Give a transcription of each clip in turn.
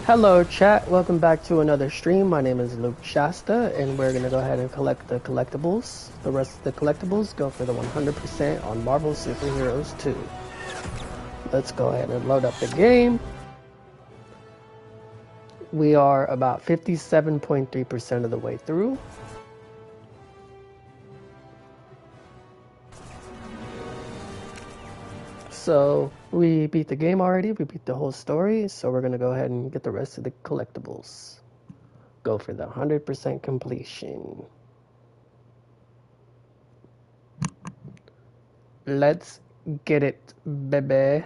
Hello chat, welcome back to another stream. My name is Luke Shasta and we're going to go ahead and collect the collectibles. The rest of the collectibles go for the 100% on Marvel Super Heroes 2. Let's go ahead and load up the game. We are about 57.3% of the way through. So we beat the game already, we beat the whole story, so we're going to go ahead and get the rest of the collectibles. Go for the 100% completion. Let's get it, baby.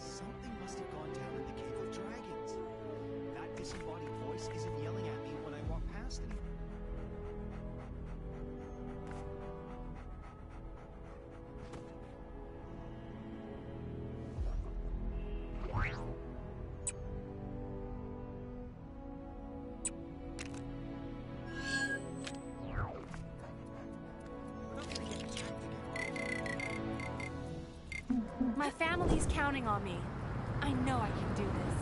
Something must have gone down in the Cave of Dragons. That disembodied voice isn't yelling at me when I walk past anymore. My family's counting on me. I know I can do this.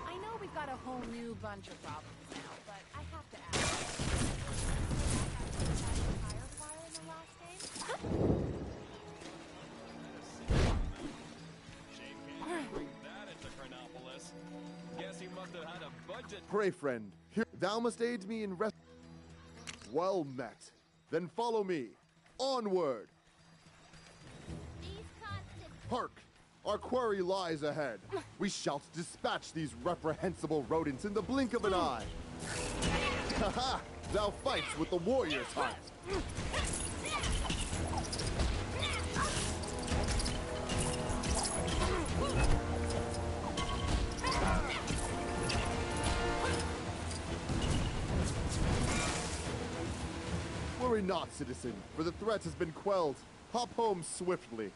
I know we've got a whole new bunch of problems now, but I have to ask. Firefly in the last game? Pray, friend, here thou must aid me in rest. Well met. Then follow me. Onward. Hark! Our quarry lies ahead. We shall dispatch these reprehensible rodents in the blink of an eye. Haha! Thou fights with the warrior's heart. Worry not, citizen, for the threat has been quelled. Hop home swiftly.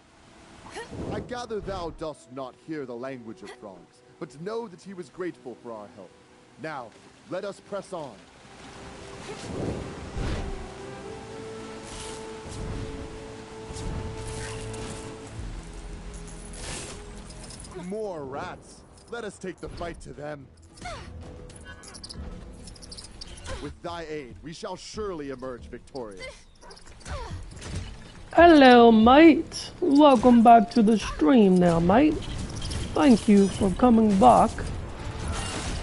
I gather thou dost not hear the language of frogs, but know that he was grateful for our help. Now, let us press on. More rats. Let us take the fight to them. With thy aid, we shall surely emerge victorious. Hello, mate. Welcome back to the stream now, mate. Thank you for coming back.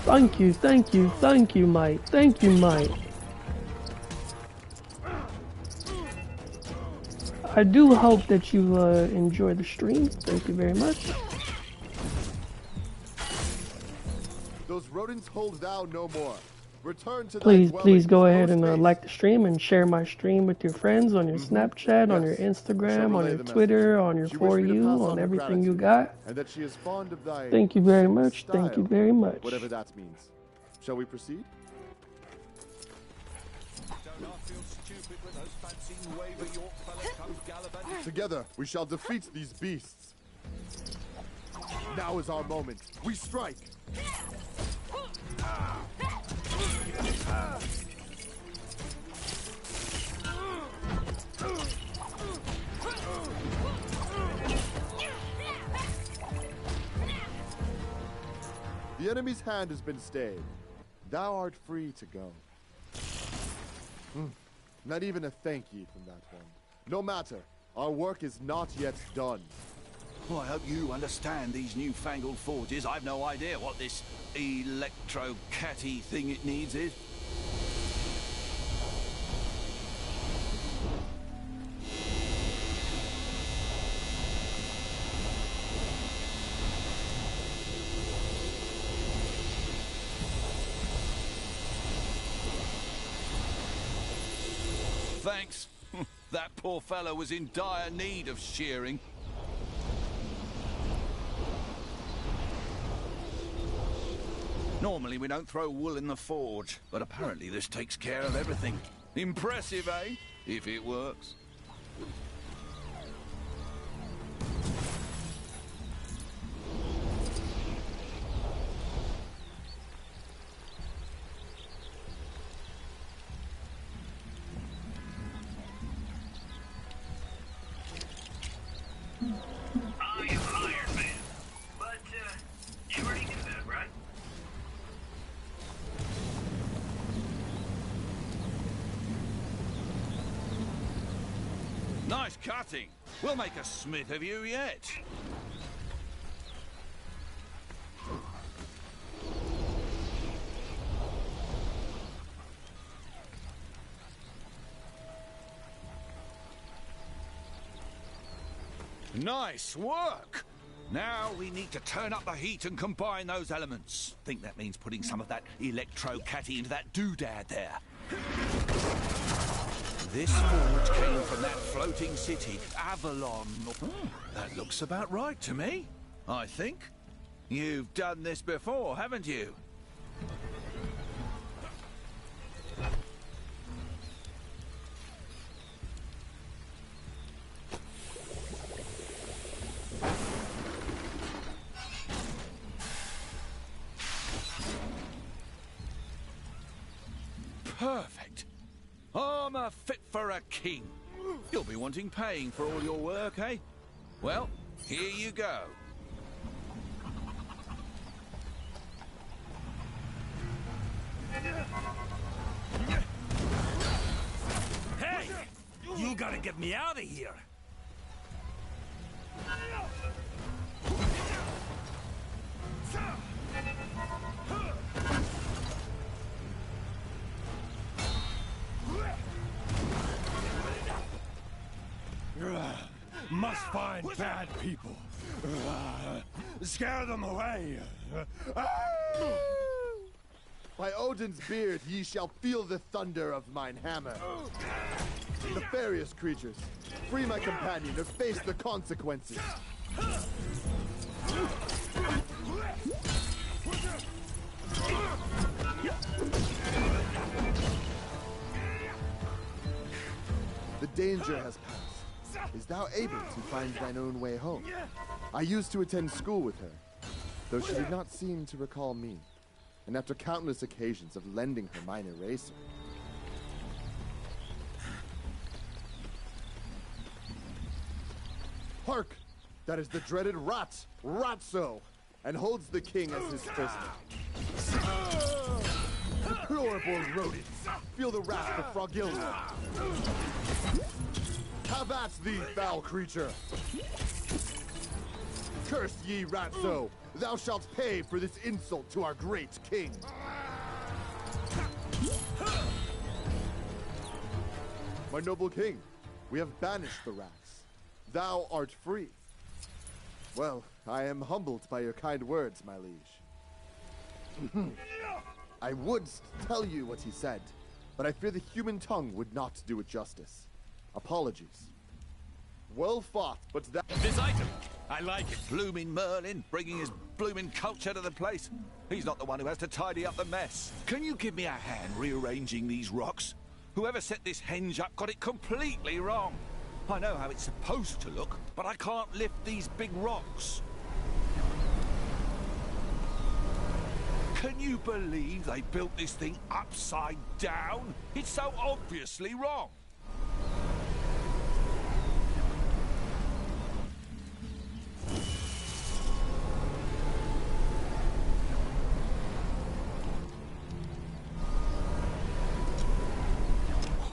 Thank you, thank you, thank you, mate. Thank you, mate. I do hope that you enjoy the stream. Thank you very much. Those rodents hold thou no more. Return to Please go ahead and like the stream and share my stream with your friends on your Snapchat, on your Instagram, on your Twitter, on your For You, on everything you got. And that she is fond of thy Thank you very much. Thank you very much. Whatever that means. Shall we proceed? Together, we shall defeat these beasts. Now is our moment. We strike. The enemy's hand has been stayed. Thou art free to go. Not even a thank ye from that one. No matter, our work is not yet done. Well, I hope you understand these newfangled forges. I've no idea what this electro-catty thing it needs is. Thanks. That poor fellow was in dire need of shearing. Normally we don't throw wool in the forge, but apparently this takes care of everything. Impressive, eh? If it works. I am Iron Man, but you already knew that, right? Nice cutting. We'll make a smith of you yet. Nice work! Now we need to turn up the heat and combine those elements. Think that means putting some of that electro-catty into that doodad there. This forge came from that floating city, Avalon. That looks about right to me, I think. You've done this before, haven't you? Perfect. Armor fit for a king. You'll be wanting paying for all your work, eh? Well, here you go. Hey! You gotta get me out of here! Must find bad people. Scare them away. By Odin's beard, ye shall feel the thunder of mine hammer. Nefarious creatures, free my companion or face the consequences. The danger has passed. Is thou able to find thine own way home? I used to attend school with her, though she did not seem to recall me, and after countless occasions of lending her mine eraser. Hark! That is the dreaded Rat, Ratso, and holds the king as his prisoner. Deplorable rodents, feel the wrath of Frogilda. Have at thee, foul creature! Curse ye, Ratso! Thou shalt pay for this insult to our great king! My noble king, we have banished the rats. Thou art free. Well, I am humbled by your kind words, my liege. I would tell you what he said, but I fear the human tongue would not do it justice. Apologies. Well fought, but that... This item, I like it. Blooming Merlin, bringing his blooming culture to the place. He's not the one who has to tidy up the mess. Can you give me a hand rearranging these rocks? Whoever set this henge up got it completely wrong. I know how it's supposed to look, but I can't lift these big rocks. Can you believe they built this thing upside down? It's so obviously wrong.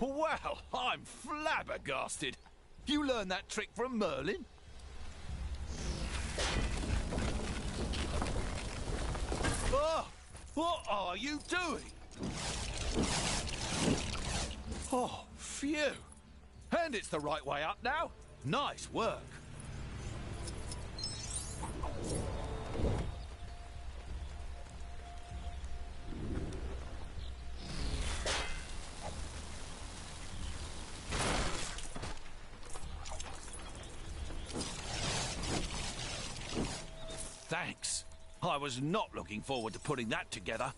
Well, I'm flabbergasted. You learned that trick from Merlin? Oh, what are you doing? Oh, phew. And it's the right way up now. Nice work. Thanks. I was not looking forward to putting that together.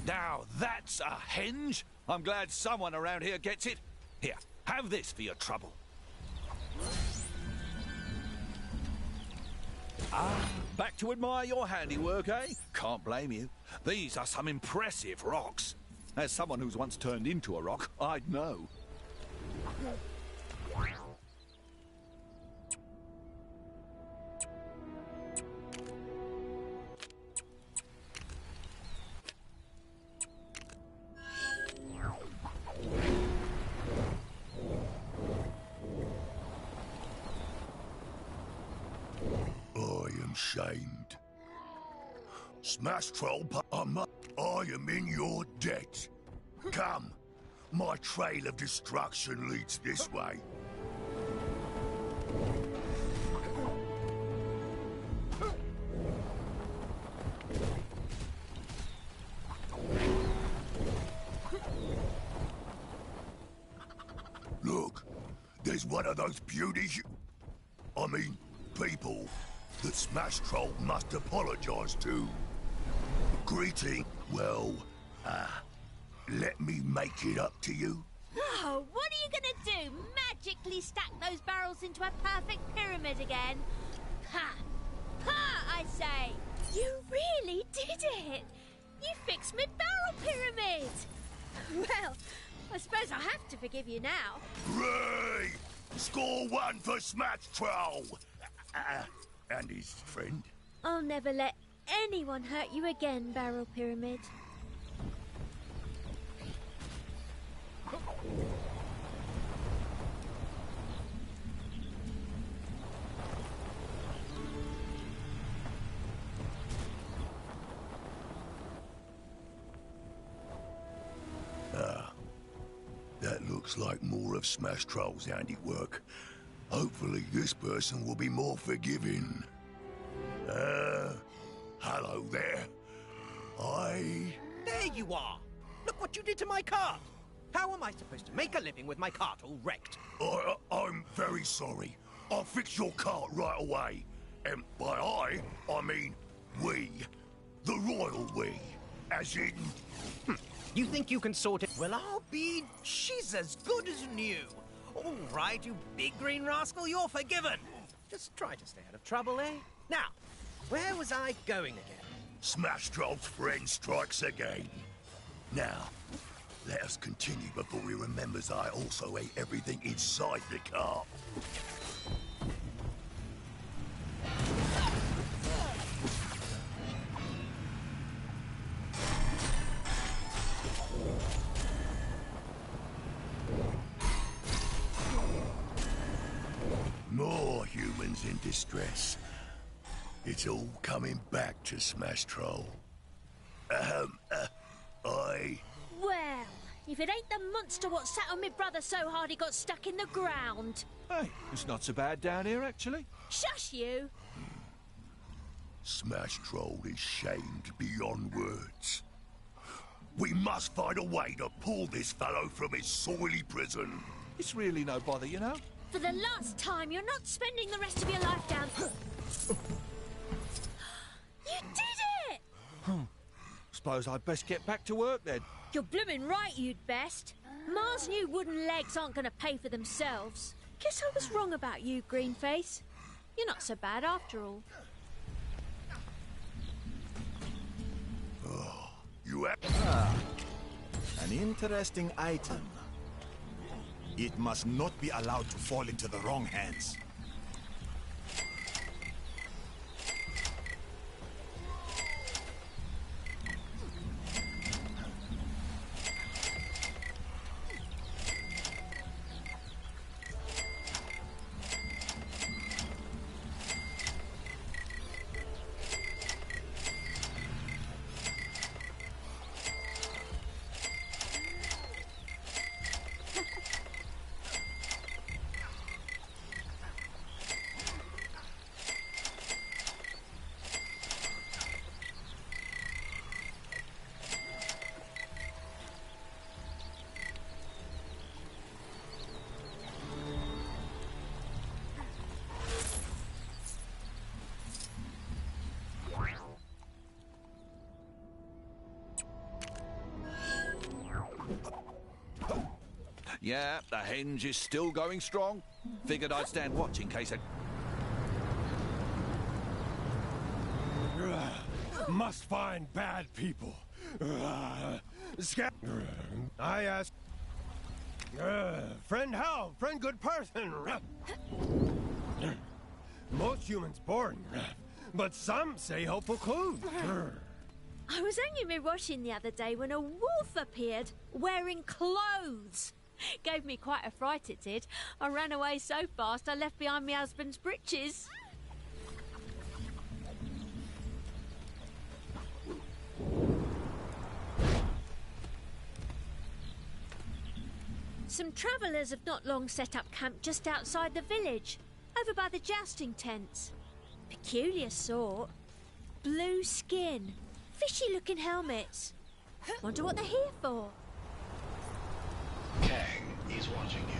Now that's a henge. I'm glad someone around here gets it. Here, have this for your trouble. Back to admire your handiwork, eh? Can't blame you. These are some impressive rocks. As someone who's once turned into a rock, I'd know. Shamed. Smash Troll, I am in your debt. Come, my trail of destruction leads this way. Look, there's one of those beauties. People that Smash Troll must apologize to. Greeting, well, let me make it up to you. Oh, what are you gonna do? Magically stack those barrels into a perfect pyramid again? Ha! Ha, I say! You really did it! You fixed my barrel pyramid! Well, I suppose I have to forgive you now. Hooray! Score one for Smash Troll! And his friend. I'll never let anyone hurt you again, Barrel Pyramid. That looks like more of Smash Troll's handiwork. Hopefully this person will be more forgiving. Hello there. There you are! Look what you did to my cart! How am I supposed to make a living with my cart all wrecked? I'm very sorry. I'll fix your cart right away. And by I mean we. The royal we. As in... You think you can sort it? Well, I'll be... She's as good as new. All right, you big green rascal, you're forgiven. Just try to stay out of trouble, eh? Now, where was I going again? Smash Troll's friend strikes again. Now, let us continue before he remembers I also ate everything inside the cart. stress. It's all coming back to Smash Troll. Well, if it ain't the monster what sat on me brother so hard he got stuck in the ground. Hey, it's not so bad down here, actually. Shush you! Smash Troll is shamed beyond words. We must find a way to pull this fellow from his soily prison. It's really no bother, you know? For the last time, you're not spending the rest of your life down... You did it! Suppose I'd best get back to work then. You're blooming right, you'd best. Ma's new wooden legs aren't going to pay for themselves. Guess I was wrong about you, Greenface. You're not so bad after all. You have... An interesting item. It must not be allowed to fall into the wrong hands. Yeah, the henge is still going strong. Figured I'd stand watch in case it... Must find bad people. I ask... friend how? Friend good person. Most humans boring, but some say helpful clues. I was hanging my washing the other day when a wolf appeared, wearing clothes. Gave me quite a fright, it did. I ran away so fast I left behind my husband's breeches. Some travellers have not long set up camp just outside the village, over by the jousting tents. Peculiar sort. Blue skin, fishy-looking helmets. Wonder what they're here for. Kang, he's watching you.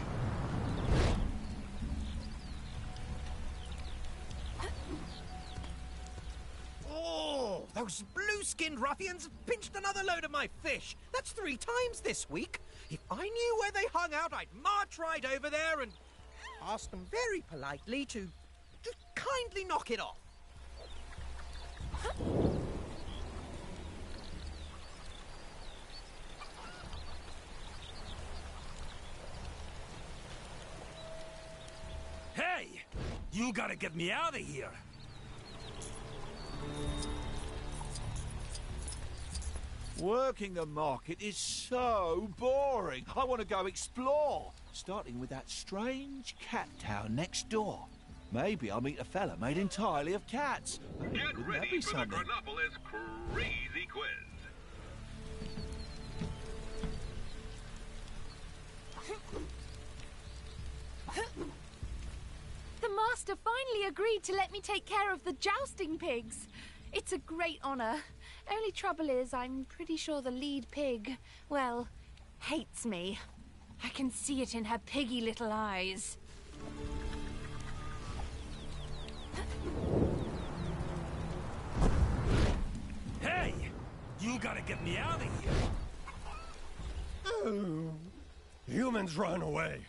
Oh, those blue-skinned ruffians have pinched another load of my fish. That's 3 times this week. If I knew where they hung out, I'd march right over there and ask them very politely to kindly knock it off. Hey! You gotta get me out of here! Working the market is so boring. I want to go explore, starting with that strange cat town next door. Maybe I'll meet a fella made entirely of cats. Get Wouldn't that ready be for something? the Chronopolis Crazy Quiz. The master finally agreed to let me take care of the jousting pigs. It's a great honor. Only trouble is, I'm pretty sure the lead pig, well, hates me. I can see it in her piggy little eyes. Hey! You gotta get me out of here! Humans run away.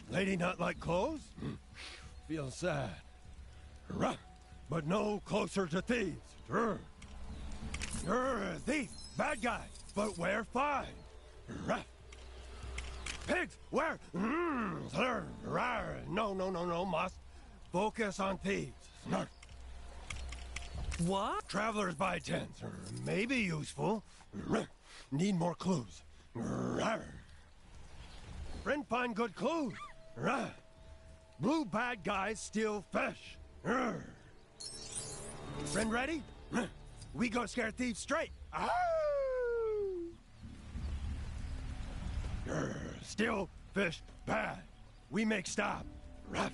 Lady not like clothes? Feel sad. But no closer to thieves. Thief, bad guy, but we're fine. Pigs, where? No, must focus on thieves. What? Travelers buy tents, maybe useful. Need more clues. Friend find good clues. Blue bad guys steal fish. Urgh. Friend ready? We go scare thieves straight. Urgh. Steal fish bad. We make stop. Ruff.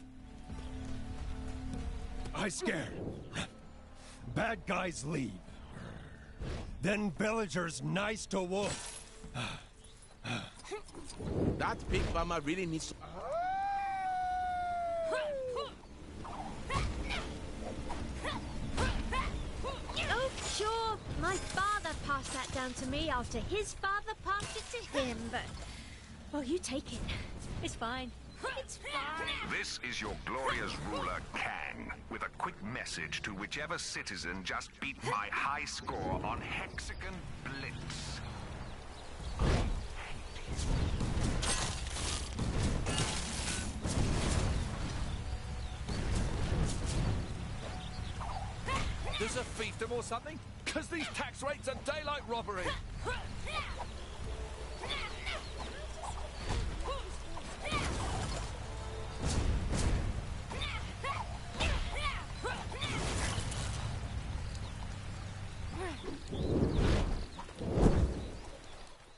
I scare. Bad guys leave. Then villagers nice to wolf. That big mama really needs. Oh, sure. My father passed that down to me after his father passed it to him, but... Well, you take it. It's fine. It's fine. This is your glorious ruler, Kang, with a quick message to whichever citizen just beat my high score on Hexagon Blitz. There's a fiefdom or something? Because these tax rates are daylight robbery.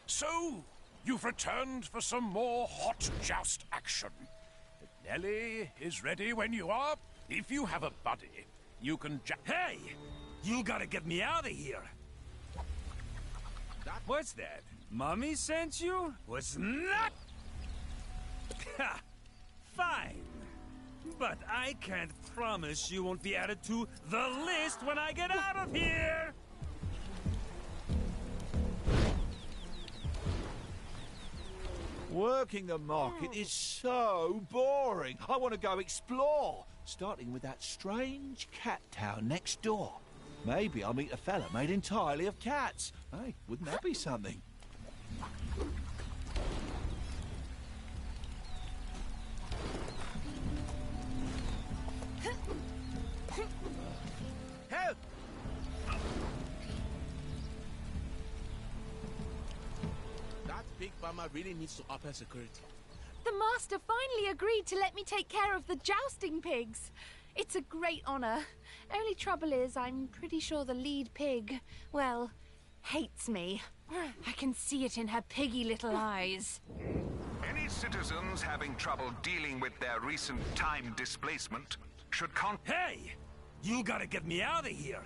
So, you've returned for some more hot joust action. Nellie is ready when you are. If you have a buddy, you can Hey! You gotta get me out of here! What's that? Mommy sent you? Was not... Ha! Fine. But I can't promise you won't be added to the list when I get out of here! Working the market is so boring. I want to go explore, starting with that strange cat town next door. Maybe I'll meet a fella made entirely of cats. Hey, wouldn't that be something? Help! That big mama really needs to up her security. The master finally agreed to let me take care of the jousting pigs. It's a great honor. Only trouble is, I'm pretty sure the lead pig, well, hates me. I can see it in her piggy little eyes. Any citizens having trouble dealing with their recent time displacement should Hey! You gotta get me out of here!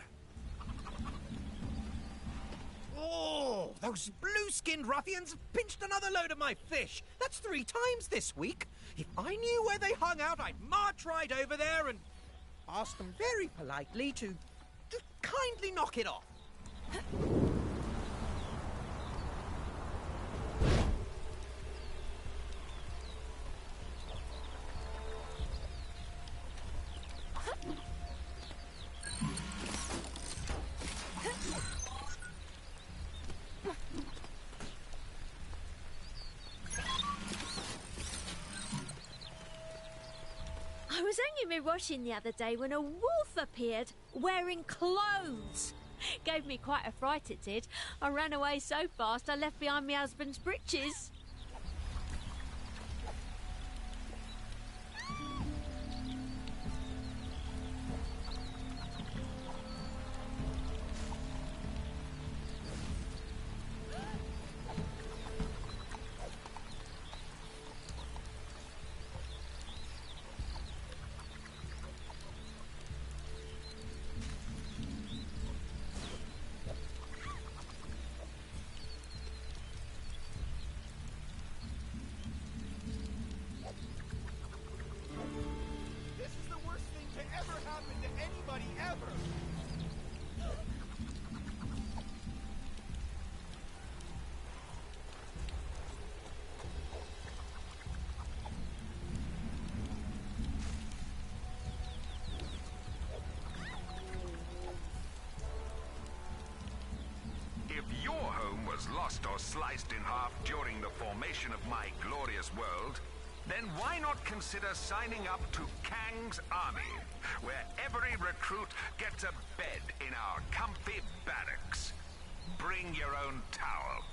Oh, those blue-skinned ruffians have pinched another load of my fish. That's 3 times this week. If I knew where they hung out, I'd march right over there and ask them very politely to just kindly knock it off. I was hanging my washing the other day when a wolf appeared wearing clothes. Gave me quite a fright, it did. I ran away so fast I left behind my husband's breeches. If your home was lost or sliced in half during the formation of my glorious world, then why not consider signing up to Kang's Army, where every recruit gets a bed in our comfy barracks. Bring your own towel.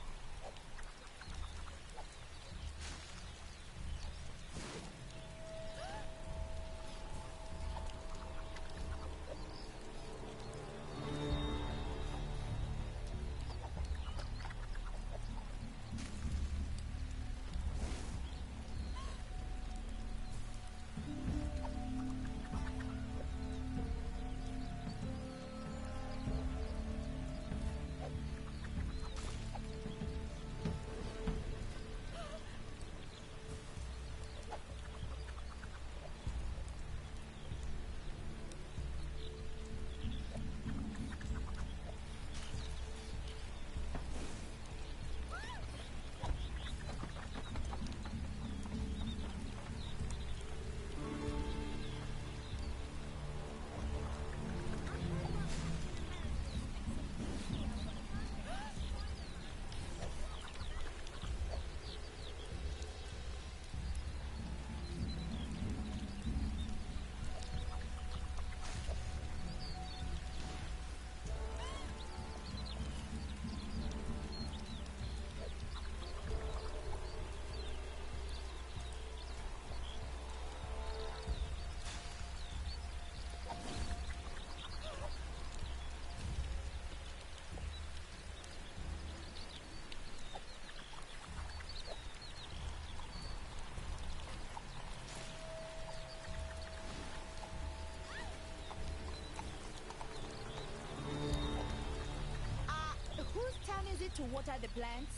to water the plants?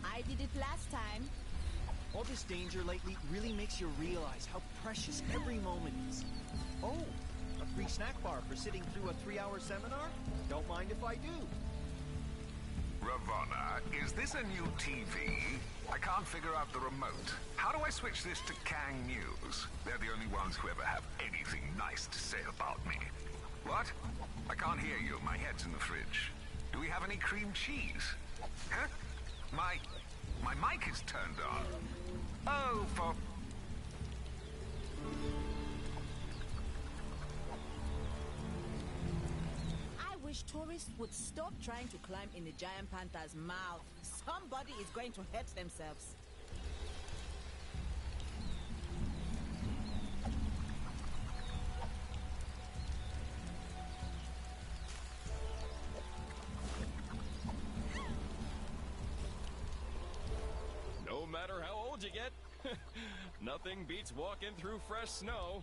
I did it last time. All this danger lately really makes you realize how precious every moment is. Oh, a free snack bar for sitting through a 3-hour seminar? Don't mind if I do. Ravonna, is this a new TV? I can't figure out the remote. How do I switch this to Kang News? They're the only ones who ever have anything nice to say about me. What? I can't hear you. My head's in the fridge. Do we have any cream cheese? Huh? My mic is turned on. Oh, for... I wish tourists would stop trying to climb in the giant panther's mouth. Somebody is going to hurt themselves. No matter how old you get, nothing beats walking through fresh snow.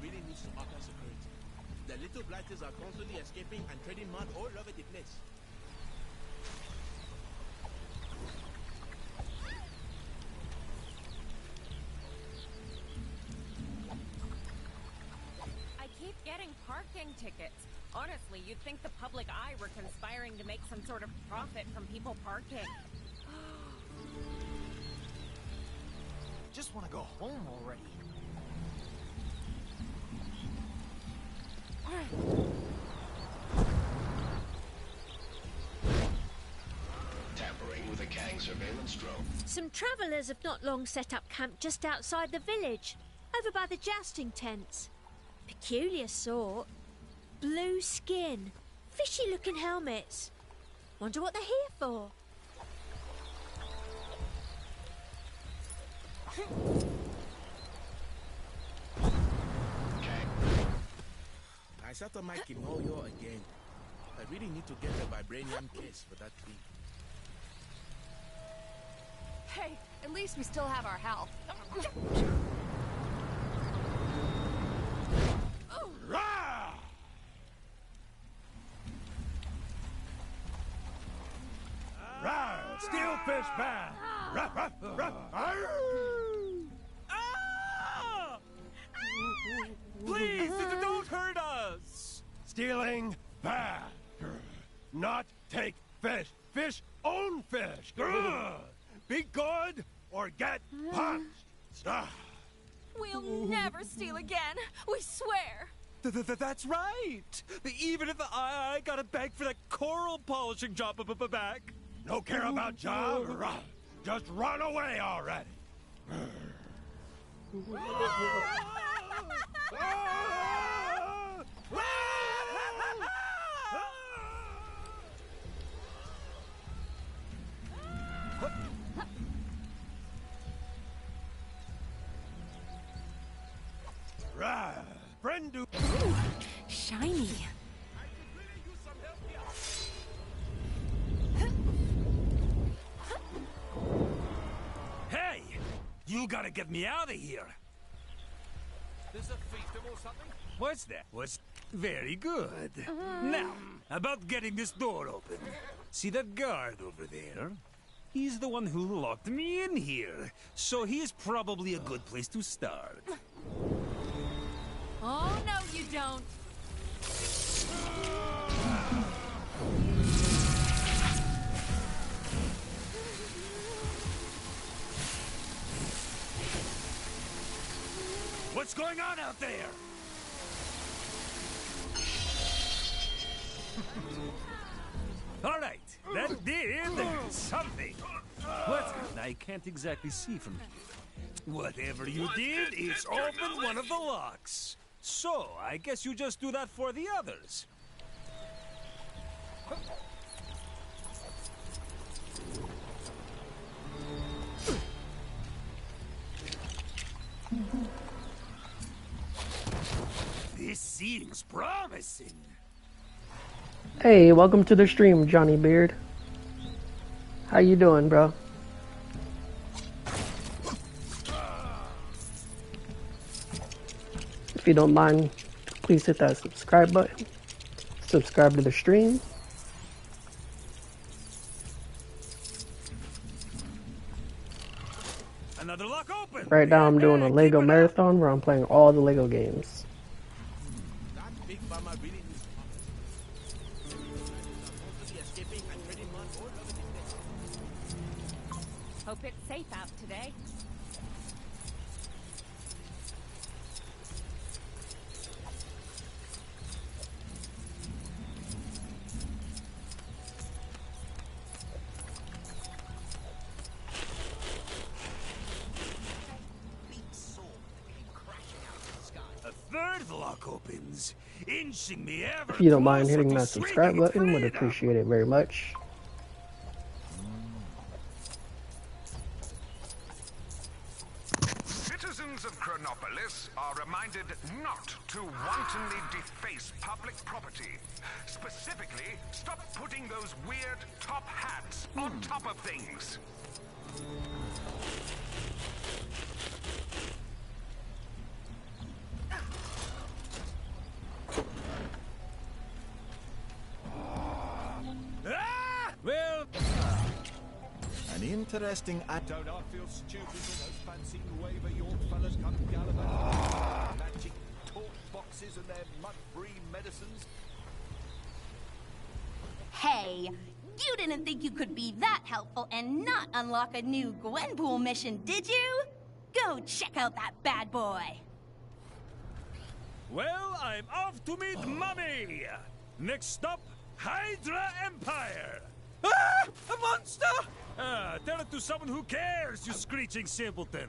Really needs to up our security. The little blighters are constantly escaping and trading mud all over the place. I keep getting parking tickets. Honestly, you'd think the public eye were conspiring to make some sort of profit from people parking. Just want to go home already. Tampering with a Kang surveillance drone. Some travellers have not long set up camp just outside the village, over by the jousting tents. Peculiar sort. Blue skin, fishy-looking helmets. Wonder what they're here for. I set up my Kimoyo again. I really need to get the vibranium case for that thing. Hey, at least we still have our health. Steelfish bad! Rah, rah, rah. Please, don't hurt us! Stealing bad. Not take fish. Fish own fish. Be good or get punched. We'll never steal again. We swear. That's right. Even if I got a bag for that coral polishing job back. No care about job. Just run away already. Friend, shiny. Hey, you gotta get me out of here. There's a feast or something? What's that? Was very good. Now, about getting this door open. See that guard over there? He's the one who locked me in here, so he's probably a good place to start. Oh, no, you don't. What's going on out there? All right, that did something. What? I can't exactly see from here. Whatever you did, it's opened one of the locks. So, I guess you just do that for the others. This seems promising. Hey, welcome to the stream, Johnny Beard. How you doing, bro? If you don't mind, please hit that subscribe button. Subscribe to the stream. Another lock open. Right now I'm doing a Lego marathon where I'm playing all the Lego games. Hope it's safe out today. A third lock opens, inching me ever If you don't mind closer hitting to that subscribe swinging button, would freedom. appreciate it very much. Citizens of Chronopolis are reminded not to wantonly deface public property. Specifically, stop putting those weird top hats on top of things. Well, An interesting Don't I feel stupid when those fancy Nueva York fellas come gallivanting magic torch boxes and their mud-free medicines? Hey, you didn't think you could be that helpful and not unlock a new Gwenpool mission, did you? Go check out that bad boy. well, I'm off to meet Mummy. Next stop, Hydra Empire. Ah! A monster! Tell it to someone who cares, you screeching simpleton.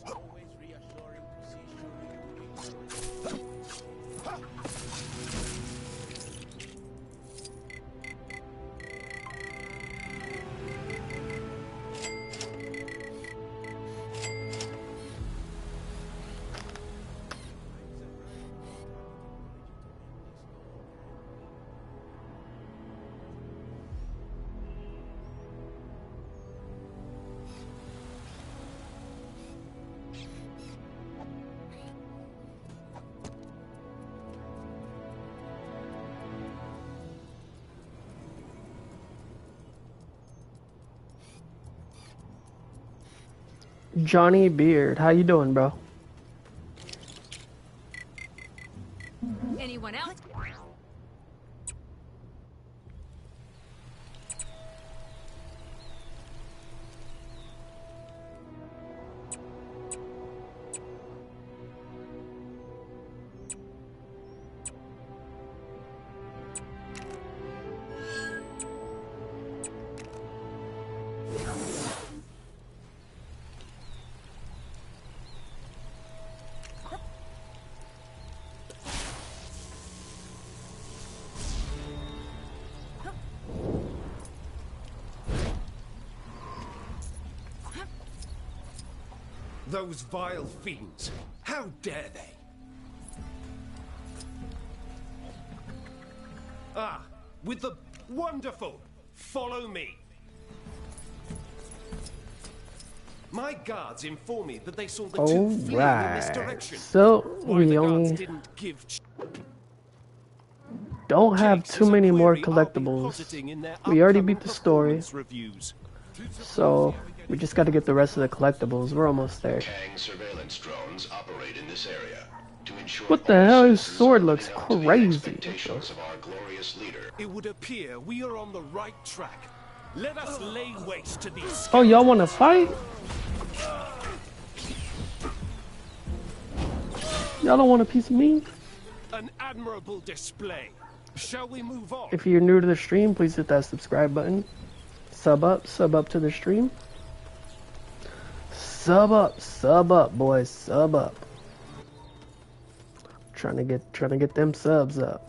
It's always reassuring to see Shuri. Johnny Beard, how you doing, bro? Anyone else? Those vile fiends! How dare they? Ah, with the wonderful! Follow me! My guards inform me that they saw the two fleeing in this direction. So Why we the guards only didn't give don't have too many more collectibles. We already beat the story, so we just got to get the rest of the collectibles. We're almost there. Kang surveillance drones operate in this area to ensure What the hell? His sword looks crazy. expectations of our glorious leader. It would appear we are on the right track. Let us lay waste to these. Oh, y'all want to fight? Y'all don't want a piece of me? An admirable display. Shall we move on? If you're new to the stream, please hit that subscribe button. Sub up to the stream. Sub up, boys, sub up. Trying to get them subs up.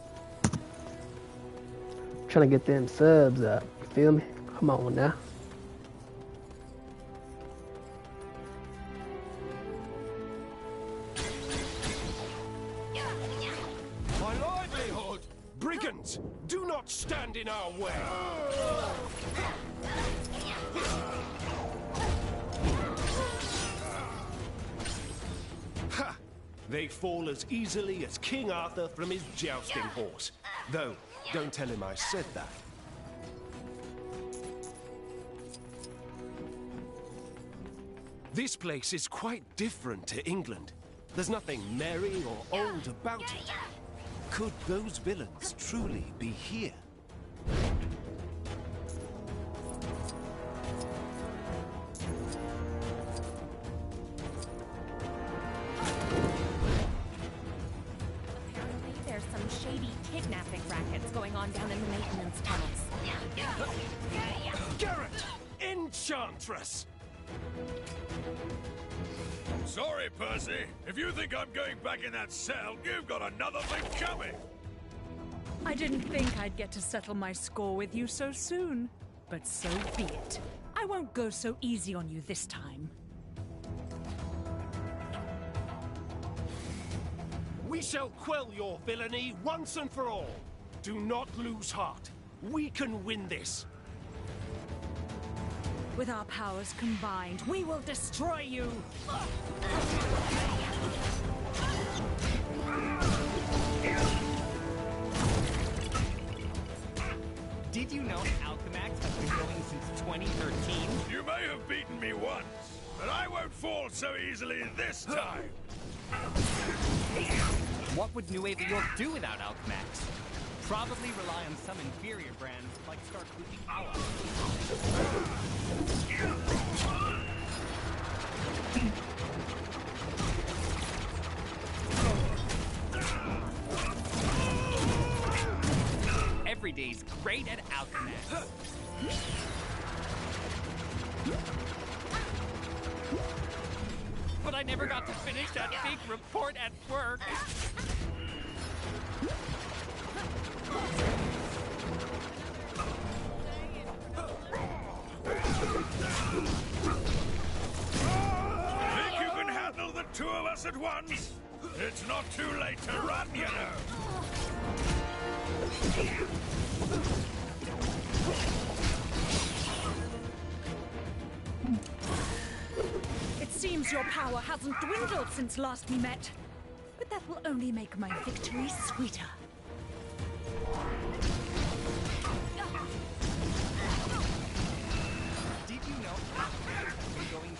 Trying to get them subs up. You feel me? Come on now. My livelihood! Brigands, do not stand in our way! Ha! They fall as easily as King Arthur from his jousting horse. Though, don't tell him I said that. This place is quite different to England. There's nothing merry or old about it. Could those villains truly be here? Apparently, there's some shady kidnapping rackets going on down in the maintenance tunnels. Garrett! Enchantress! Sorry, Percy. If you think I'm going back in that cell, you've got another thing coming. I didn't think I'd get to settle my score with you so soon. But so be it. I won't go so easy on you this time. We shall quell your villainy once and for all. Do not lose heart. We can win this. With our powers combined, we will destroy you! Did you know Alchemax has been going since 2013? You may have beaten me once, but I won't fall so easily this time. What would New Ava York do without Alchemax? Probably rely on some inferior brands like Starclucci Power. Every day's great at Alchemax. But I never got to finish that big report at work. Think you can handle the two of us at once? It's not too late to run, you know. It seems your power hasn't dwindled since last we met. But that will only make my victory sweeter. Did you know Alchemax has been going...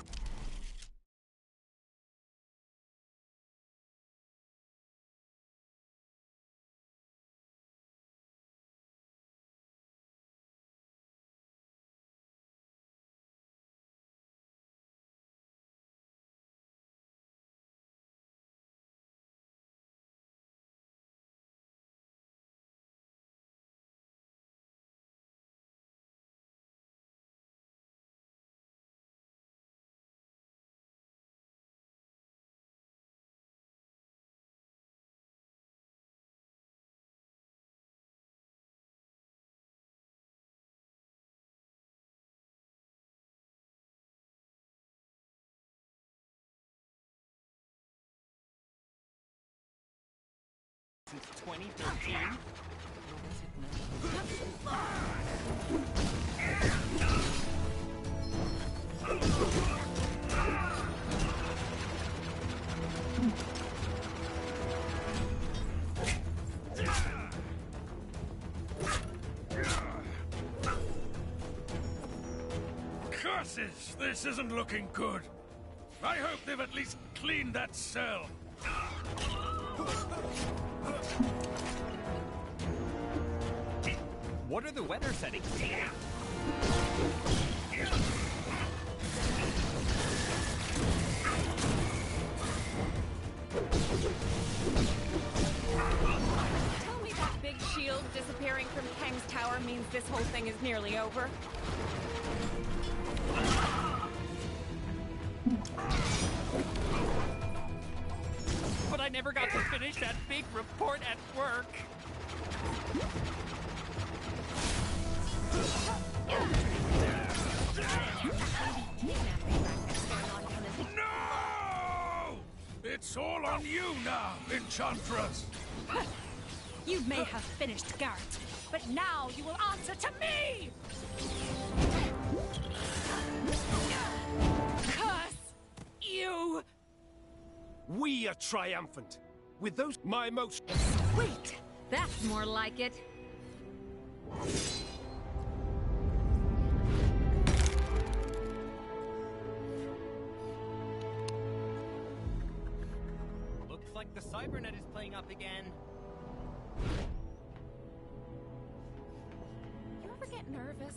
since 2013? Curses! This isn't looking good. I hope they've at least cleaned that cell. What are the weather settings? Tell me That big shield disappearing from Kang's tower means this whole thing is nearly over. But I never got to finish that big report at work. No! It's all on you now, Enchantress. You may have finished Garrett, but now you will answer to me! Curse you! We are triumphant. With those, my most... Wait, that's more like it. Looks like the Cybernet is playing up again. You ever get nervous?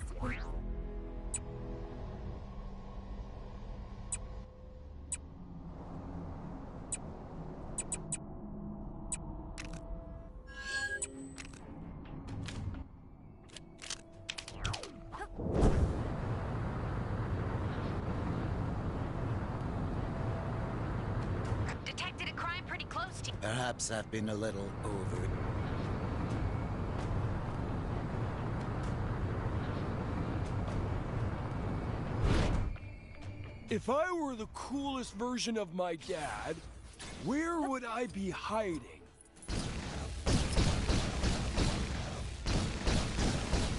Detected a crime pretty close to... Perhaps I've been a little over... If I were the coolest version of my dad, where would I be hiding?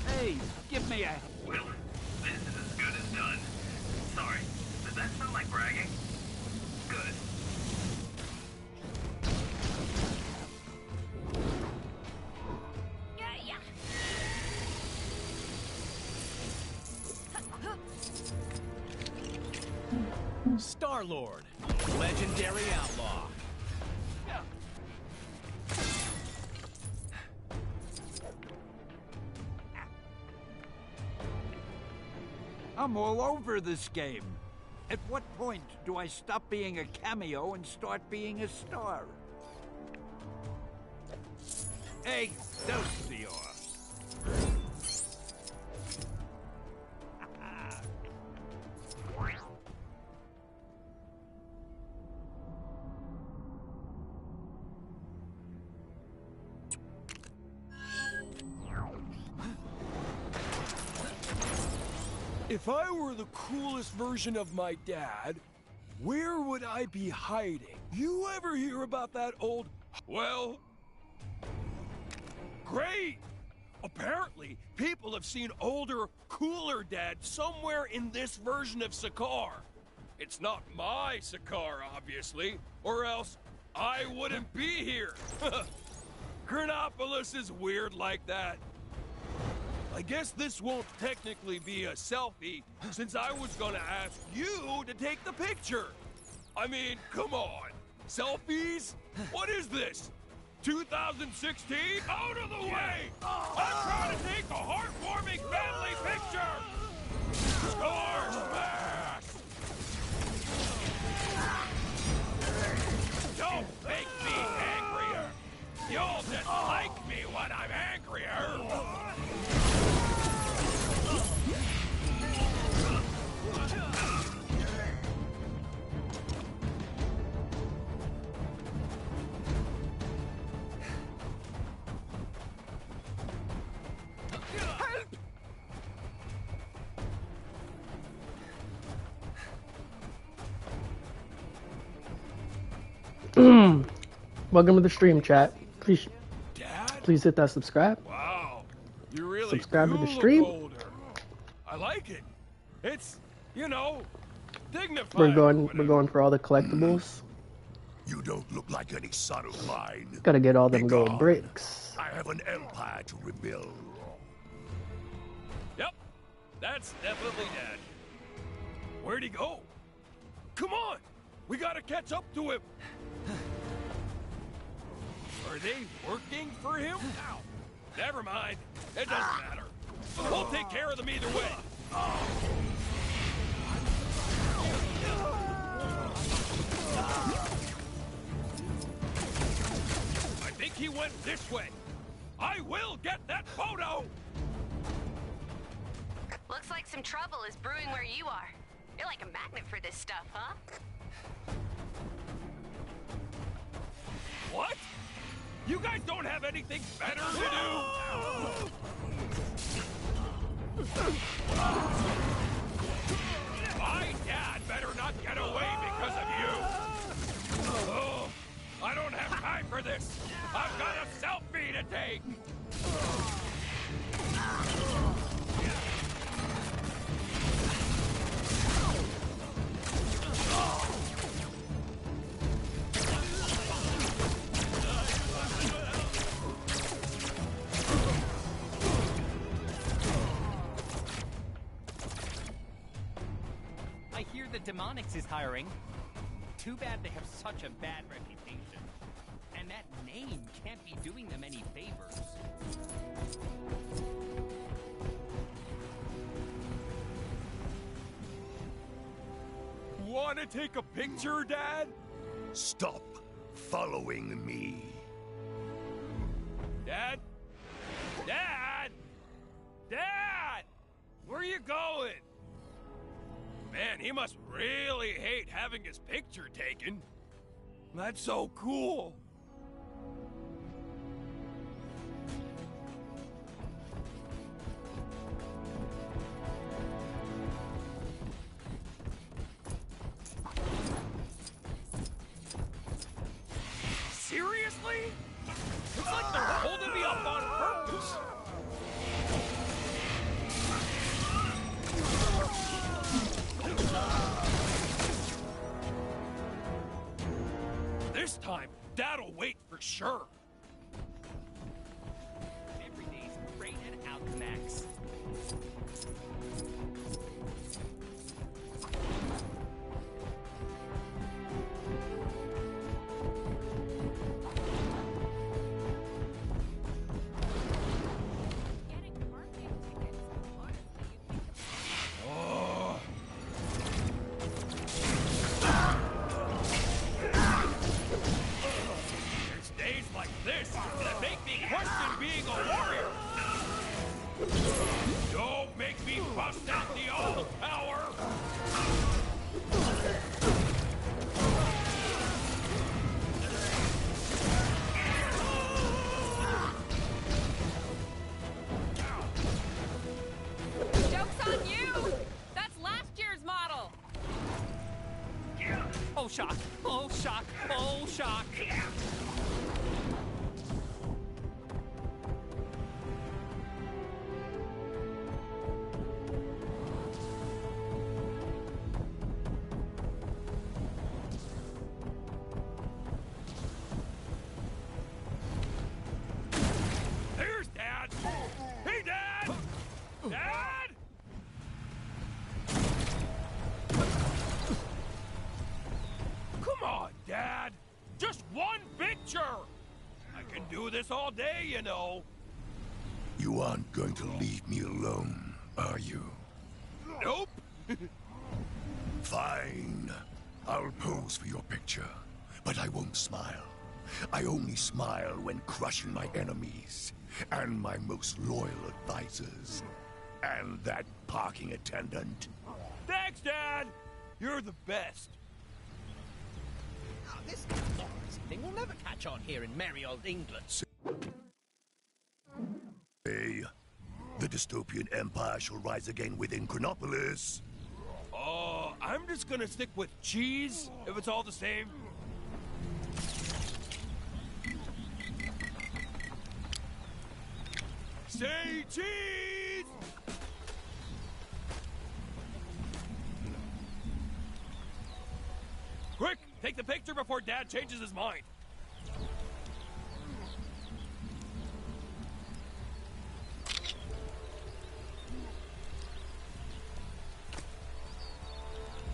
Hey, give me a... Well, this is as good as done. Sorry, does that sound like bragging? Good. Star-Lord, legendary outlaw. I'm all over this game. At what point do I stop being a cameo and start being a star? Excelsior! If I were the coolest version of my dad, where would I be hiding? You ever hear about that old... Well... Great! Apparently, people have seen older, cooler Dad somewhere in this version of Sakaar. It's not my Sakaar, obviously, or else I wouldn't be here. Chronopolis is weird like that. I guess this won't technically be a selfie, since I was gonna ask you to take the picture. I mean, come on. Selfies? What is this? 2016? Out of the way! I'm trying to take a heartwarming family picture! Star smash! Don't make me angrier! You'll just like me when I'm angrier! Welcome to the stream, chat. Please hit that subscribe. Wow, you really subscribe do to the look stream. older. I like it. It's, you know, dignified. We're going for all the collectibles. You don't look like any son of mine. Gotta get all them Be gold gone. bricks. I have an empire to rebuild. Yep, that's definitely Dad. Where'd he go? Come on, we gotta catch up to him. Are they working for him? Ow. Never mind. It doesn't matter. We'll take care of them either way. I think he went this way. I will get that photo! Looks like some trouble is brewing where you are. You're like a magnet for this stuff, huh? What? You guys don't have anything better to do? My dad better not get away because of you! Oh, I don't have time for this! I've got a selfie to take! I hear that Demonics is hiring. Too bad they have such a bad reputation. And that name can't be doing them any favors. Wanna take a picture, Dad? Stop following me. Dad? Dad! Dad! Where are you going? Man, he must really hate having his picture taken. That's so cool. Seriously? Looks like they're holding me up on purpose. This time, Dad'll wait for sure. Every day's great at Outmax. Oh, shock! Oh, shock! Oh, shock! There's Dad! Hey, Dad! Dad! Come on, Dad! Just one picture! I can do this all day, you know. You aren't going to leave me alone, are you? Nope. Fine. I'll pose for your picture, but I won't smile. I only smile when crushing my enemies, and my most loyal advisors, and that parking attendant. Thanks, Dad! You're the best. Oh, this thing will never catch on here in merry old England. Hey, the dystopian empire shall rise again within Chronopolis. I'm just gonna stick with cheese, if it's all the same. Say cheese! Quick, take the picture before Dad changes his mind.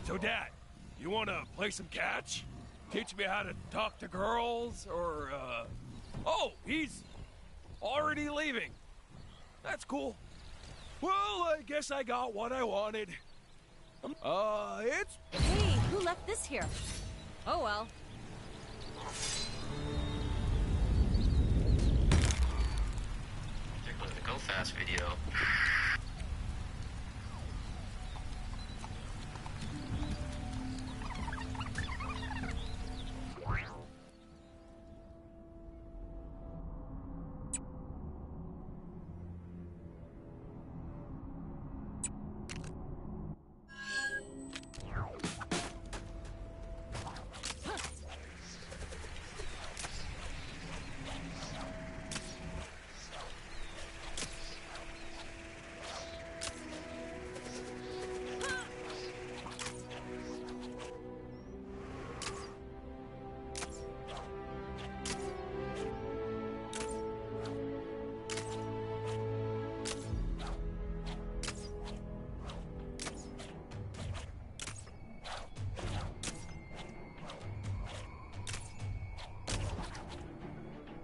So, Dad, you want to play some catch? Teach me how to talk to girls, or, Oh, he's already leaving. That's cool. Well, I guess I got what I wanted. It's... Hey, who left this here? Oh, well. Hey, Go fast video.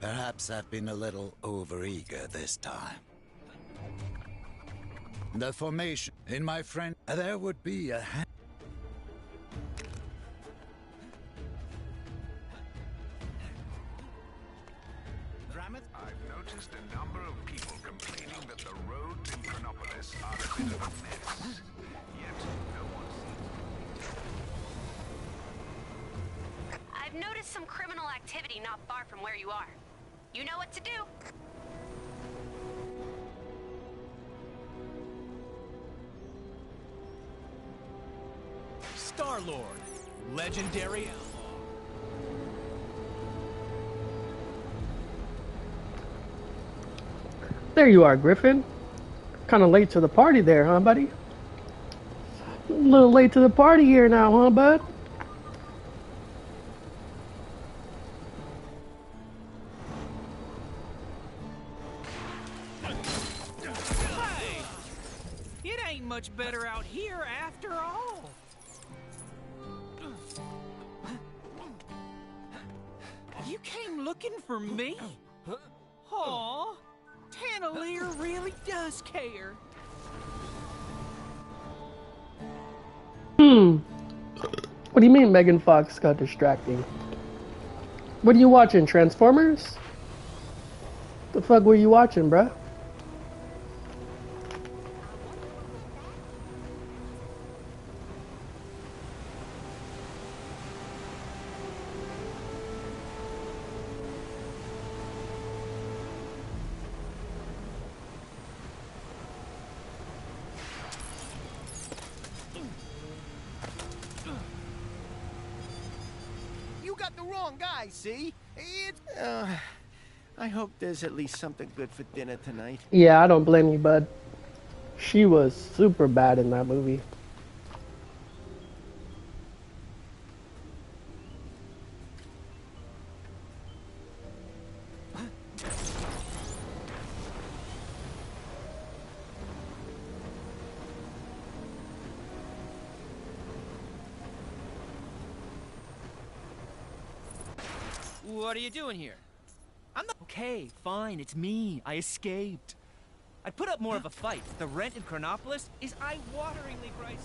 Perhaps I've been a little overeager this time. The formation, in my friend, there would be a I've noticed a number of people complaining that the roads in Chronopolis are a bit of a mess. Yet no one seems... I've noticed some criminal activity not far from where you are. You know what to do. Star-Lord, legendary outlaw. There you are, Griffin. Kind of late to the party there, huh, buddy? A little late to the party here now, huh, bud? Hey! It ain't much better out here after all. You came looking for me? Aw, Taneleer really does care. What do you mean Megan Fox got distracting? What are you watching, Transformers? The fuck were you watching, bruh? You got the wrong guy, see? It's... I hope there's at least something good for dinner tonight. Yeah, I don't blame you, bud. She was super bad in that movie. What are you doing here? I'm not... Okay, fine, it's me. I escaped. I'd put up more of a fight. The rent in Chronopolis is eye-wateringly pricey.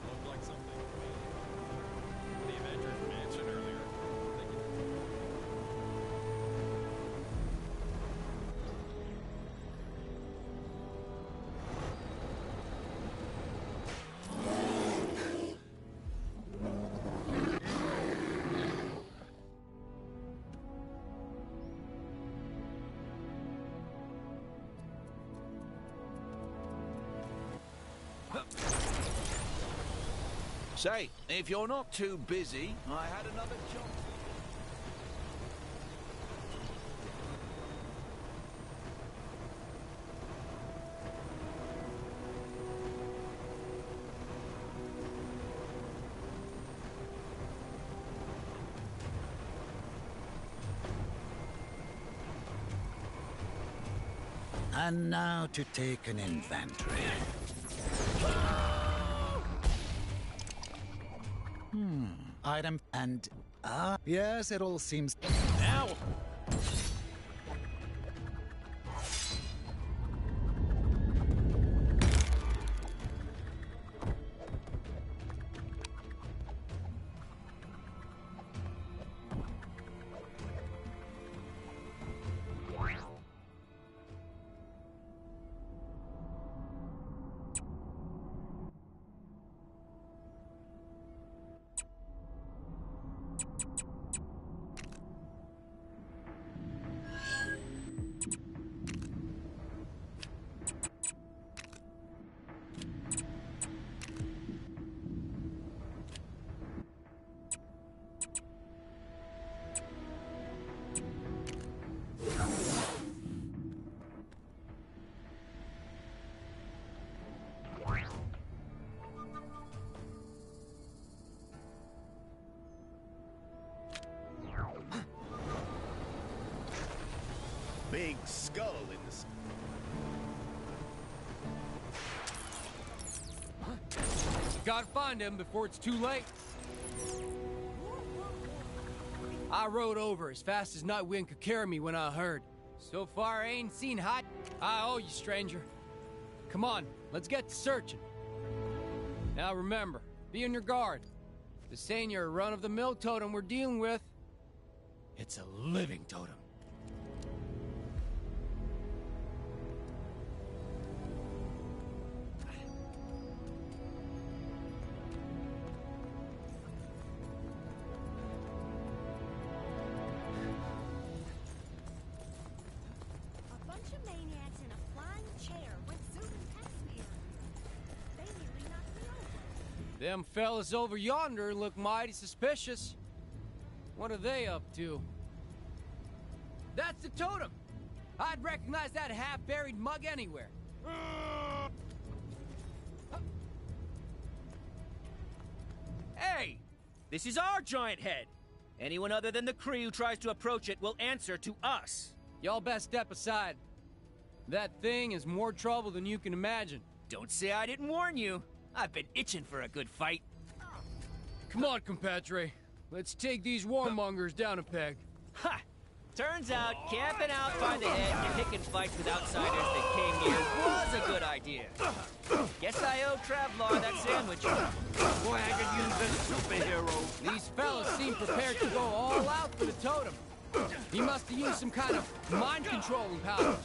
Looked like something the Avengers mentioned earlier. Say, if you're not too busy, I had another job. And now to take an inventory. Item and yes, it all seems now. big skull in the... Gotta find him before it's too late. I rode over as fast as Nightwind could carry me when I heard. So far, I ain't seen hot. I owe you, stranger. Come on, let's get to searching. Now remember, be on your guard. This ain't your run-of-the-mill totem we're dealing with. It's a living totem. Them fellas over yonder look mighty suspicious. What are they up to? That's the totem! I'd recognize that half-buried mug anywhere. Hey! This is our giant head! Anyone other than the Kree who tries to approach it will answer to us. Y'all best step aside. That thing is more trouble than you can imagine. Don't say I didn't warn you. I've been itching for a good fight. Come on, compadre. Let's take these warmongers down a peg. Ha! Turns out, camping out by the head and picking fights with outsiders that came here was a good idea. Guess I owe Travlar that sandwich. Boy, I could use this superhero. These fellas seem prepared to go all out for the totem. He must have used some kind of mind-controlling power.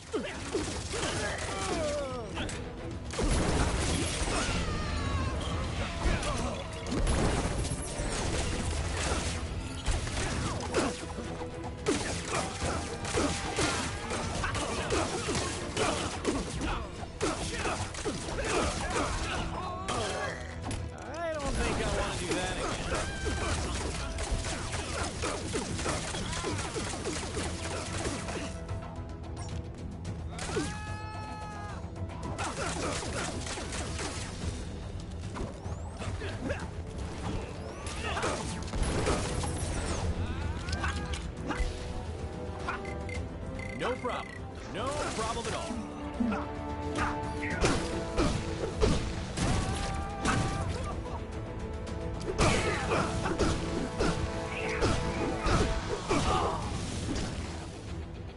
No problem. No problem at all.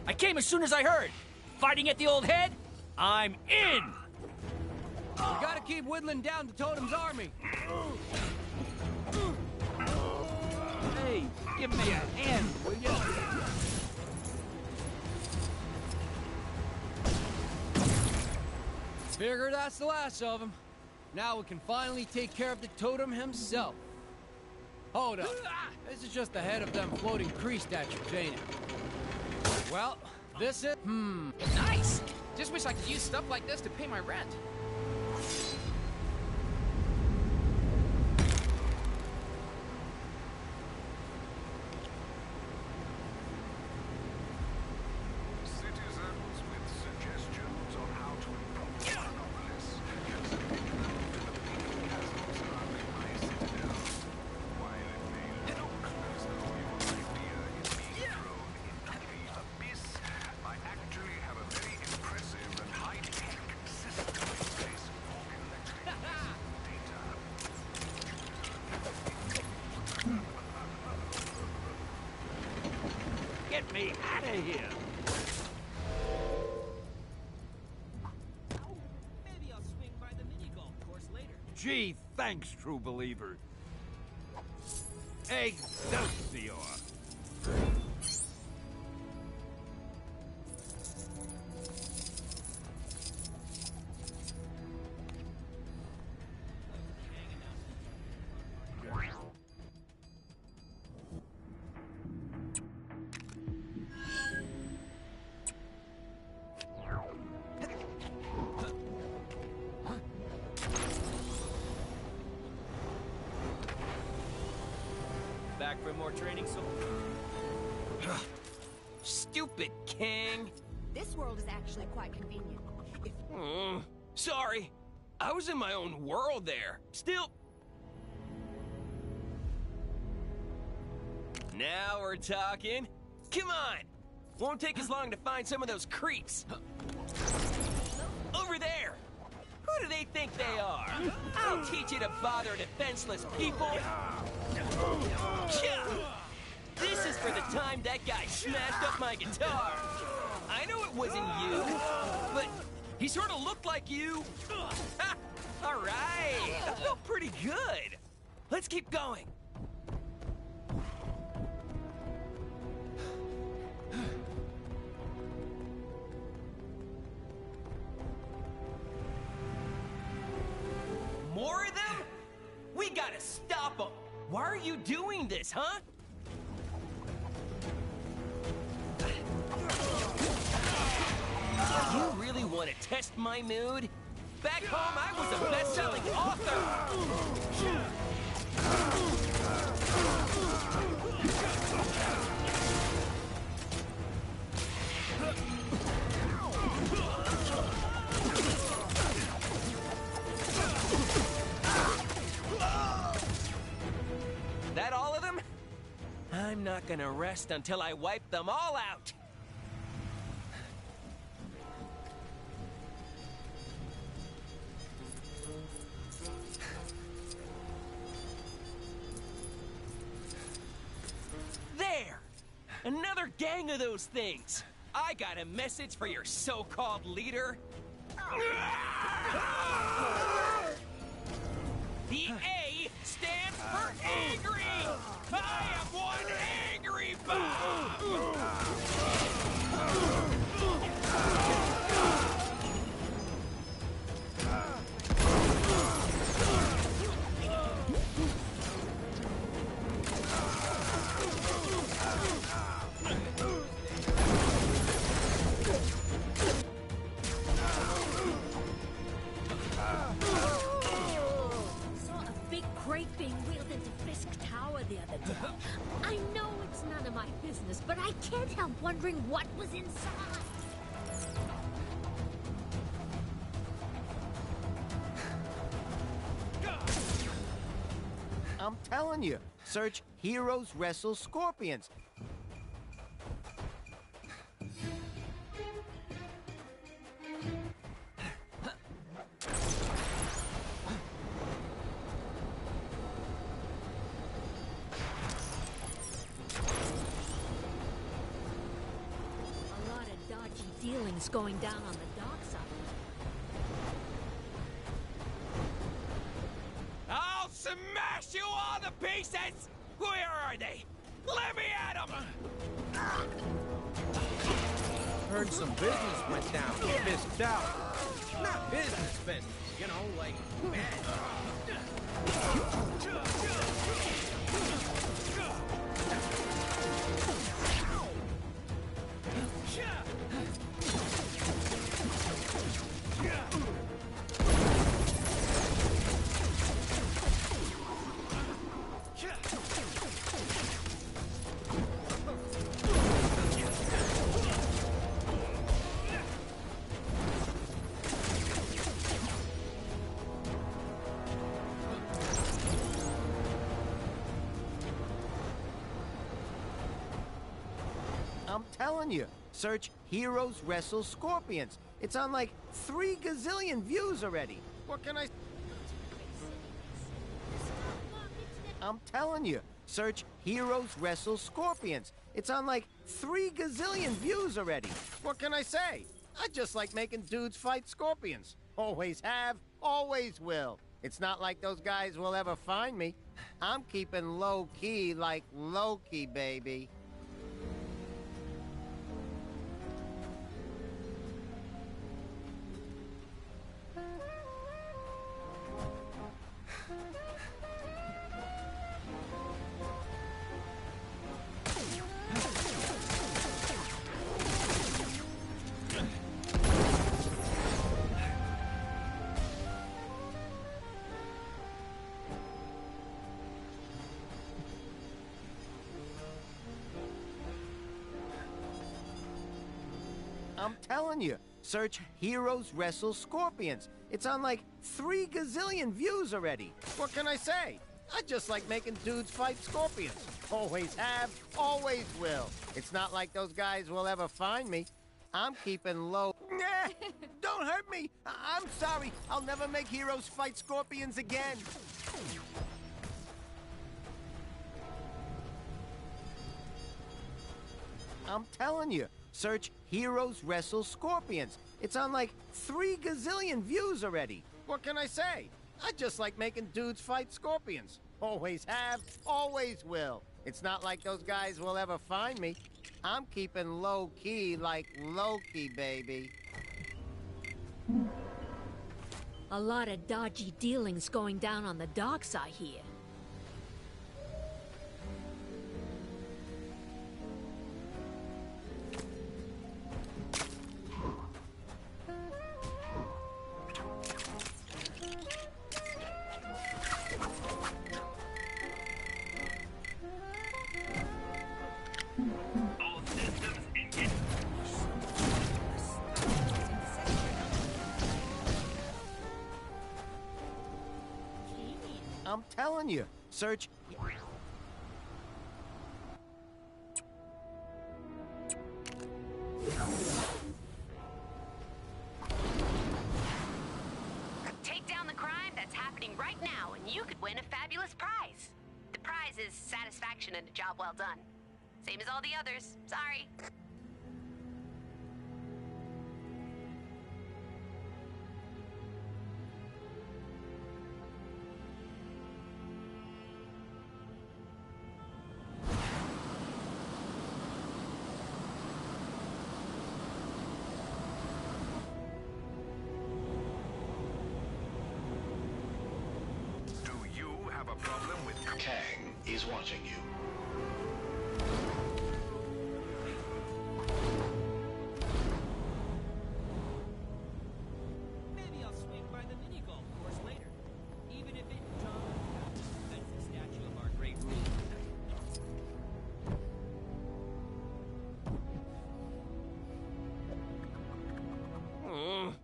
I came as soon as I heard. Fighting at the old head? I'm in! We gotta keep whittling down the totem's army. Hey, give me a hand, will you? Figure that's the last of them. Now we can finally take care of the totem himself. Hold up. This is just the head of them floating Kree statues, ain't it? Well, this is... Nice! Just wish I could use stuff like this to pay my rent. Citizens with suggestions on how to improve Chronopolis can submit them to the big castle surrounding my citadel. While it may look as though your idea is being thrown into the abyss, I actually have a very impressive and high-tech system in place for collecting data. Get me out of here! Maybe I'll swing by the mini-golf course later. Gee, thanks, true believer. Excelsior! Back for more training, so... Stupid king! This world is actually quite convenient. If Sorry. I was in my own world there. Still... Now we're talking. Come on! Won't take as long to find some of those creeps. Over there! Who do they think they are? I don't teach you to bother defenseless people! This is for the time that guy smashed up my guitar! I know it wasn't you, but he sort of looked like you! Alright! That felt pretty good! Let's keep going! More of them? We gotta stop them! Why are you doing this, huh? You really want to test my mood? Back home, I was a best-selling author! That all of them? I'm not gonna rest until I wipe them all out! There! Another gang of those things! I got a message for your so-called leader. The A stands for angry! I am one angry Bob! Crate being wheeled into Fisk Tower the other day. I know it's none of my business, but I can't help wondering what was inside. I'm telling you, search Heroes Wrestle Scorpions. Dealings going down on the dark side. I'll smash you all to pieces! Where are they? Let me at them! Heard some business went down. Fisked out. Not business, you know, like I'm telling you, search Heroes Wrestle Scorpions. It's on like 3 gazillion views already. What can I... I'm telling you, search Heroes Wrestle Scorpions. It's on like 3 gazillion views already. What can I say? I just like making dudes fight scorpions. Always have, always will. It's not like those guys will ever find me. I'm keeping low-key like Loki, baby. I'm telling you, search Heroes Wrestle Scorpions. It's on like 3 gazillion views already. What can I say? I just like making dudes fight scorpions. Always have, always will. It's not like those guys will ever find me. I'm keeping low. Nah, don't hurt me. I'm sorry. I'll never make heroes fight scorpions again. I'm telling you, search Heroes Wrestle Scorpions. It's on like 3 gazillion views already. What can I say? I just like making dudes fight scorpions. Always have, always will. It's not like those guys will ever find me. I'm keeping low-key like Loki, baby. A lot of dodgy dealings going down on the docks, I hear. I'm telling you, search... Take down the crime that's happening right now, and you could win a fabulous prize. The prize is satisfaction and a job well done. Same as all the others. Sorry. Do you have a problem with Kang is watching you. Maybe I'll swing by the mini golf course later, even if it that's the statue of our great ruler.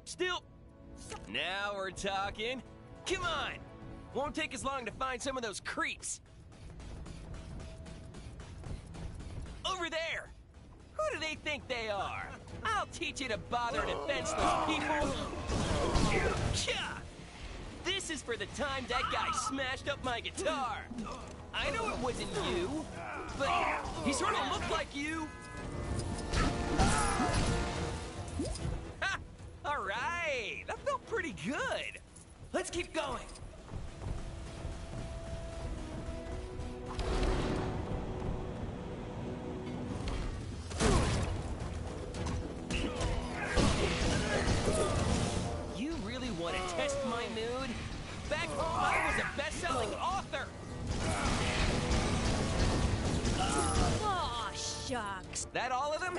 Still. Now we're talking. Come on. Won't take as long to find some of those creeps. Over there. Who do they think they are? I'll teach you to bother defenseless people. Cha! This is for the time that guy smashed up my guitar. I know it wasn't you, but he sort of looked like you. Ha! All right, that felt pretty good. Let's keep going. You really want to test my mood? Back home, I was a best-selling author. Aw, shucks. That all of them?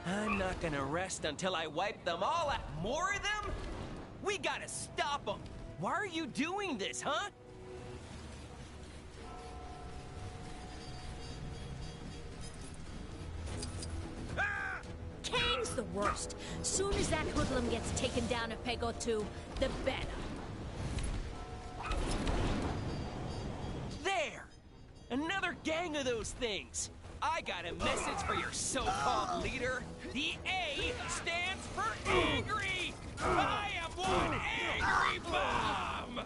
I'm not gonna rest until I wipe them all out. More of them? We gotta stop them. Why are you doing this, huh? Kang's the worst. Soon as that hoodlum gets taken down a peg or two, the better. There! Another gang of those things. I got a message for your so-called leader. The A stands for angry! I am one angry bomb!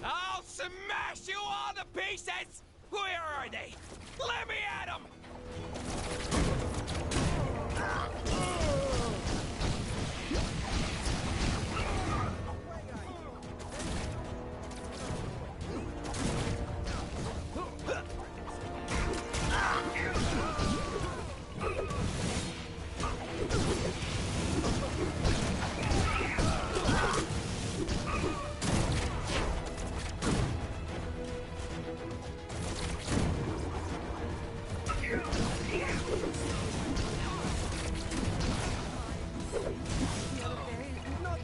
I'll smash you all to pieces! Where are they? Let me at them! Not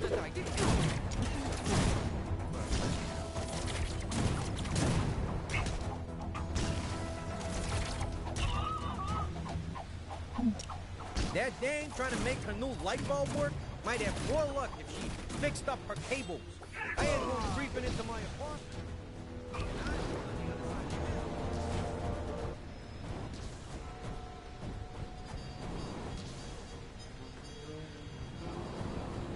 that I did. That dame trying to make her new light bulb work might have more luck if she fixed up her cables. I had one creeping into my apartment.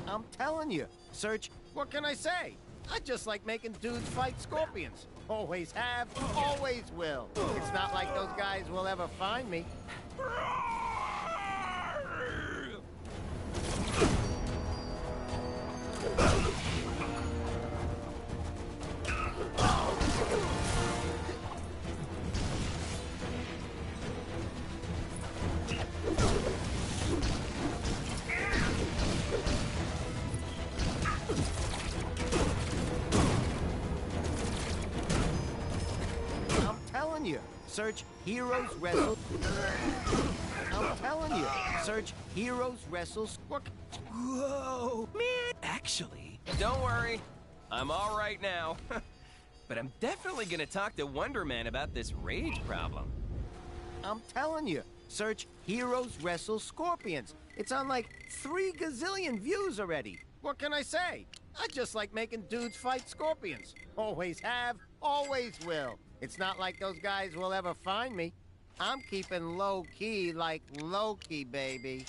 I'm telling you, Search, what can I say? I just like making dudes fight scorpions. Always have, always will. It's not like those guys will ever find me. I'm telling you, Search, heroes wrestle. I'm telling you, Search, heroes wrestle. Whoa, man. Actually, don't worry. I'm all right now. But I'm definitely gonna talk to Wonder Man about this rage problem. I'm telling you, Search, heroes wrestle scorpions. It's on like 3 gazillion views already. What can I say? I just like making dudes fight scorpions. Always have, always will. It's not like those guys will ever find me. I'm keeping low-key like Loki, baby.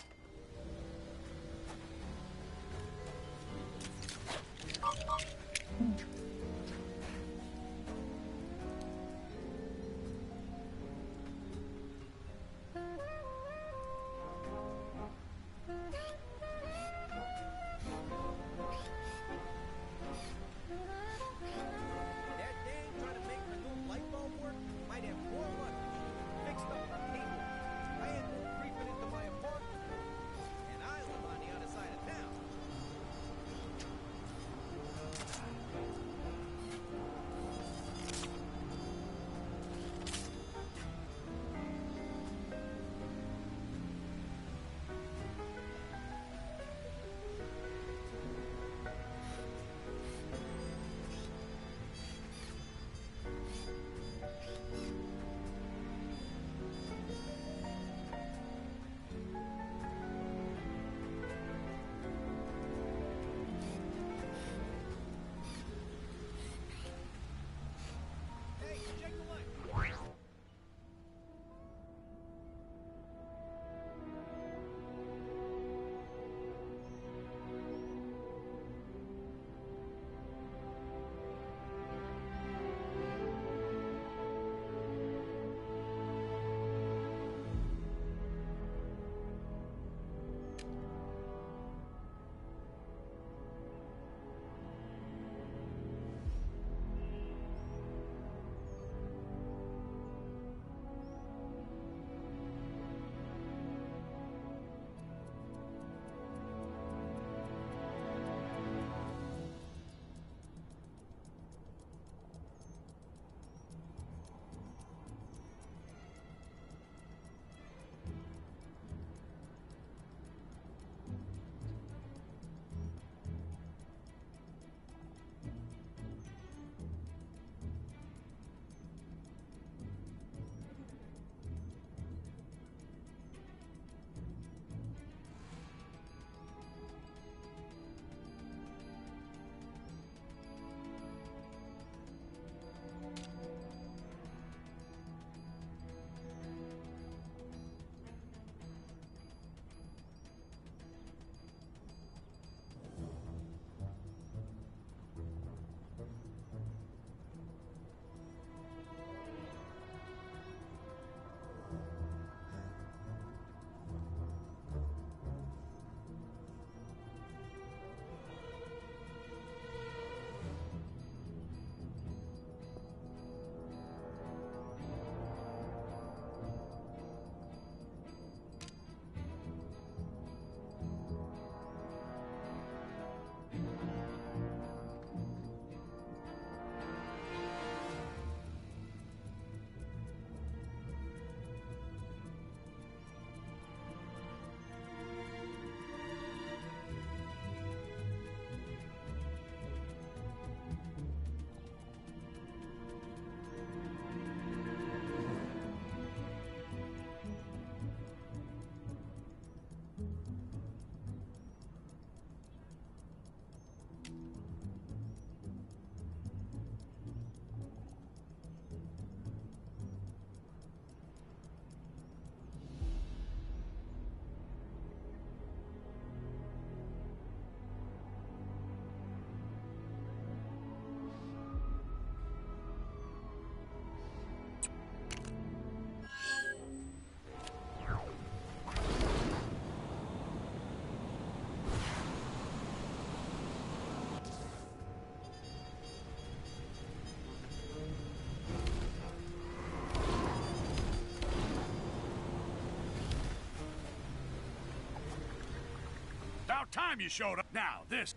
About time you showed up. Now, this.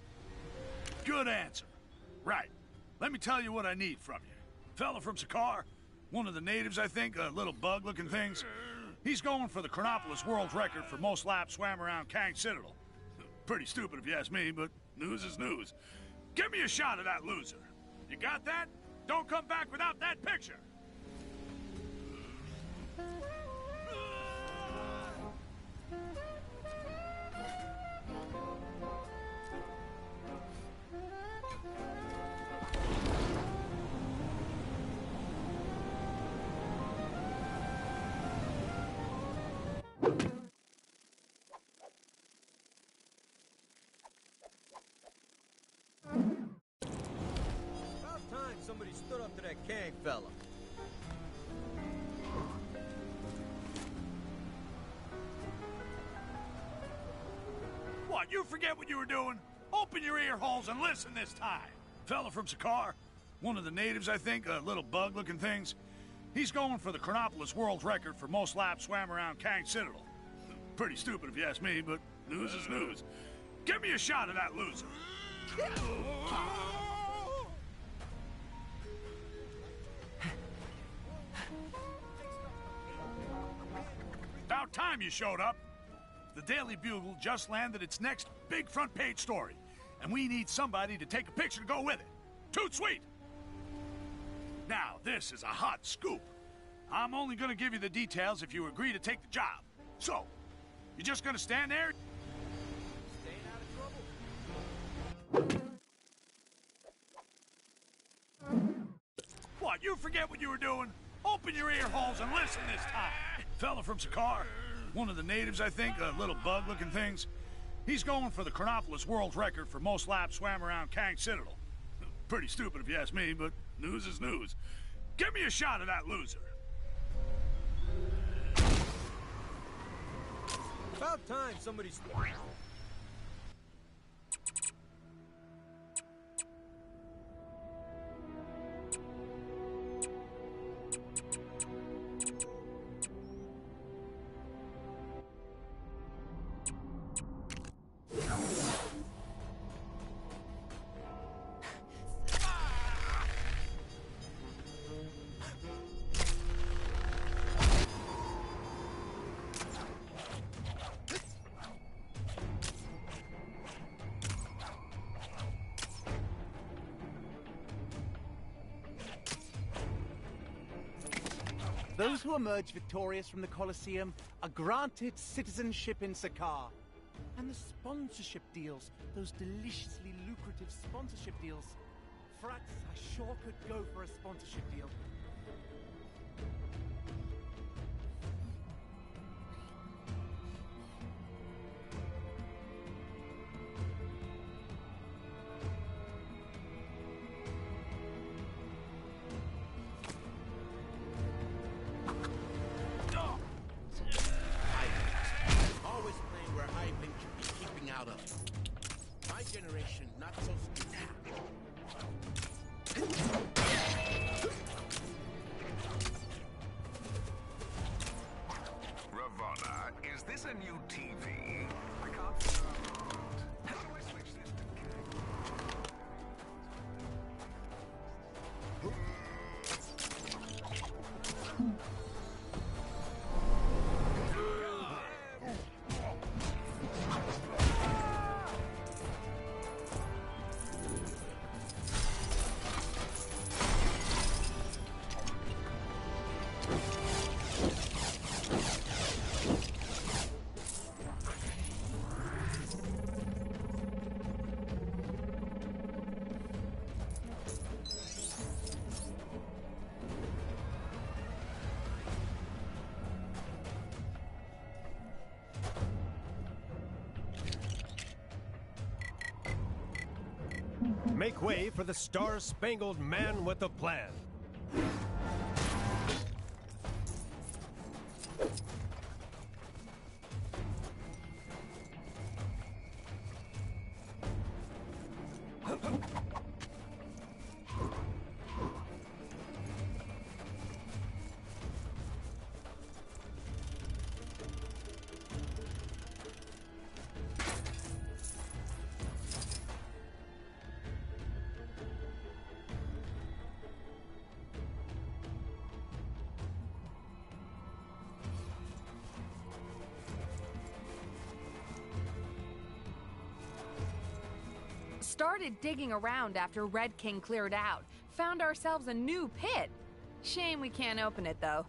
Good answer. Right. Let me tell you what I need from you. Fella from Sakaar, one of the natives, I think, little bug-looking things. He's going for the Chronopolis world record for most laps swam around Kang Citadel. Pretty stupid if you ask me, but news is news. Give me a shot of that loser. You got that? Don't come back without that picture. About time somebody stood up to that Kang fella. What, you forget what you were doing? Open your ear holes and listen this time. Fella from Sakaar, one of the natives, I think, little bug-looking things. He's going for the Chronopolis world record for most laps swam around Kang Citadel. Pretty stupid if you ask me, but news is news. Give me a shot of that loser. About time you showed up. The Daily Bugle just landed its next big front page story, and we need somebody to take a picture to go with it. Toot sweet! Now, this is a hot scoop. I'm only gonna give you the details if you agree to take the job. So, you just gonna stand there? What, you forget what you were doing? Open your ear holes and listen this time. Fella from Sakaar, one of the natives, I think, little bug-looking things. He's going for the Chronopolis world record for most laps swam around Kang Citadel. Pretty stupid if you ask me, but news is news. Give me a shot of that loser. About time somebody's... Those who emerge victorious from the Colosseum are granted citizenship in Sakaar. And the sponsorship deals, those deliciously lucrative sponsorship deals. Frats, I sure could go for a sponsorship deal. Always playing where I think should be keeping out of. My generation, not so Ravonna, is this a new TV? I can't figure out. How do I switch this to Make way for the Star-Spangled Man with a Plan. Started digging around after Red King cleared out. Found ourselves a new pit. Shame we can't open it, though.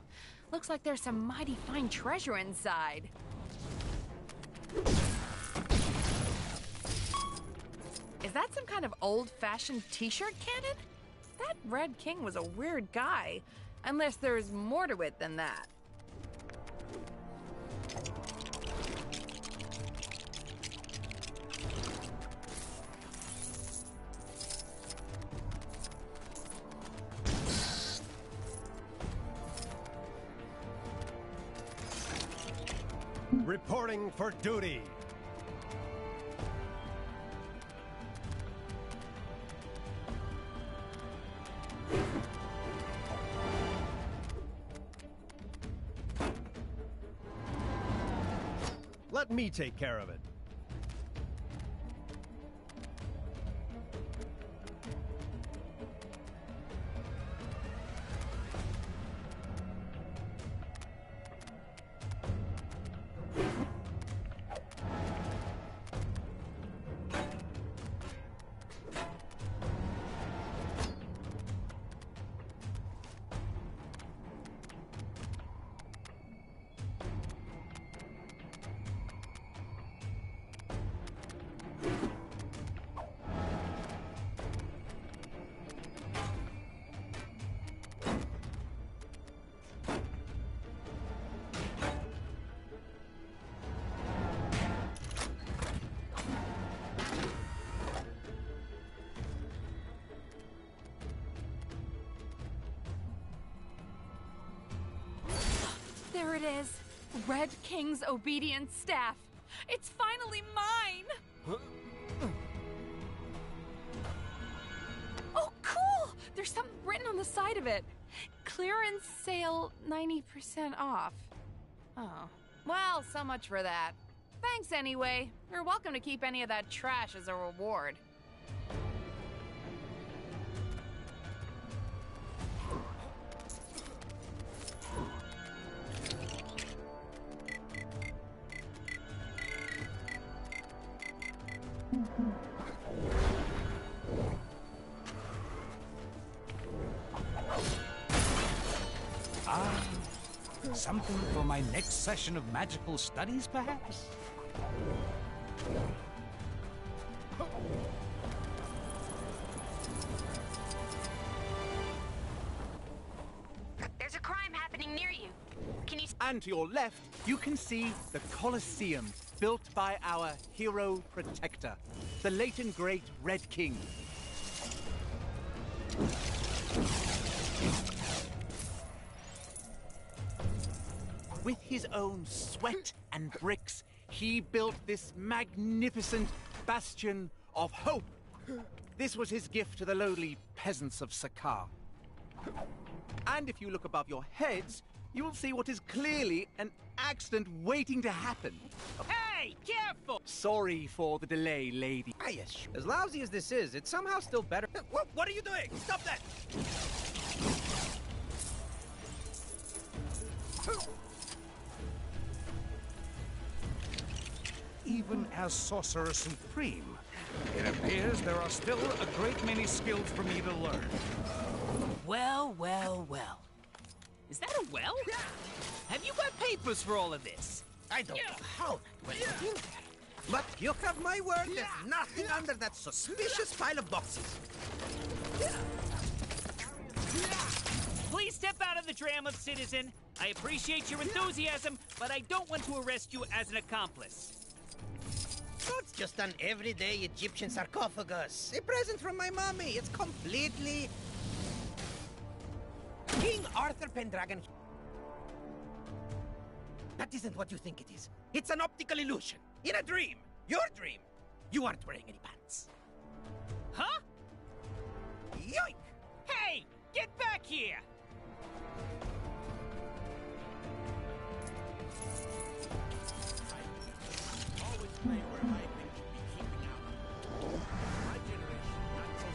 Looks like there's some mighty fine treasure inside. Is that some kind of old-fashioned t-shirt cannon? That Red King was a weird guy. Unless there's more to it than that. Reporting for duty. Let me take care of it. There it is. Red King's obedient staff. It's finally mine! Oh, cool! There's something written on the side of it. Clearance sale 90% off. Oh. Well, so much for that. Thanks anyway. You're welcome to keep any of that trash as a reward. Something for my next session of magical studies, perhaps? There's a crime happening near you. Can you... And to your left, you can see the Colosseum, built by our hero protector, the late and great Red King. With his own sweat and bricks, he built this magnificent bastion of hope. This was his gift to the lowly peasants of Sakaar. And if you look above your heads, you will see what is clearly an accident waiting to happen. Hey, careful! Sorry for the delay, lady. Ah, yes. As lousy as this is, it's somehow still better. What are you doing? Stop that! Even as Sorcerer Supreme, it appears there are still a great many skills for me to learn. Well, well, well. Is that a well? Have you got papers for all of this? I don't know how that went in there. But you have my word, there's nothing under that suspicious pile of boxes. Please step out of the tram of citizen. I appreciate your enthusiasm, but I don't want to arrest you as an accomplice. Oh, it's just an everyday Egyptian sarcophagus. A present from my mommy. It's completely... King Arthur Pendragon. That isn't what you think it is. It's an optical illusion. In a dream. Your dream. You aren't wearing any pants. Huh? Yoink! Hey! Get back here! Always play where I think should be keeping out. My generation, not so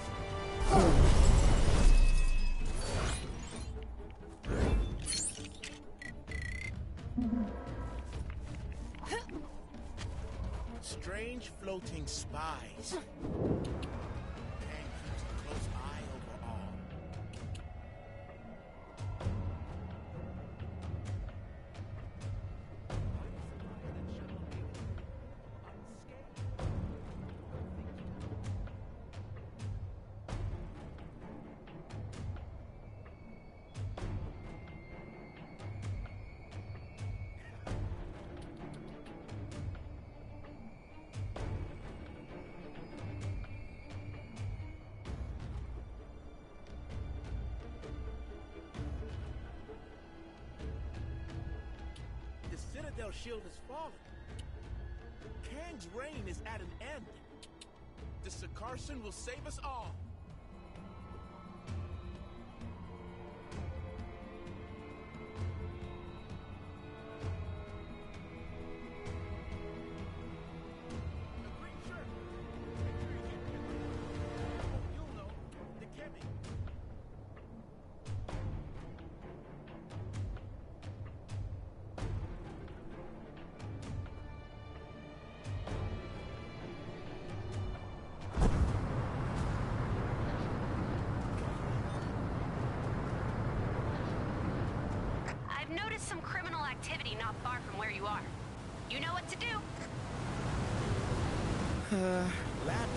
strange floating spies. Citadel shield has fallen. Kang's reign is at an end. The Sakarsan will save us all. Noticed some criminal activity not far from where you are. You know what to do. Gladly.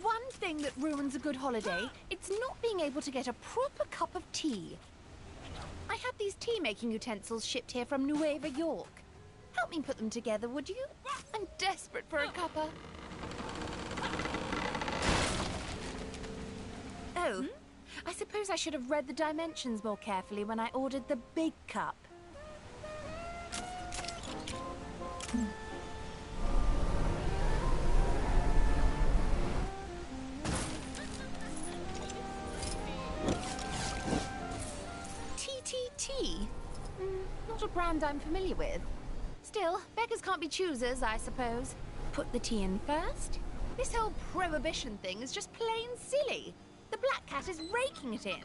One thing that ruins a good holiday, it's not being able to get a proper cup of tea. I had these tea-making utensils shipped here from Nueva York. Help me put them together, would you? I'm desperate for a cuppa. Oh, I suppose I should have read the dimensions more carefully when I ordered the big cup. TTT? Not a brand I'm familiar with. Still, beggars can't be choosers, I suppose. Put the tea in first. This whole prohibition thing is just plain silly. The Black Cat is raking it in.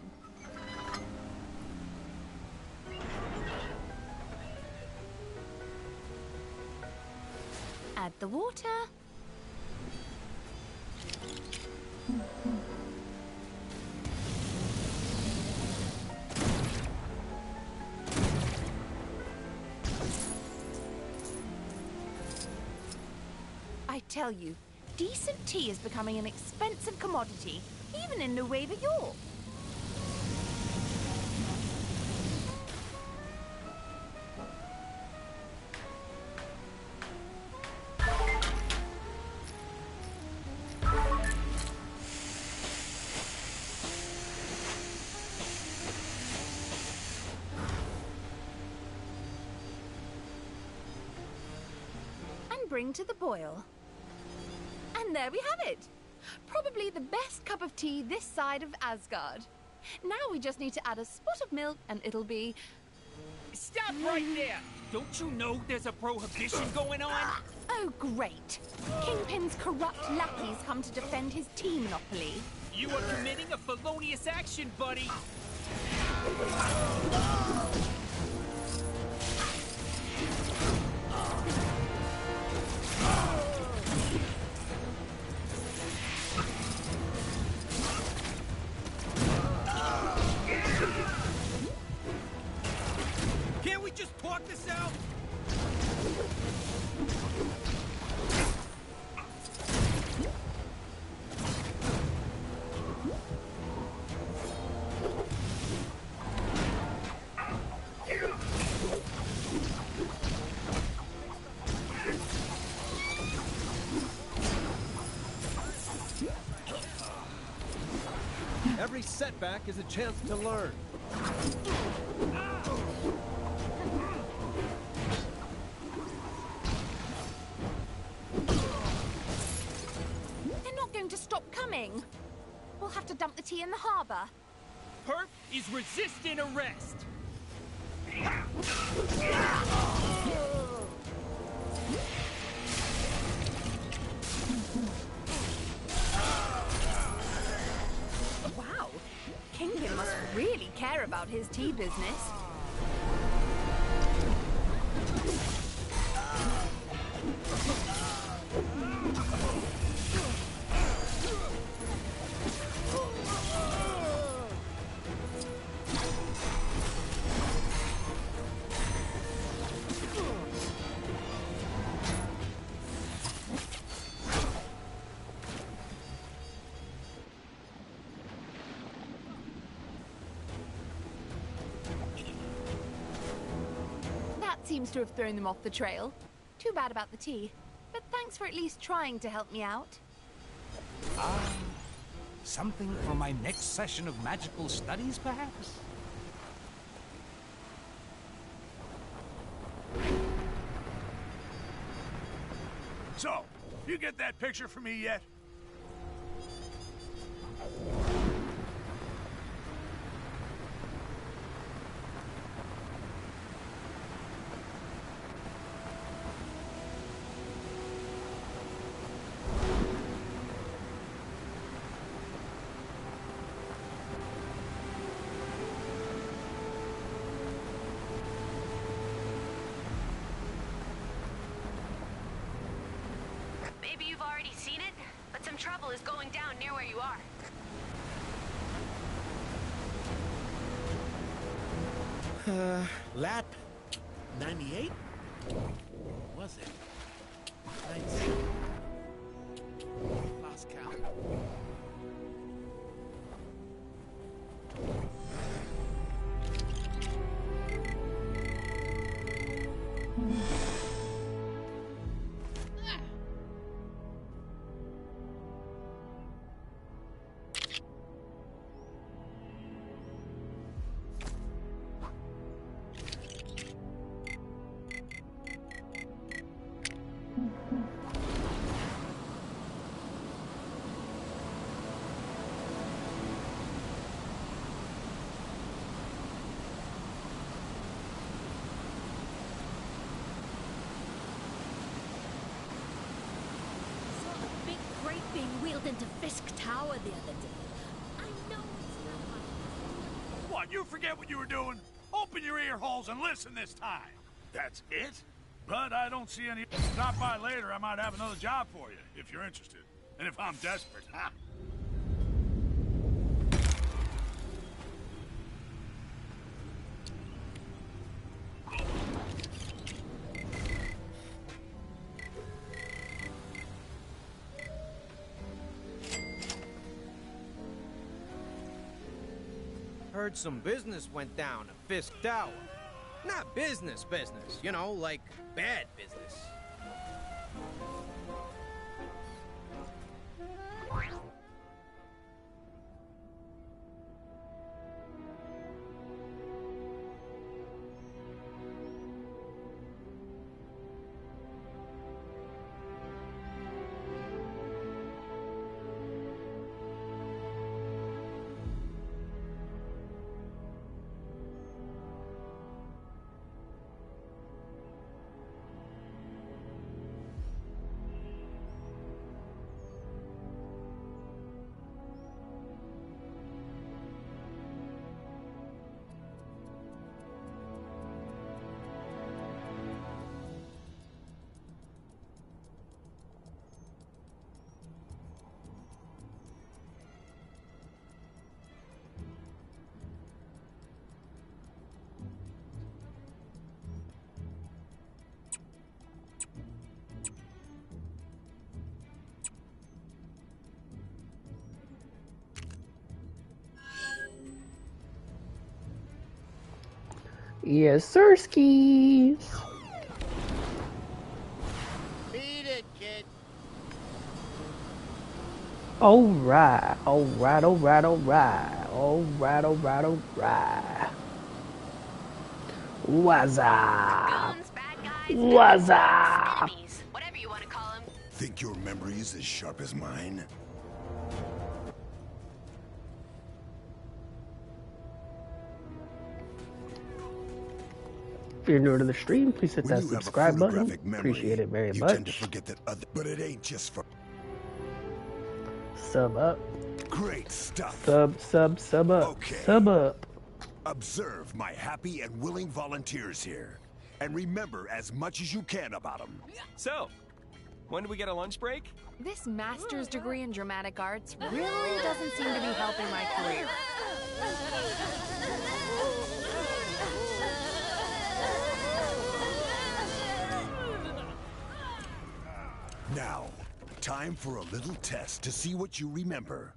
Add the water. tell you, decent tea is becoming an expensive commodity, even in Nueva York. Bring to the boil. And there we have it. Probably the best cup of tea this side of Asgard. Now we just need to add a spot of milk and it'll be... Stop right there! Don't you know there's a prohibition going on? Oh, great. Kingpin's corrupt lackeys come to defend his tea monopoly. You are committing a felonious action, buddy! Can't we just talk this out? Every setback is a chance to learn. They're not going to stop coming. We'll have to dump the tea in the harbor. Perp is resisting arrest! Wow, Kingpin must really care about his tea business. Seems to have thrown them off the trail. Too bad about the tea. But thanks for at least trying to help me out. Ah, something for my next session of magical studies, perhaps? So, you get that picture for me yet? Maybe you've already seen it, but some trouble is going down near where you are. Lap 98? Was it? 96. Lost count. Being wheeled into Fisk Tower the other day. I know it's not my... What, you forget what you were doing? Open your ear holes and listen this time. That's it? But I don't see any... Stop by later, I might have another job for you, if you're interested. And if I'm desperate, ha! Heard some business went down at Fisk Tower. Not business, you know, like bad business. Yes, sirskis. Beat it, kid. Alright, alright, alright, alright. Alright, alright, alright. What's up? What's up? Whatever you want to call them. Think your memory's as sharp as mine? If you're new to the stream, please hit that subscribe button. Appreciate it very much. Tend to forget that but it ain't just for sub up. Great stuff. Sub up. Okay. Sub up. Observe my happy and willing volunteers here, and remember as much as you can about them. So, when do we get a lunch break? This master's degree in dramatic arts really doesn't seem to be helping my career. Now, time for a little test to see what you remember.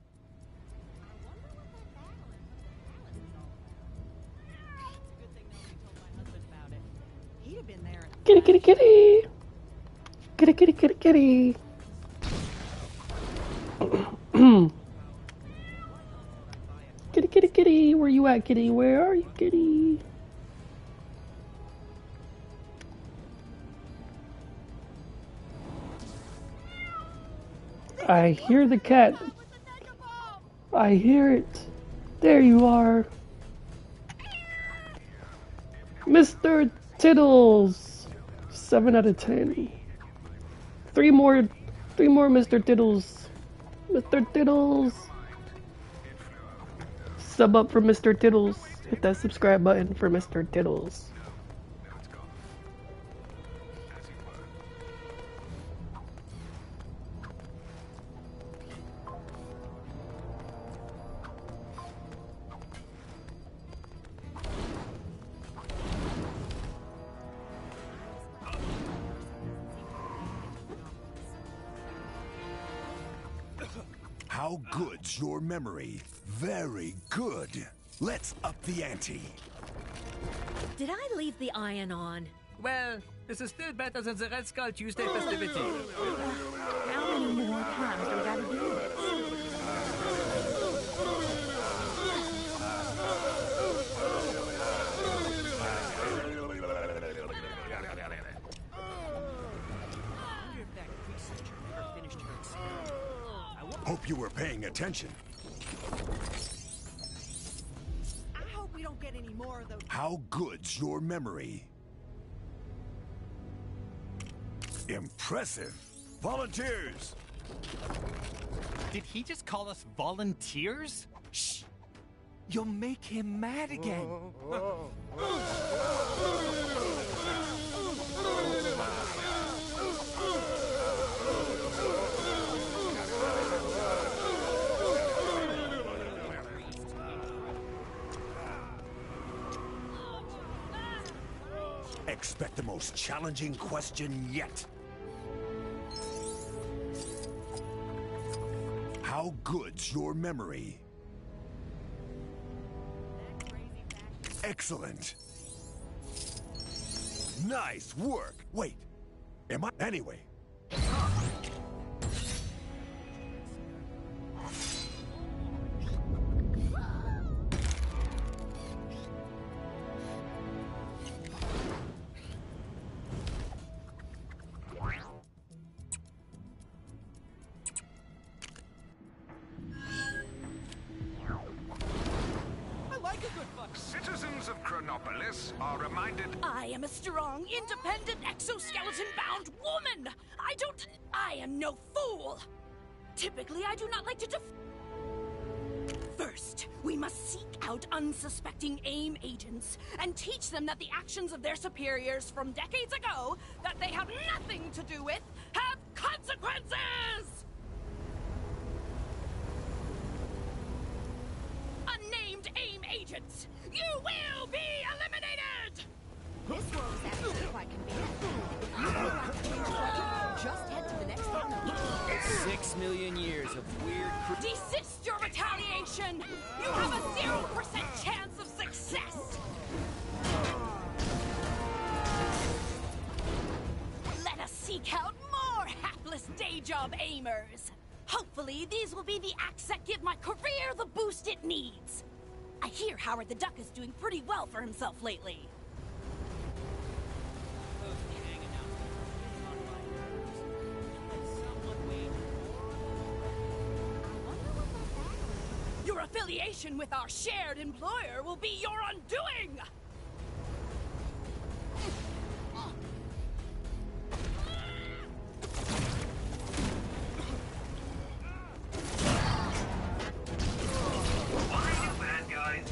Kitty, kitty, kitty. Kitty, kitty, kitty, kitty. Kitty, kitty, kitty. Where you at, kitty? Where are you, kitty? I hear the cat. I hear it. There you are. Mr. Tiddles. 7 out of 10. Three more Mr. Tiddles. Mr. Tiddles. Sub up for Mr. Tiddles. Hit that subscribe button for Mr. Tiddles. How good's your memory? Very good. Let's up the ante. Did I leave the iron on? Well, this is still better than the Red Skull Tuesday festivity. How many more times do we gotta do this? Hope you were paying attention. I hope we don't get any more of those. How good's your memory? Impressive. Volunteers! Did he just call us volunteers? Shh! You'll make him mad again. Expect the most challenging question yet. How good's your memory? Excellent. Nice work. Wait, am I? Anyway. Citizens of Chronopolis are reminded... I am a strong, independent, exoskeleton-bound woman! I am no fool! Typically, I do not like to First, we must seek out unsuspecting AIM agents and teach them that the actions of their superiors from decades ago, that they have nothing to do with, have consequences! Unnamed AIM agents, you will be eliminated! This world is actually quite convenient. If you feel like a change point, just head to the next terminal. 6 million years of weird... Desist your retaliation! You have a 0% chance of success! Let us seek out more hapless day job aimers. Hopefully, these will be the acts that give my career the boost it needs. I hear Howard the Duck is doing pretty well for himself lately. Your affiliation with our shared employer will be your undoing!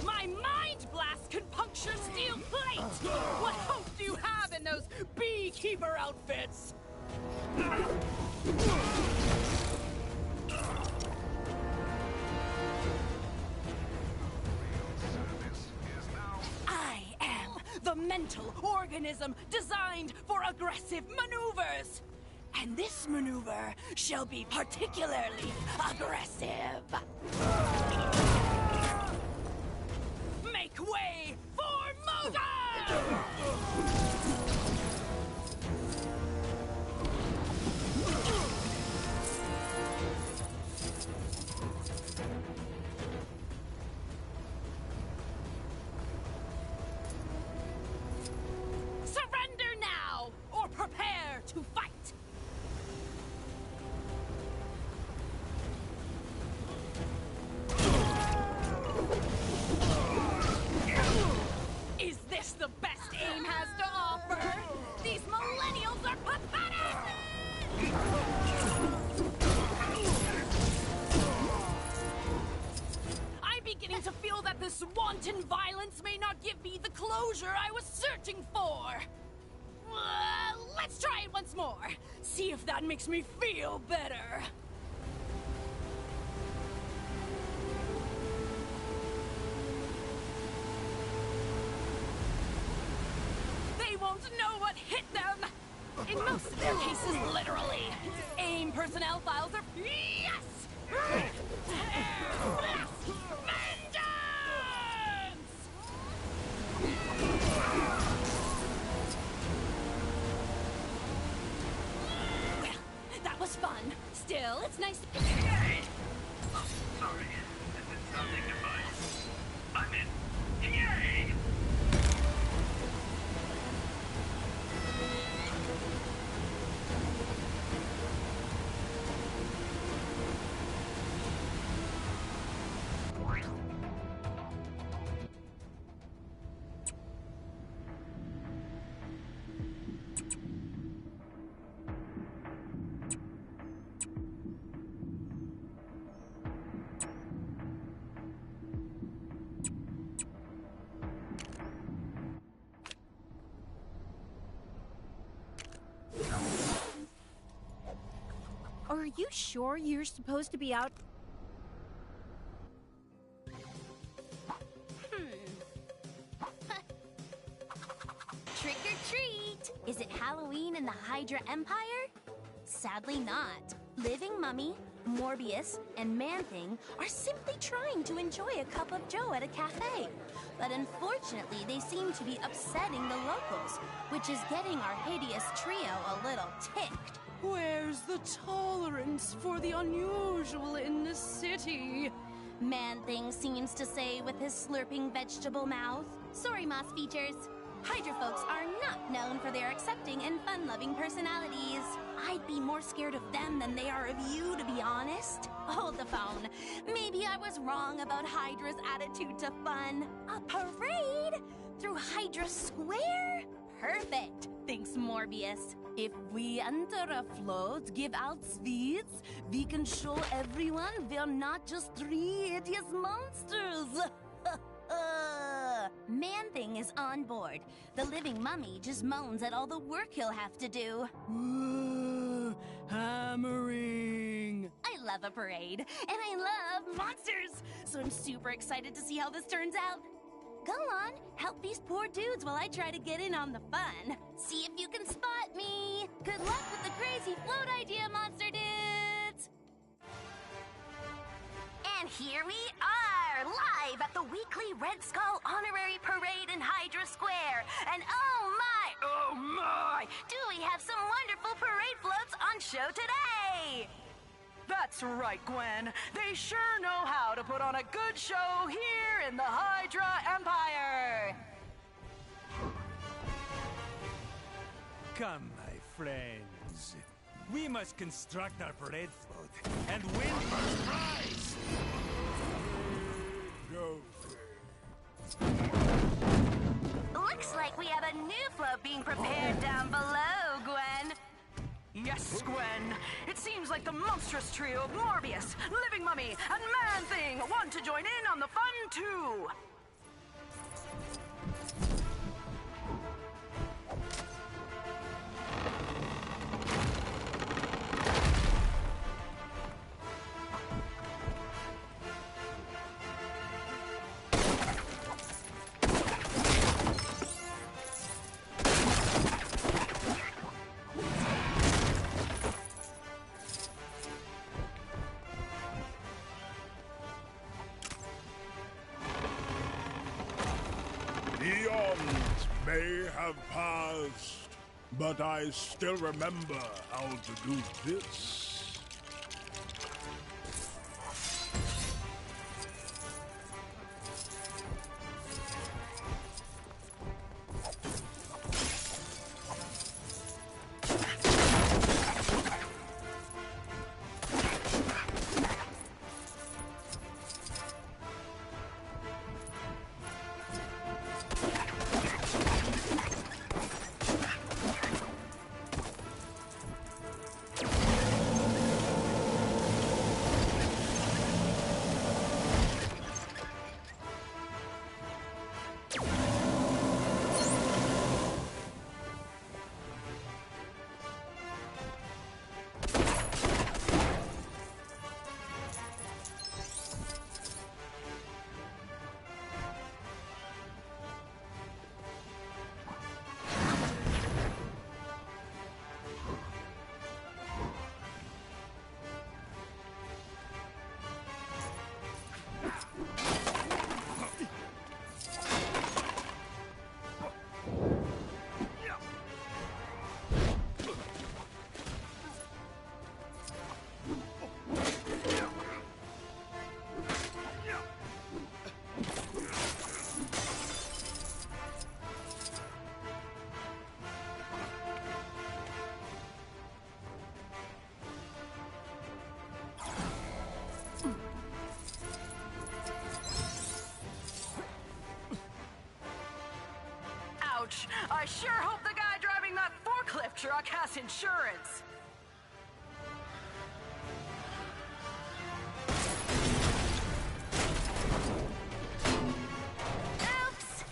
My mind blast can puncture steel plate! What hope do you have in those beekeeper outfits? I am the mental organism designed for aggressive maneuvers! And this maneuver shall be particularly aggressive! Make way for Motor! Surrender now, or prepare to fight! Is this the best AIM has to offer? These millennials are pathetic! I'm beginning to feel that this wanton violence may not give me the closure I was searching for. Let's try it once more. See if that makes me feel better. They won't know what hit them! In most of their cases, literally. AIM personnel files are... Yes! Well, that was fun. Still, it's nice to... Oh, sorry. This is something device. I'm in. Yay! Are you sure you're supposed to be out? Trick or treat! Is it Halloween in the Hydra Empire? Sadly not. Living Mummy, Morbius, and Man-Thing are simply trying to enjoy a cup of joe at a cafe. But unfortunately, they seem to be upsetting the locals, which is getting our hideous trio a little ticked. Where's the tolerance for the unusual in the city? Man-Thing seems to say with his slurping vegetable mouth. Sorry, Moss Features. Hydra folks are not known for their accepting and fun-loving personalities. I'd be more scared of them than they are of you, to be honest. Hold the phone. Maybe I was wrong about Hydra's attitude to fun. A parade? Through Hydra Square? Perfect, thinks Morbius. If we enter a float, give out sweets, we can show everyone we're not just three hideous monsters. Man-Thing is on board. The Living Mummy just moans at all the work he'll have to do. Hammering! I love a parade, and I love monsters, so I'm super excited to see how this turns out. Go on, help these poor dudes while I try to get in on the fun. See if you can spot me. Good luck with the crazy float idea, monster dudes! And here we are, live at the weekly Red Skull Honorary Parade in Hydra Square. And oh my, do we have some wonderful parade floats on show today! That's right, Gwen. They sure know how to put on a good show here in the Hydra Empire! Come, my friends. We must construct our parade float and win first prize! Looks like we have a new float being prepared down below, Gwen. Yes, Gwen. It seems like the monstrous trio of Morbius, Living Mummy, and Man-Thing want to join in on the fun, too. Eons may have passed, but I still remember how to do this. Ouch! I sure hope the guy driving that forklift truck has insurance. Oops!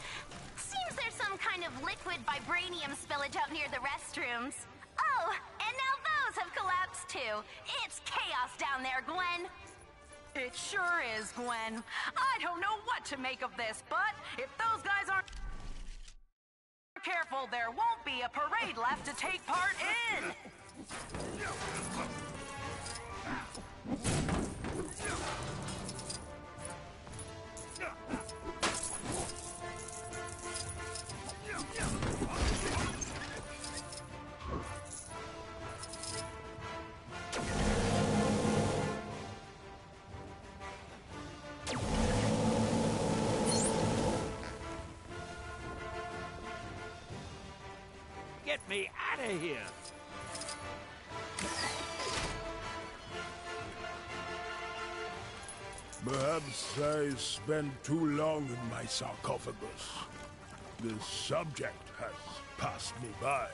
Seems there's some kind of liquid vibranium spillage out near the restrooms. Oh, and now those have collapsed too. It's chaos down there, Gwen. It sure is, Gwen. I don't know what to make of this, but if those guys aren't careful, there won't be a parade left to take part in! me out of here! Perhaps I spent too long in my sarcophagus. The subject has passed me by.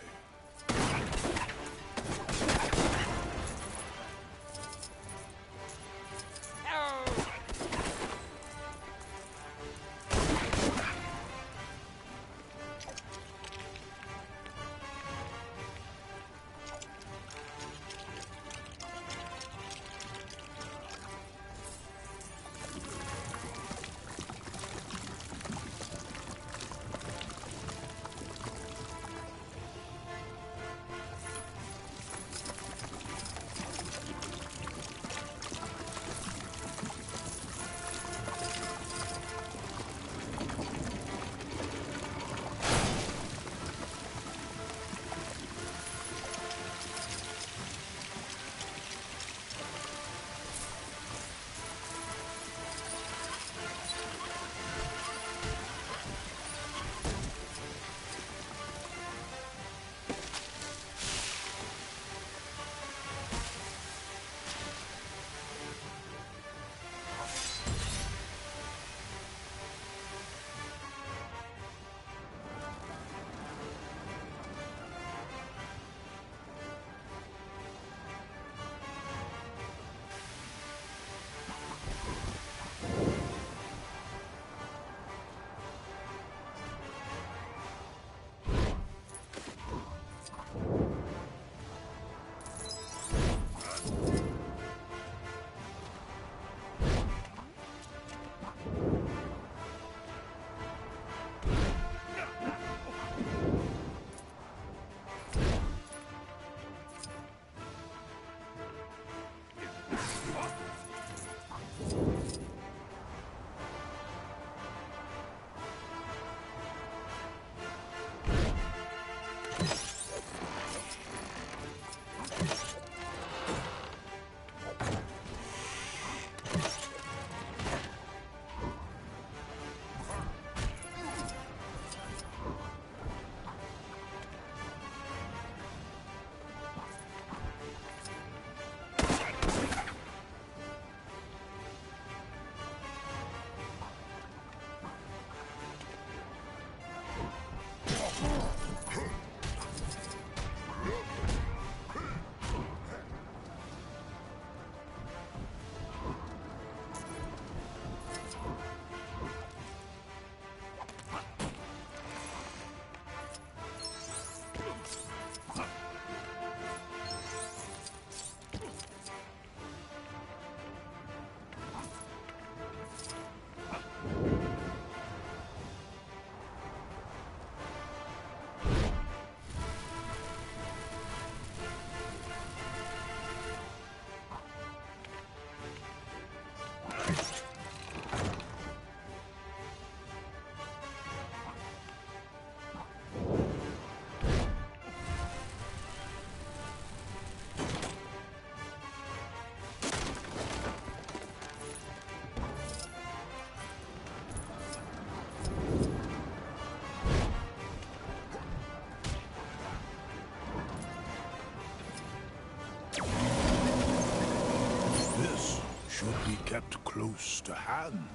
Kept close to hand.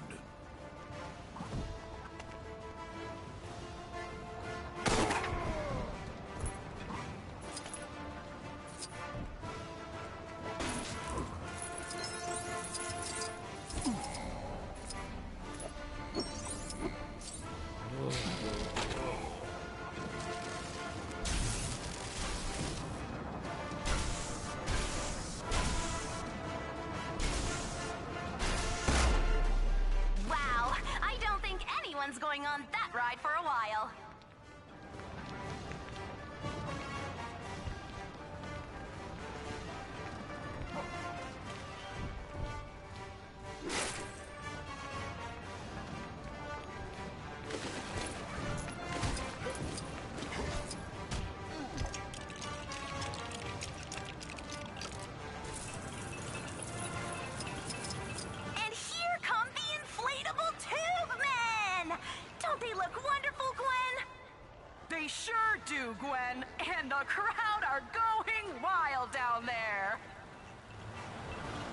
The crowd are going wild down there.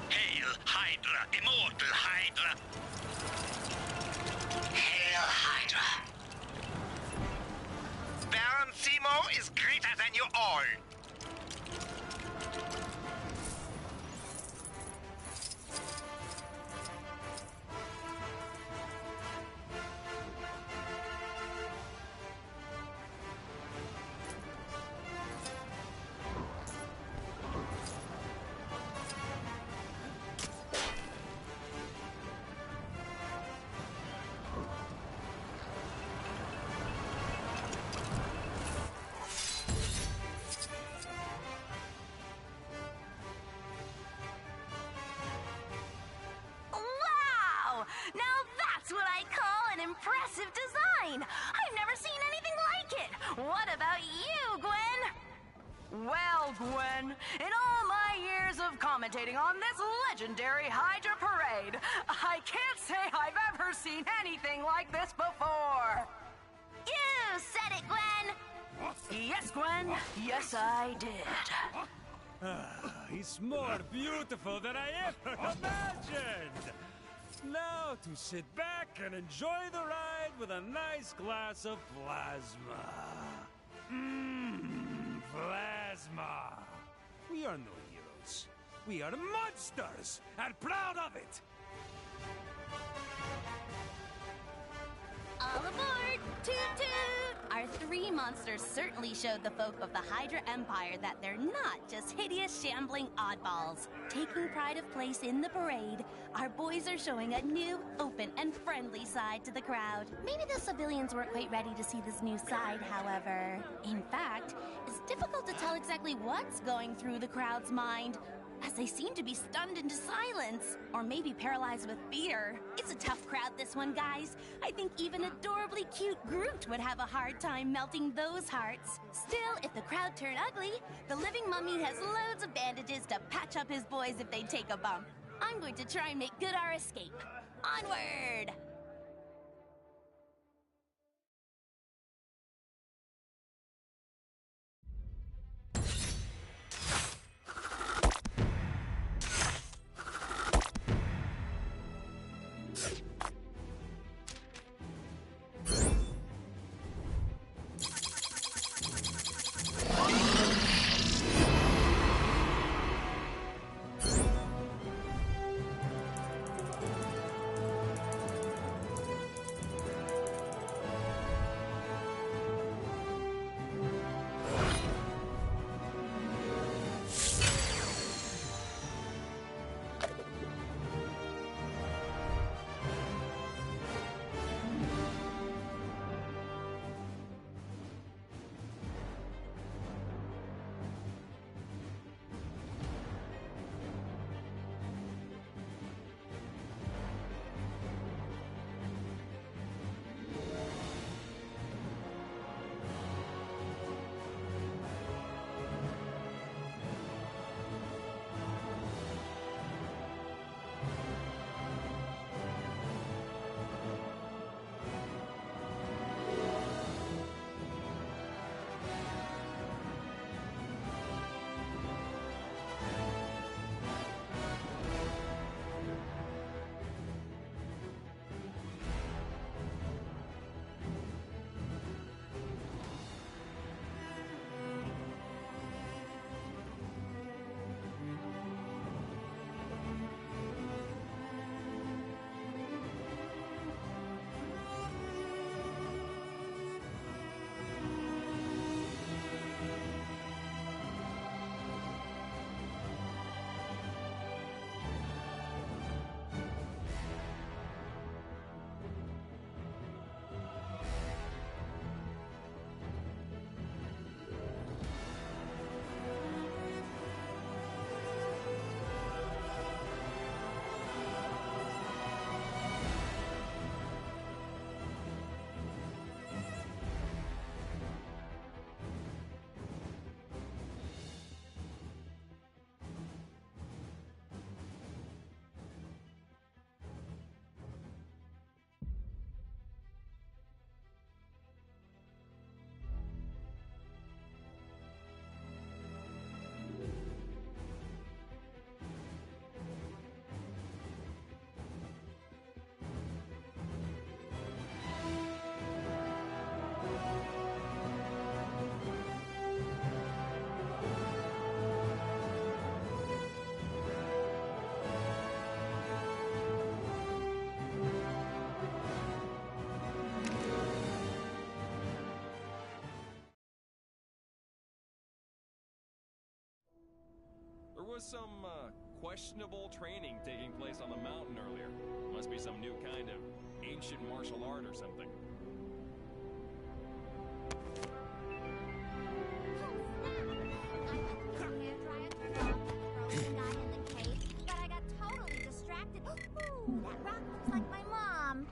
Hail, Hydra! Immortal Hydra! Hail, Hydra! Baron Zemo is greater than you all! Impressive design! I've never seen anything like it! What about you, Gwen? Well, Gwen, in all my years of commentating on this legendary Hydra parade, I can't say I've ever seen anything like this before. You said it, Gwen! Yes, Gwen. Yes, I did. It's more beautiful than I ever imagined! Now to sit back and enjoy the ride with a nice glass of plasma. Plasma. We are no heroes. We are monsters, and proud of it. All aboard! Toot toot! Our three monsters certainly showed the folk of the Hydra Empire that they're not just hideous, shambling oddballs. Taking pride of place in the parade, our boys are showing a new, open, and friendly side to the crowd. Maybe the civilians weren't quite ready to see this new side, however. In fact, it's difficult to tell exactly what's going through the crowd's mind, as they seem to be stunned into silence, or maybe paralyzed with fear. It's a tough crowd, this one, guys. I think even adorably cute Groot would have a hard time melting those hearts. Still, if the crowd turn ugly, the living mummy has loads of bandages to patch up his boys if they take a bump. I'm going to try and make good our escape. Onward! was some, questionable training taking place on the mountain earlier. Must be some new kind of ancient martial art or something. But I got totally distracted. Ooh, that rock looks like my mom.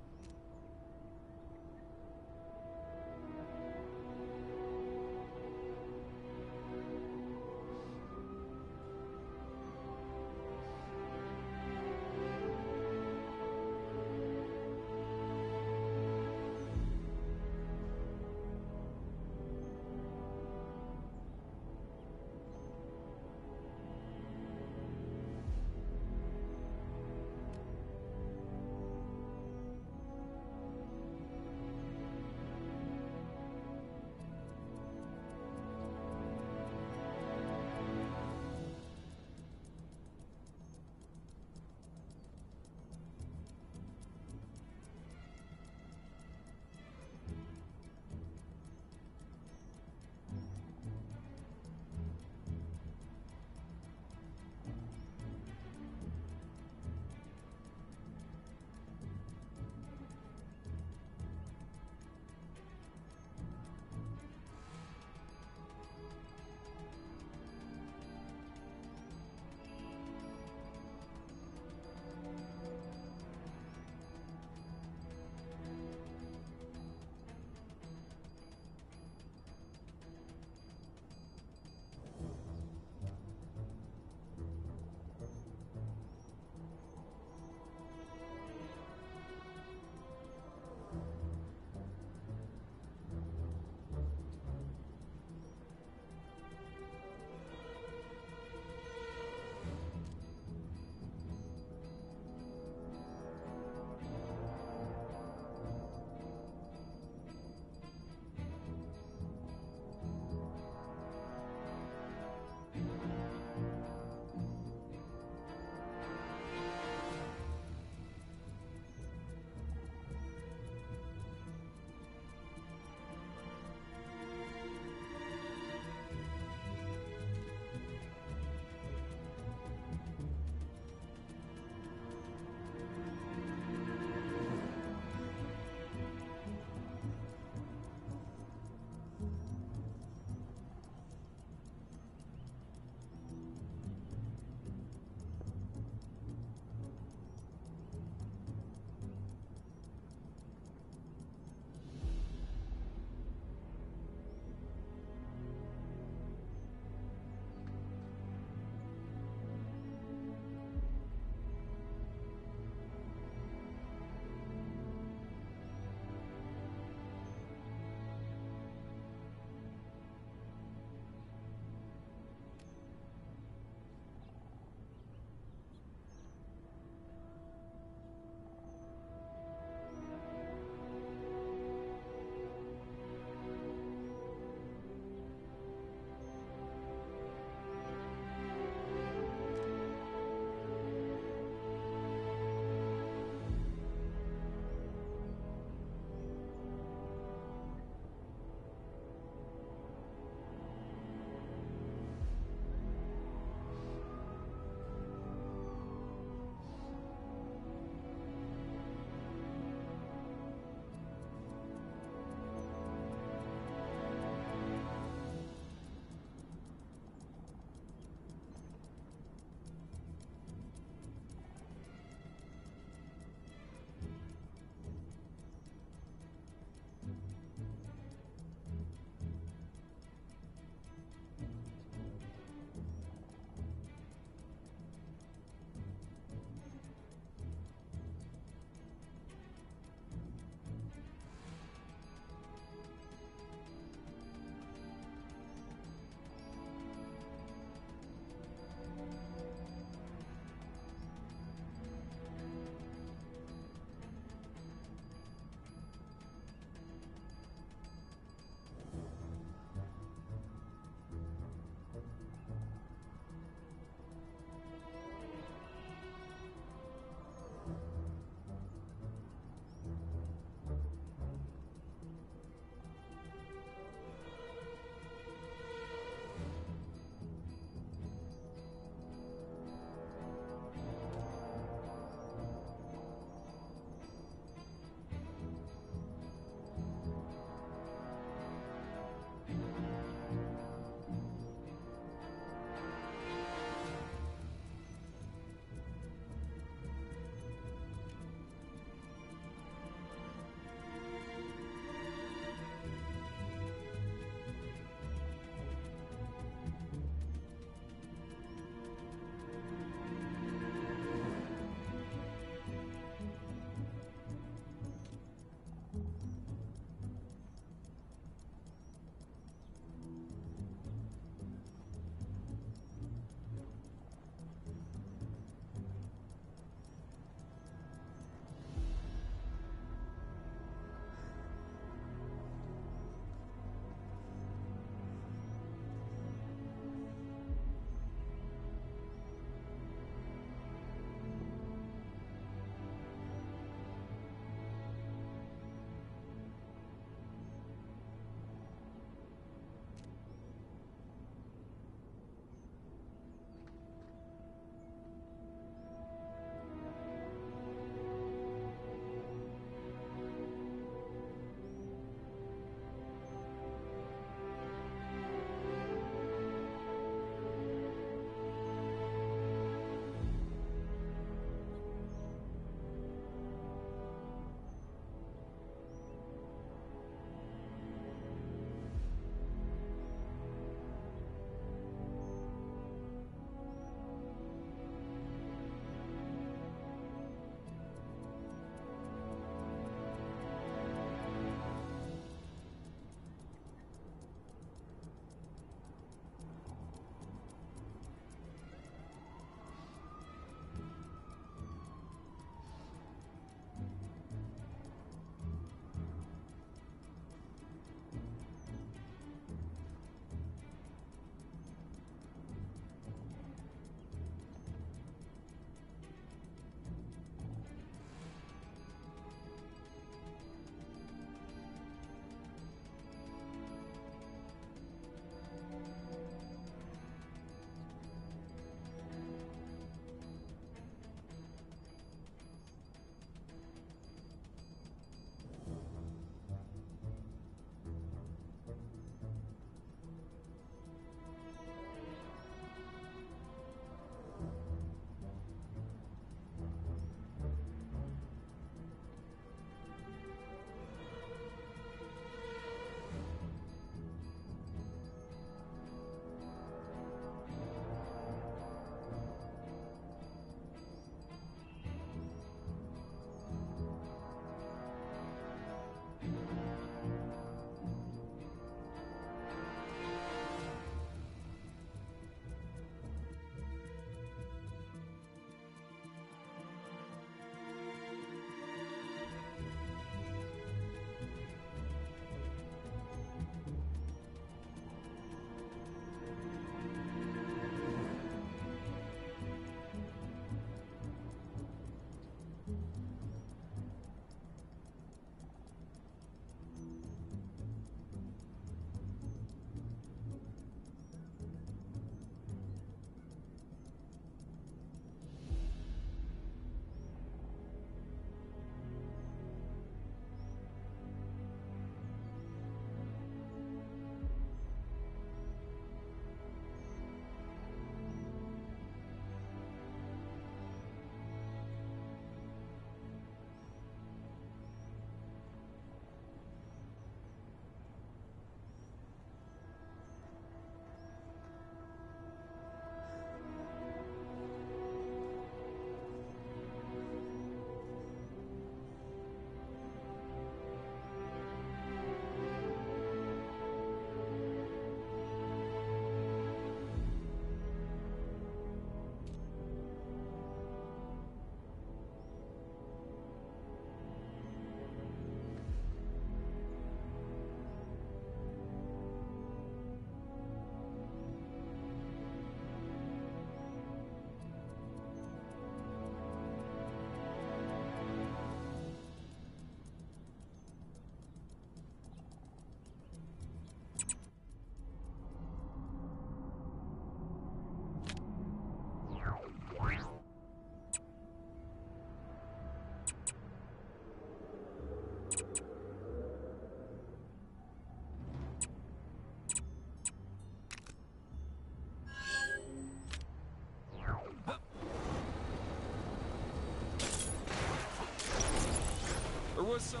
was some,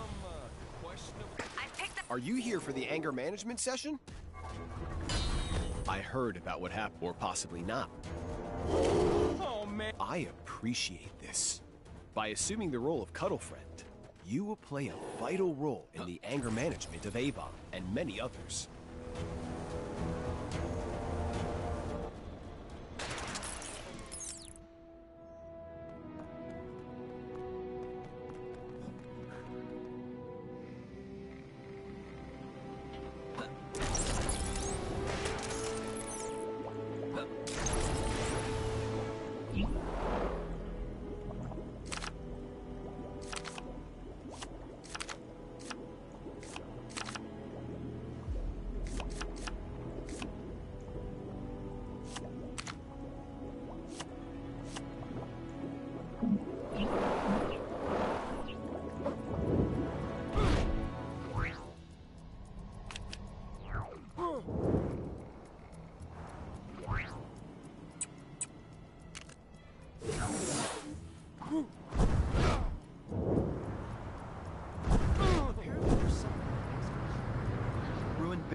questionable... Are you here for the anger management session? I heard about what happened, or possibly not. Oh, man. I appreciate this. By assuming the role of Cuddle Friend, you will play a vital role in the anger management of A-Bomb and many others.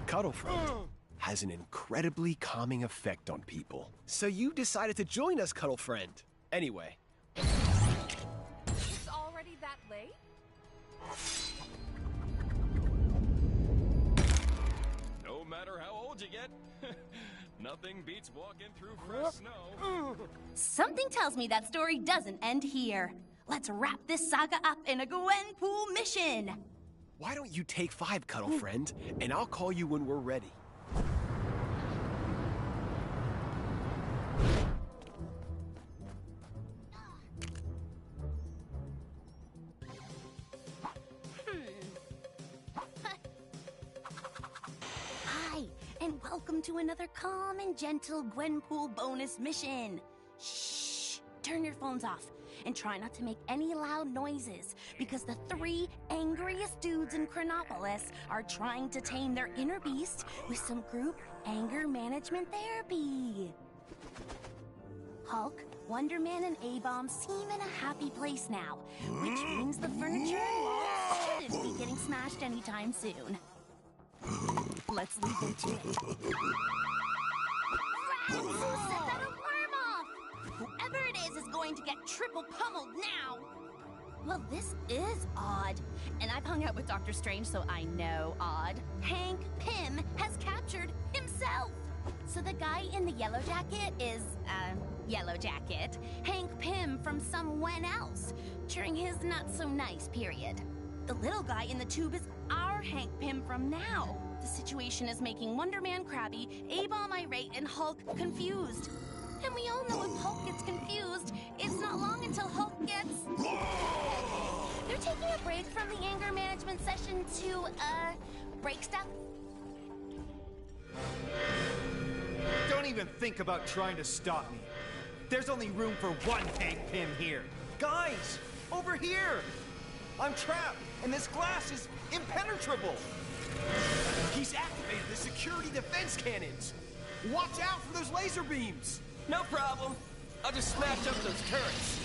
Cuddle Friend has an incredibly calming effect on people. So you decided to join us, Cuddle Friend. Anyway. It's already that late? No matter how old you get, nothing beats walking through fresh snow. Something tells me that story doesn't end here. Let's wrap this saga up in a Gwenpool mission. Why don't you take 5, Cuddle Friend, and I'll call you when we're ready. Hi, and welcome to another calm and gentle Gwenpool bonus mission. Shh, turn your phones off. And try not to make any loud noises, because the 3 angriest dudes in Chronopolis are trying to tame their inner beast with some group anger management therapy. Hulk, Wonder Man, and A-Bomb seem in a happy place now, which means the furniture and walls shouldn't be getting smashed anytime soon. Let's leave them to it. Who set that alarm off? Whoever it is going to get triple pummeled now. Well, this is odd. And I've hung out with Dr. Strange, so I know odd. Hank Pym has captured himself. So the guy in the yellow jacket is, Yellow Jacket. Hank Pym from someone else during his not-so-nice period. The little guy in the tube is our Hank Pym from now. The situation is making Wonder Man crabby, A-Bomb irate, and Hulk confused. And we all know if Hulk gets confused, it's not long until Hulk gets... They're taking a break from the anger management session to, break stuff. Don't even think about trying to stop me. There's only room for one Hank Pym here. Guys, over here! I'm trapped, and this glass is impenetrable. He's activated the security defense cannons. Watch out for those laser beams. No problem. I'll just smash up those turrets.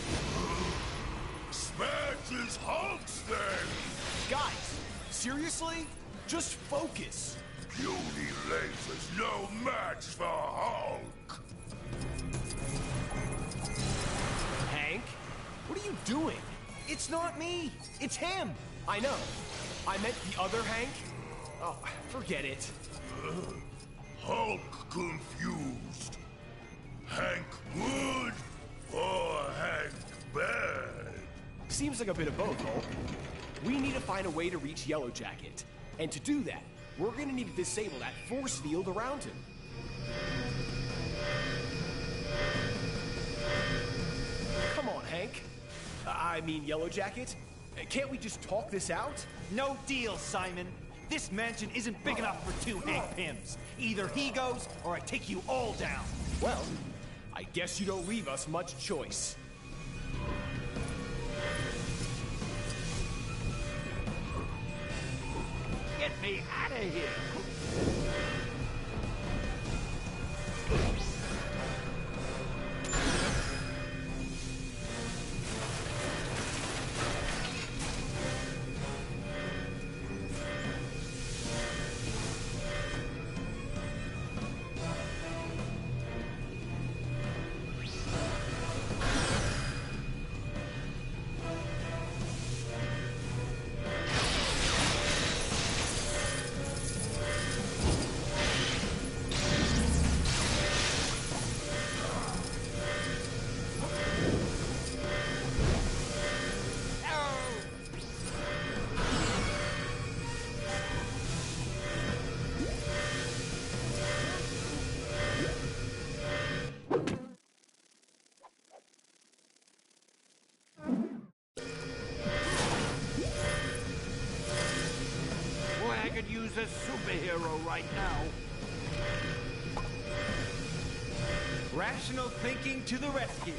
Smash his Hulks, then! Guys, seriously? Just focus. Puny lasers, no match for Hulk! Hank? What are you doing? It's not me. It's him. I know. I meant the other Hank. Oh, forget it. Hulk confused. Hank good or Hank bad? Seems like a bit of both, Hulk. We need to find a way to reach Yellow Jacket. And to do that, we're gonna need to disable that force field around him. Come on, Hank. I mean, Yellow Jacket. Can't we just talk this out? No deal, Simon. This mansion isn't big enough for 2 Hank Pyms. Either he goes, or I take you all down. Well, I guess you don't leave us much choice. Get me out of here! Rational thinking to the rescue.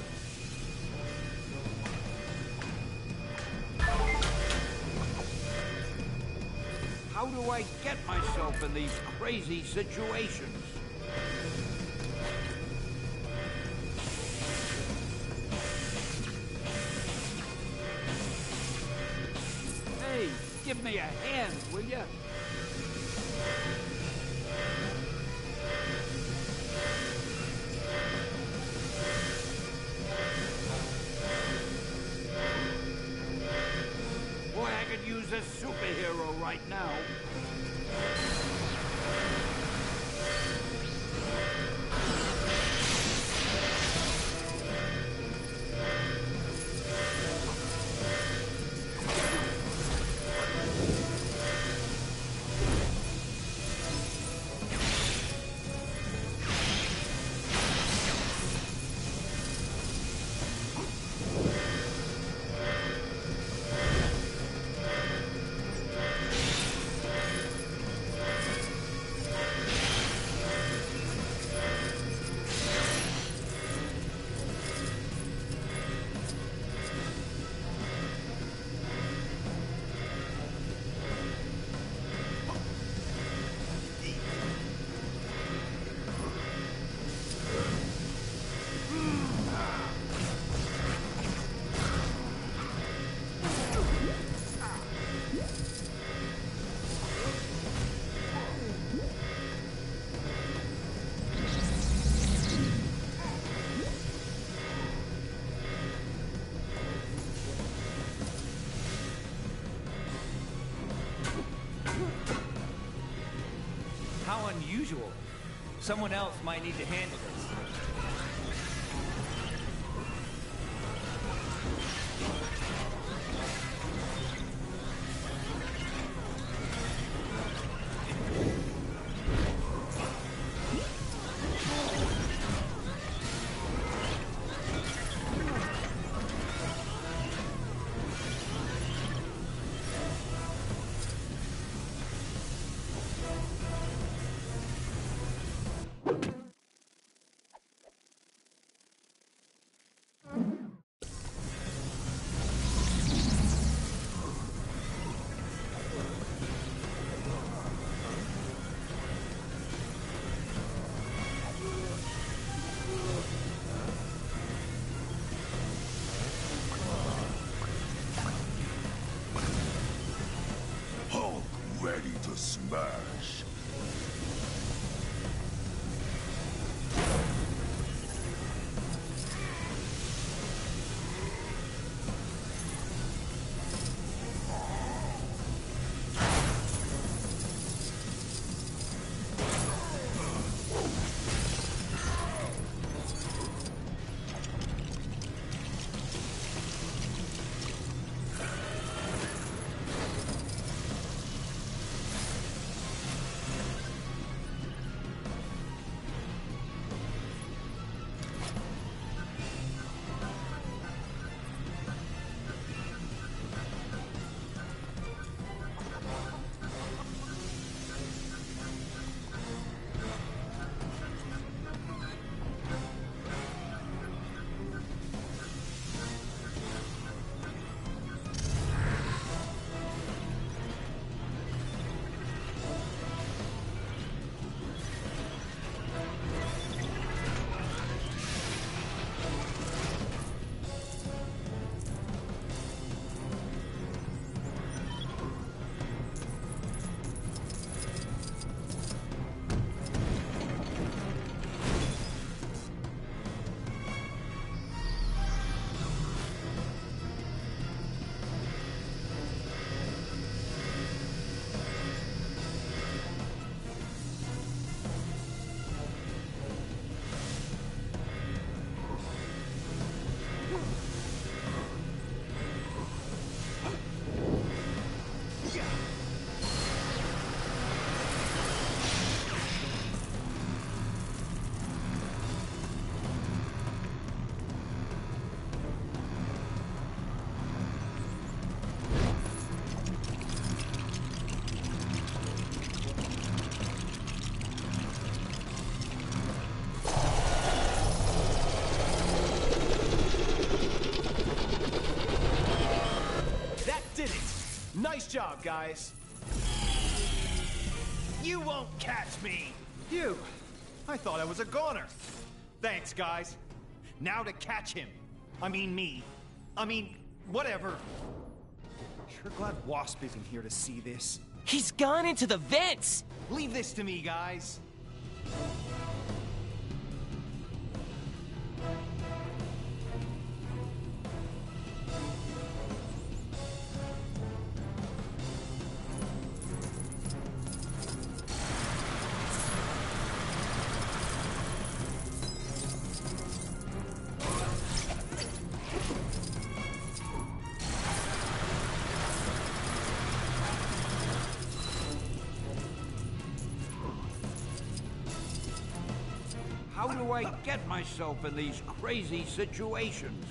How do I get myself in these crazy situations? Hey, give me a hand, will ya? Boy, I could use a superhero right now. How unusual. Someone else might need to handle this. Nice job, guys. You won't catch me! You! I thought I was a goner. Thanks, guys. Now to catch him. I mean me. I mean, whatever. Sure glad Wasp isn't here to see this. He's gone into the vents! Leave this to me, guys. How do I get myself in these crazy situations?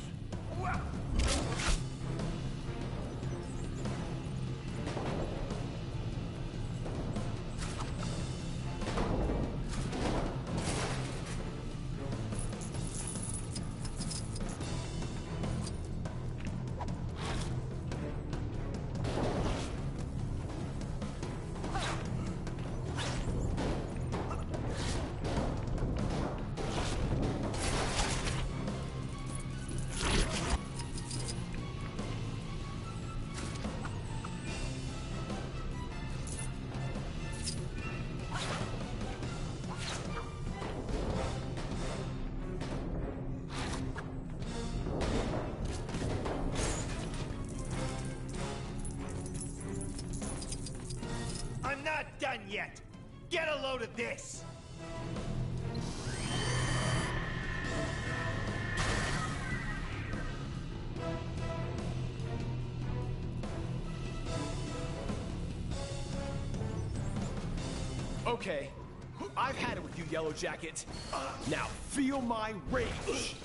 I'm not done yet! Get a load of this! Okay, I've had it with you, Yellow Jacket. Now feel my rage!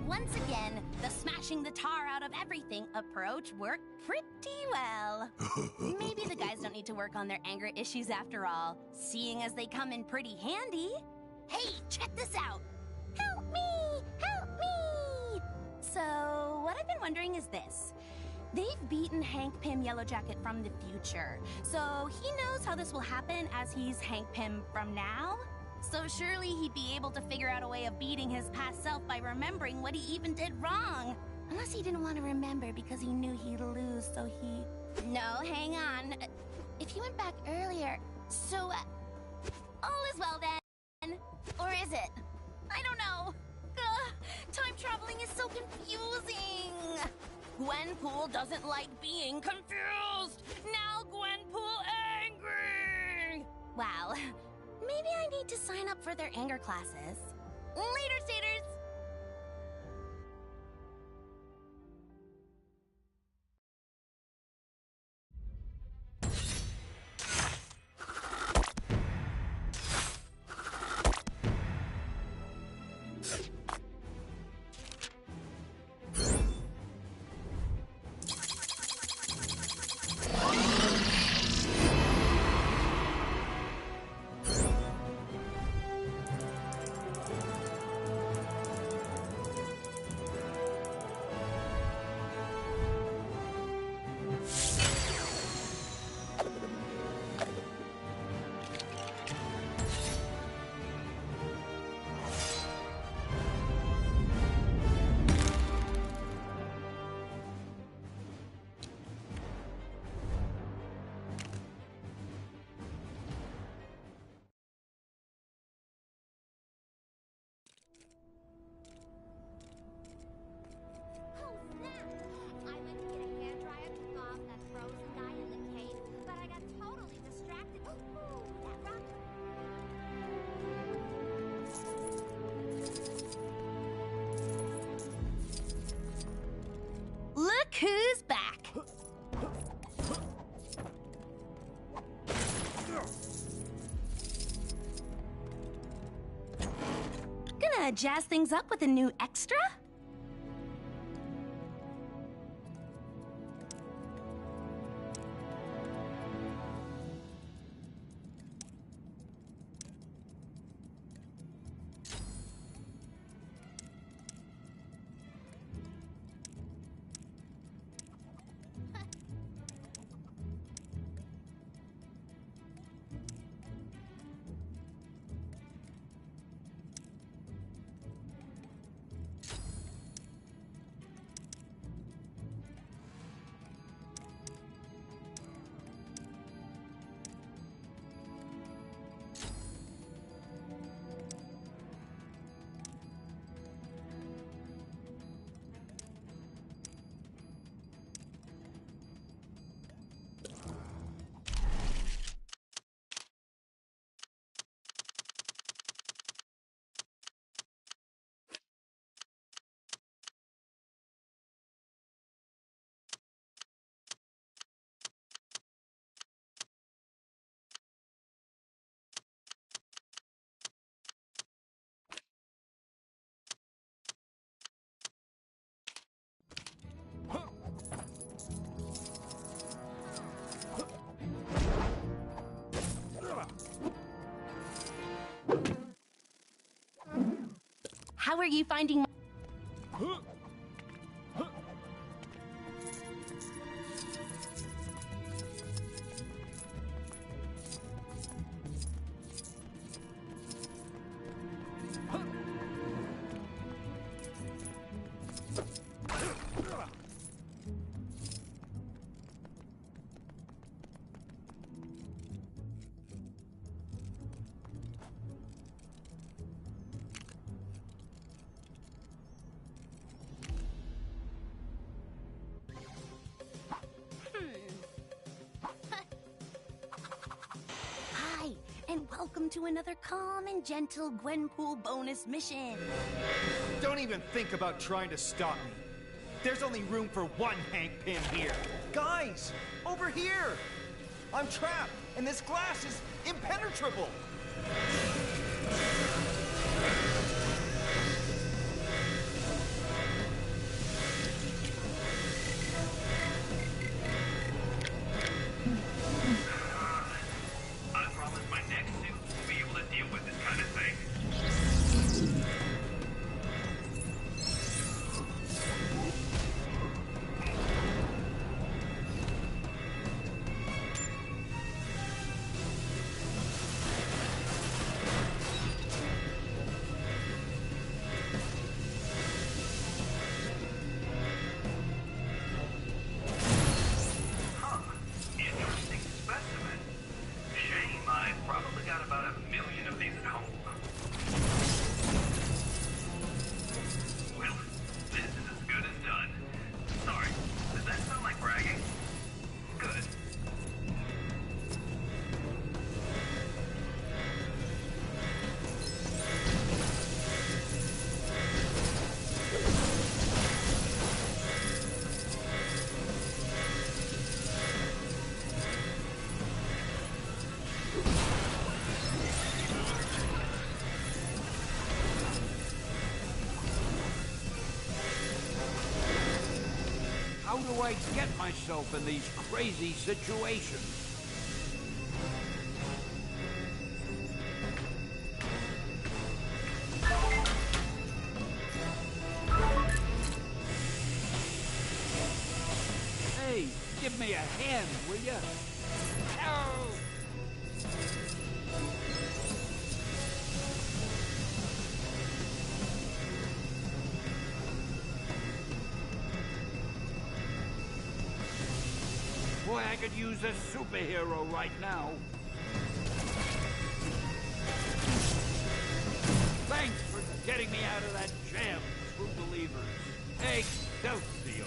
Once again, the smashing the tar out of everything approach worked pretty well. Maybe the guys don't need to work on their anger issues after all, seeing as they come in pretty handy. Hey, check this out! Help me! Help me! So, what I've been wondering is this. They've beaten Hank Pym Yellowjacket from the future, so he knows how this will happen as he's Hank Pym from now. So surely he'd be able to figure out a way of beating his past self by remembering what he even did wrong. Unless he didn't want to remember because he knew he'd lose, so he... No, hang on. If he went back earlier, so... all is well then. Or is it? I don't know. Time traveling is so confusing. Gwenpool doesn't like being confused. Now Gwenpool angry. Wow. Maybe I need to sign up for their anger classes. Later, Staters! Wanna jazz things up with a new extra? How are you finding Hi, and welcome to another calm and gentle Gwenpool bonus mission. Don't even think about trying to stop me. There's only room for one Hank Pym here. Guys, over here! I'm trapped, and this glass is impenetrable! I promise my next suit will be able to deal with this kind of thing. Interesting specimen. Shame, I've probably got about 1 million of these at home. Well, this is as good as done. Sorry, does that sound like bragging? Good. How do I get myself in these crazy situations? Hey, give me a hand, will ya? Ow! Boy, I could use a superhero right now. Thanks for getting me out of that jam, true believers. Excelsior!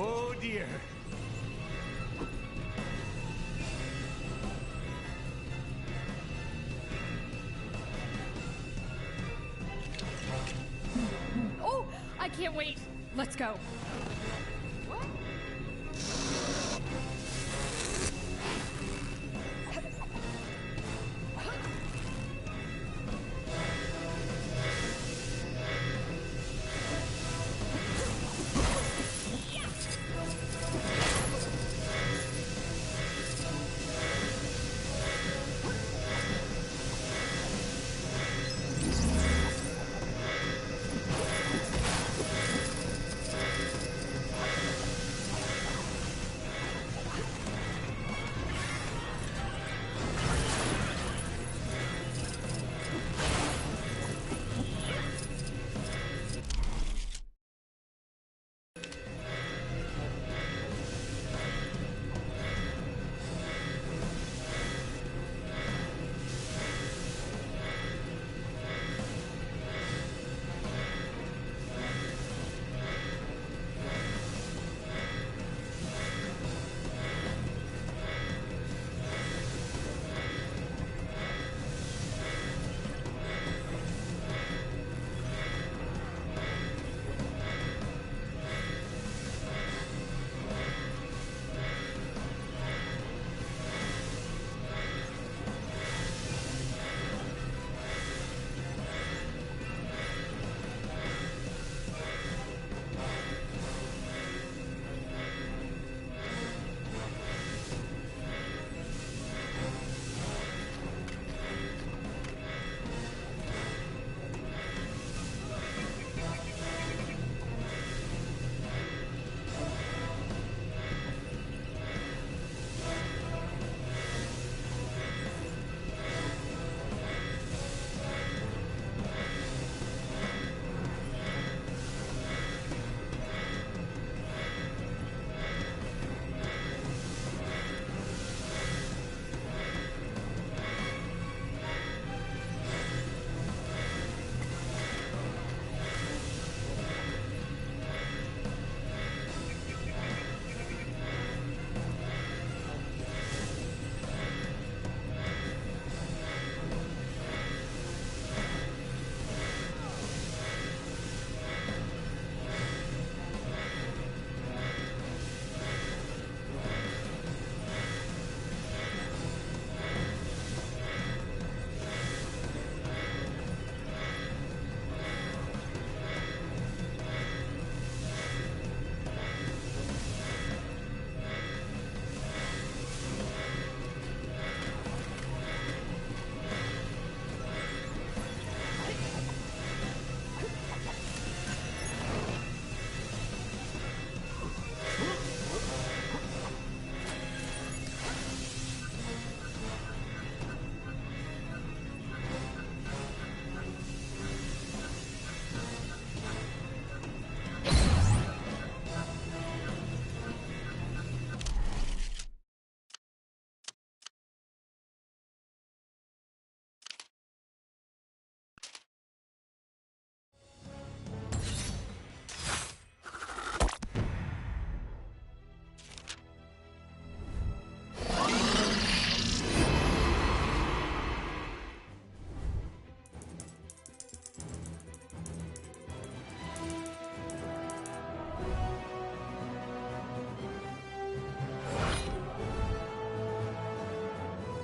Oh dear. Oh, I can't wait. Let's go.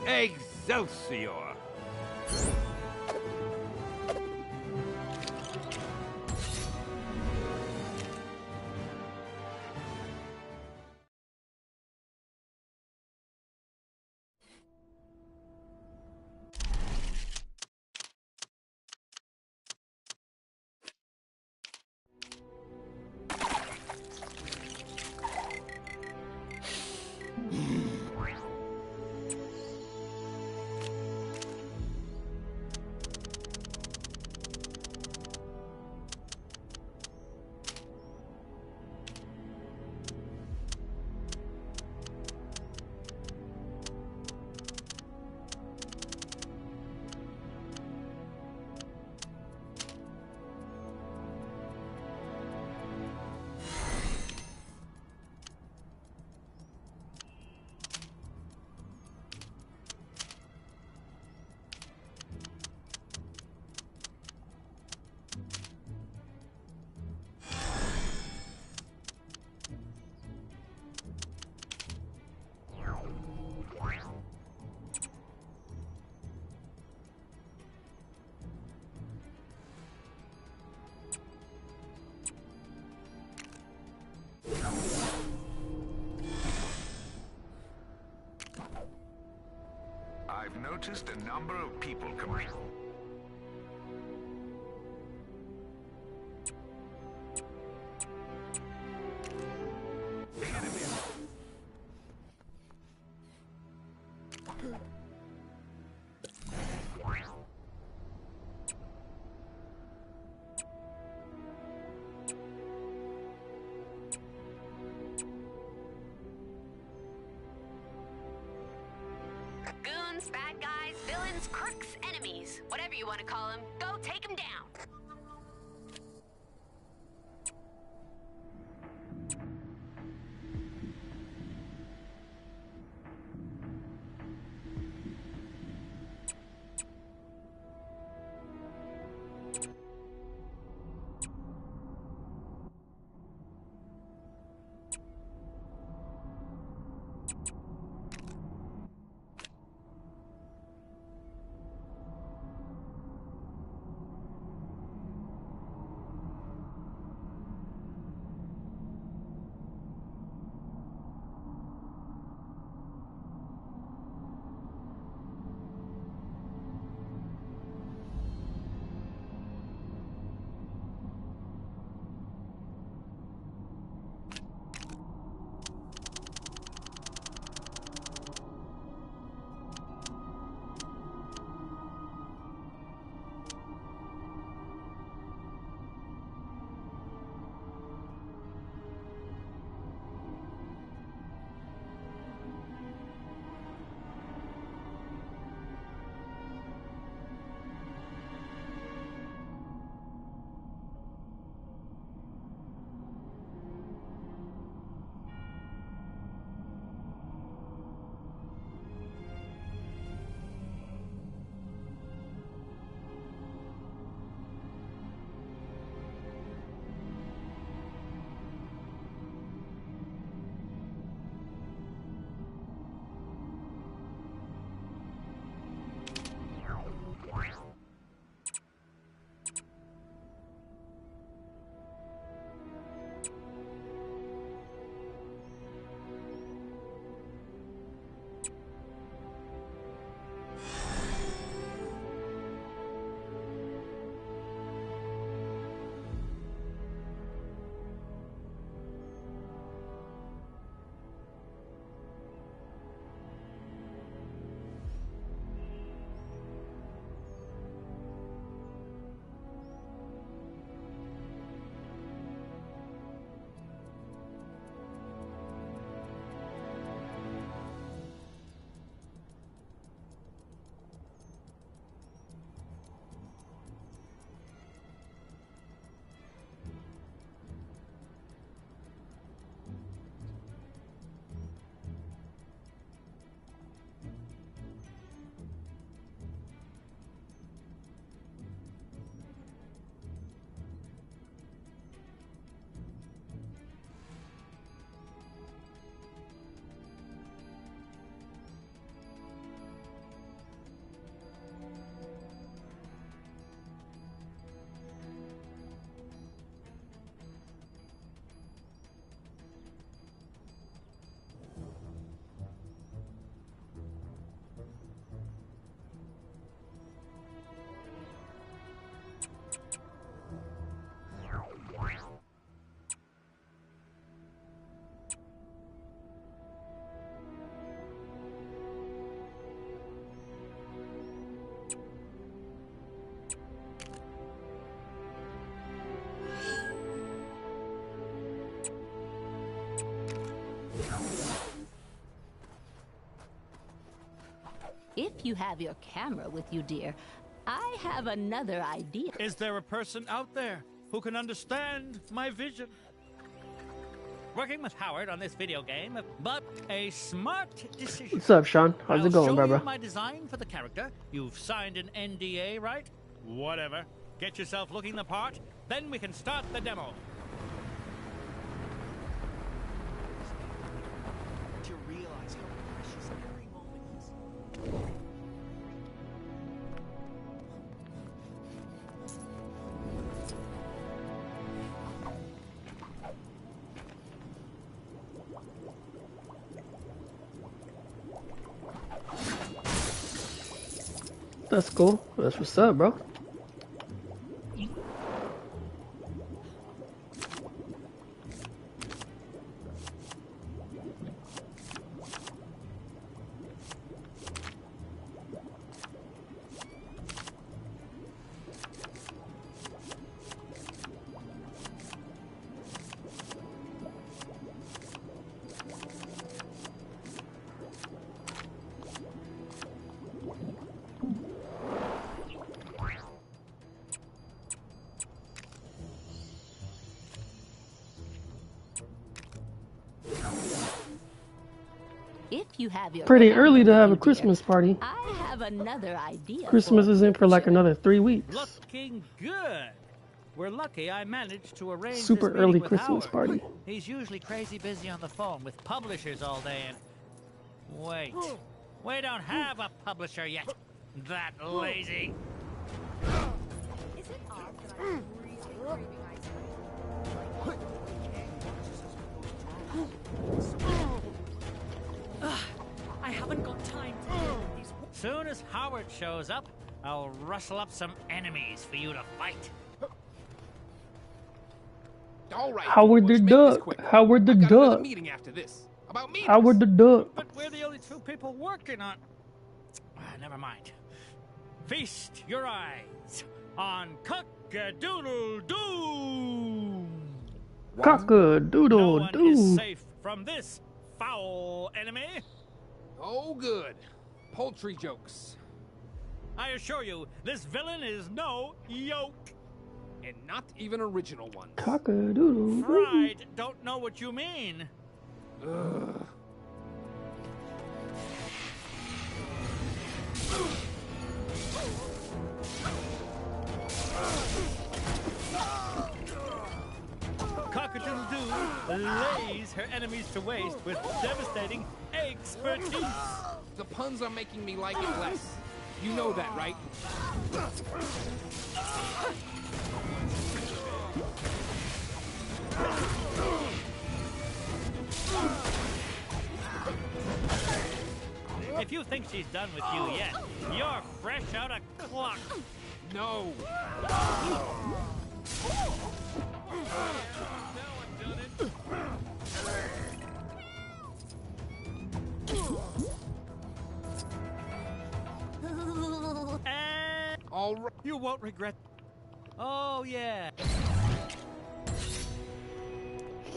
Excelsior! noticed a number of people coming. Goons, bad guys, villains, crooks, enemies, whatever you want to call them, go take them down. If you have your camera with you, dear, I have another idea. Is there a person out there who can understand my vision? Working with Howard on this video game, but a smart decision. What's up, Sean? How's it going, show brother? you my design for the character. You've signed an NDA, right? Whatever. Get yourself looking the part, then we can start the demo. To realize how precious every moment is. That's cool. That's what's up, bro. If you have your Pretty way, early to have a dear, Christmas party. I have another idea. Christmas is in for like another 3 weeks. Looking good. We're lucky I managed to arrange Super this meeting early with Christmas Howard. party. He's usually crazy busy on the phone with publishers all day and... Wait. We don't have a publisher yet. That lazy. Is it odd that I'm really craving ice cream? I haven't got time to deal with these. Soon as Howard shows up, I'll rustle up some enemies for you to fight. All right. Howard the let's make this Duck. quick. Howard the I've got another Duck. meeting after this. About meetings. Howard the Duck. But we're the only two people working on... never mind. Feast your eyes on Cock-a-doodle-doo! No one is Cock-a-doodle-doo. safe from this foul enemy. Oh, good. Poultry jokes. I assure you, this villain is no yoke. And not even original ones. Cock-a-doodle-doo. Fried don't know what you mean. Ugh. Cock-a-doodle-doo lays her enemies to waste with devastating expertise. The puns are making me like it less. You know that, right? If you think she's done with you yet, you're fresh out of clock. No. All right. You won't regret. Oh, yeah.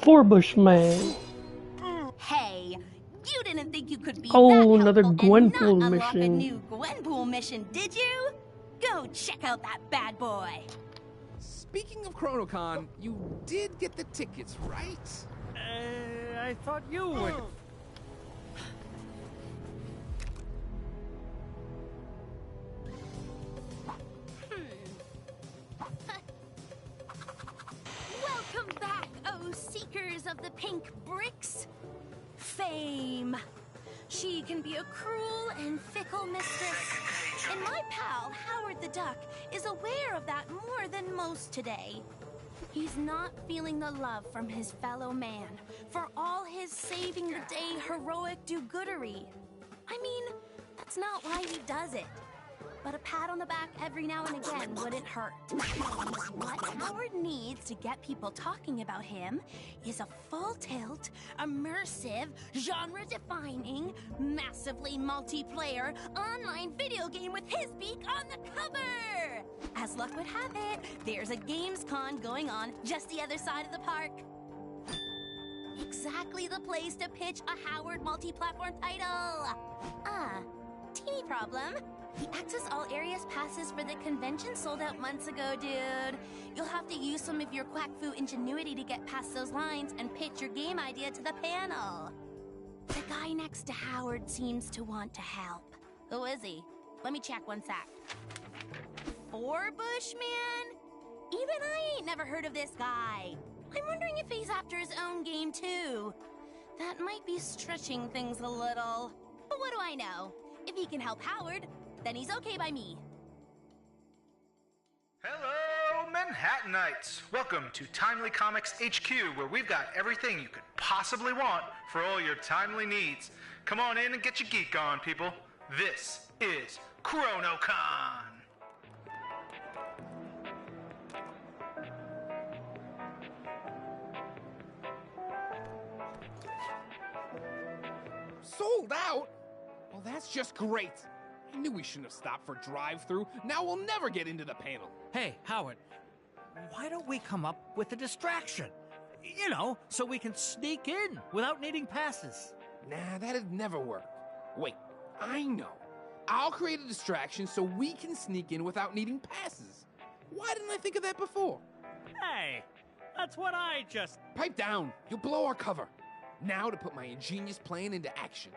Forbush Man. Hey, you didn't think you could be Oh, that another helpful and not Gwenpool unlock a mission. new Gwenpool mission, did you? Go check out that bad boy. Speaking of ChronoCon, you did get the tickets, right? I thought you would. Welcome back, oh seekers of the pink bricks. Fame. She can be a cruel and fickle mistress. And my pal, Howard the Duck, is aware of that more than most today. He's not feeling the love from his fellow man for all his saving the day heroic do-goodery. I mean, that's not why he does it. But a pat on the back every now and again wouldn't hurt. What Howard needs to get people talking about him is a full-tilt, immersive, genre-defining, massively multiplayer online video game with his beak on the cover! As luck would have it, there's a Gamescon going on just the other side of the park. Exactly the place to pitch a Howard multi-platform title. Teeny problem. The Access All Areas passes for the convention sold out months ago, dude. You'll have to use some of your quack fu ingenuity to get past those lines and pitch your game idea to the panel. The guy next to Howard seems to want to help. Who is he? Let me check one sec. Forbush Man? Even I ain't never heard of this guy. I'm wondering if he's after his own game too. That might be stretching things a little. But what do I know? If he can help Howard, then he's okay by me. Hello, Manhattanites! Welcome to Timely Comics HQ, where we've got everything you could possibly want for all your timely needs. Come on in and get your geek on, people. This is ChronoCon! Sold out? Well, that's just great. I knew we shouldn't have stopped for drive-through. Now we'll never get into the panel. Hey, Howard, why don't we come up with a distraction? You know, so we can sneak in without needing passes. Nah, that'd never work. Wait, I know. I'll create a distraction so we can sneak in without needing passes. Why didn't I think of that before? Hey, that's what I just... Pipe down. You'll blow our cover. Now to put my ingenious plan into action.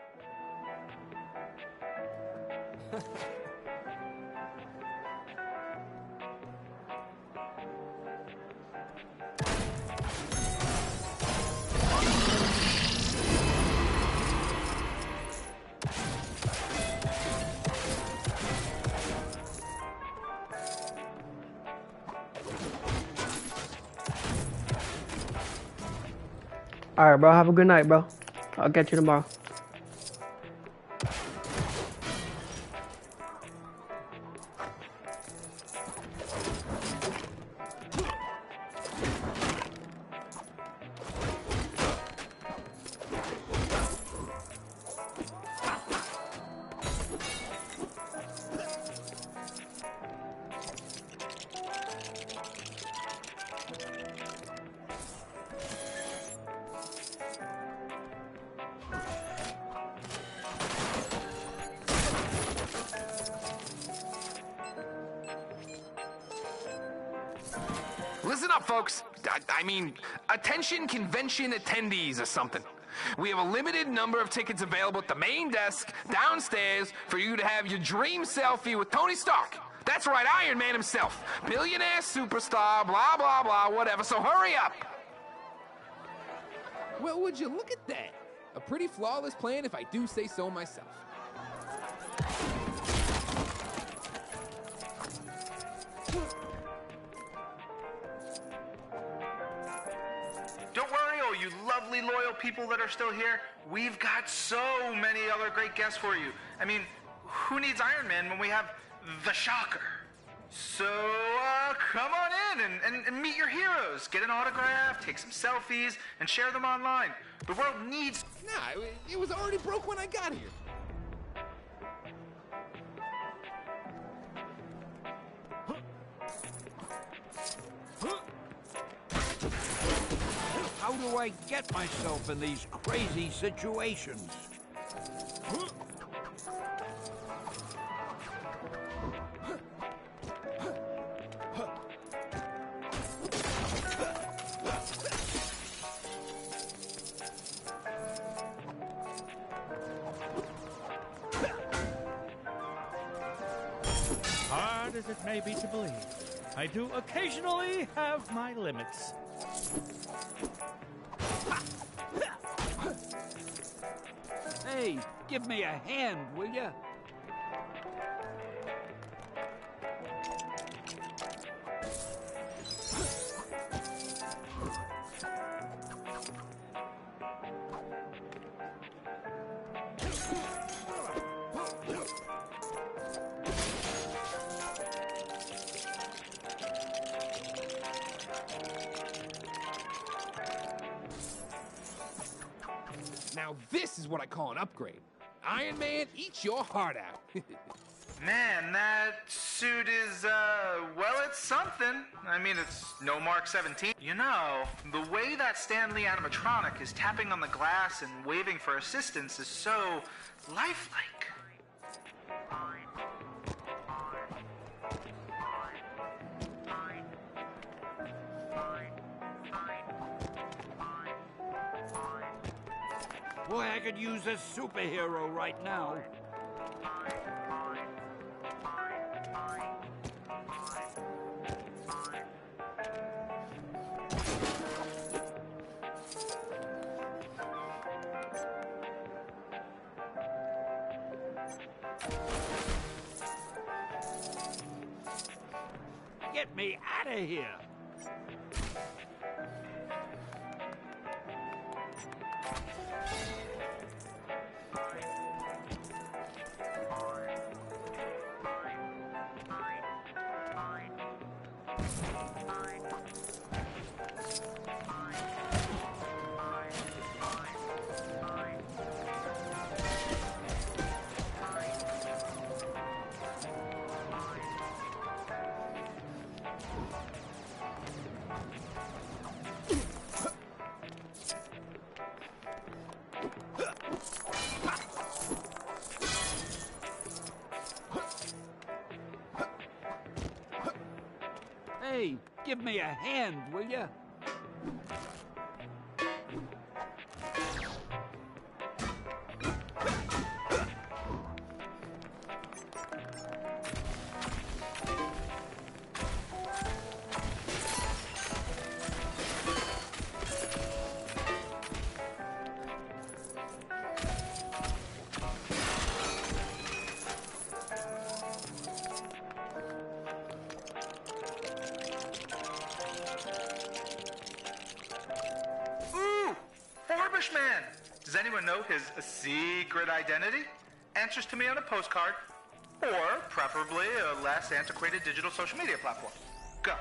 Alright, bro. Have a good night, bro. I'll catch you tomorrow. Listen up, folks. I mean, attention convention attendees or something. We have a limited number of tickets available at the main desk downstairs for you to have your dream selfie with Tony Stark. That's right, Iron Man himself. Billionaire, superstar, blah, blah, blah, whatever. So hurry up. Well, would you look at that? A pretty flawless plan if I do say so myself. Don't worry, oh, you lovely, loyal people that are still here. We've got so many other great guests for you. I mean, who needs Iron Man when we have the Shocker? So, come on in and meet your heroes. Get an autograph, take some selfies, and share them online. The world needs... Nah, it was already broke when I got here. How do I get myself in these crazy situations? Hard as it may be to believe, I do occasionally have my limits. Hey, give me a hand, will ya? Now this is what I call an upgrade. Iron Man, eat your heart out. Man, that suit is, well, it's something. I mean, it's no Mark 17. You know, the way that Stan Lee animatronic is tapping on the glass and waving for assistance is so lifelike. Boy, I could use a superhero right now. Get me out of here! give me a hand, will you? Man, does anyone know his secret identity? Answers to me on a postcard, or preferably a less antiquated digital social media platform. Go.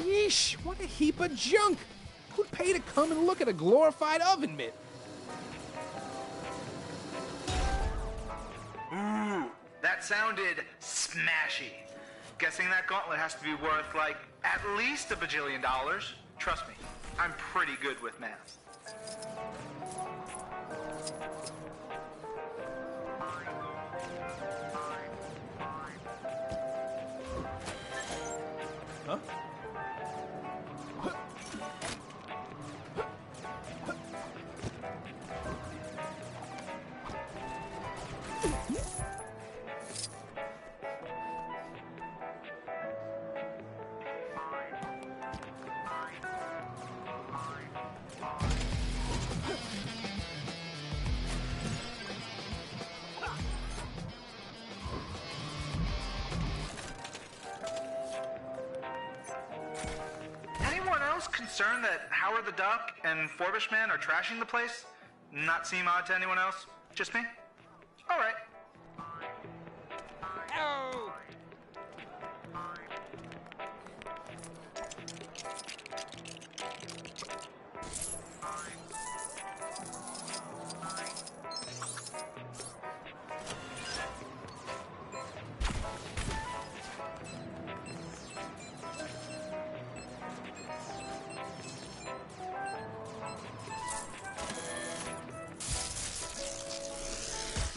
Yeesh, what a heap of junk! Who'd pay to come and look at a glorified oven mitt? Ooh, that sounded smashy. Guessing that gauntlet has to be worth, like, at least $1 bajillion. Trust me, I'm pretty good with math. Huh? Anyone else concerned that Howard the Duck and Forbish Man are trashing the place? Not seem odd to anyone else? Just me? All right. Oh!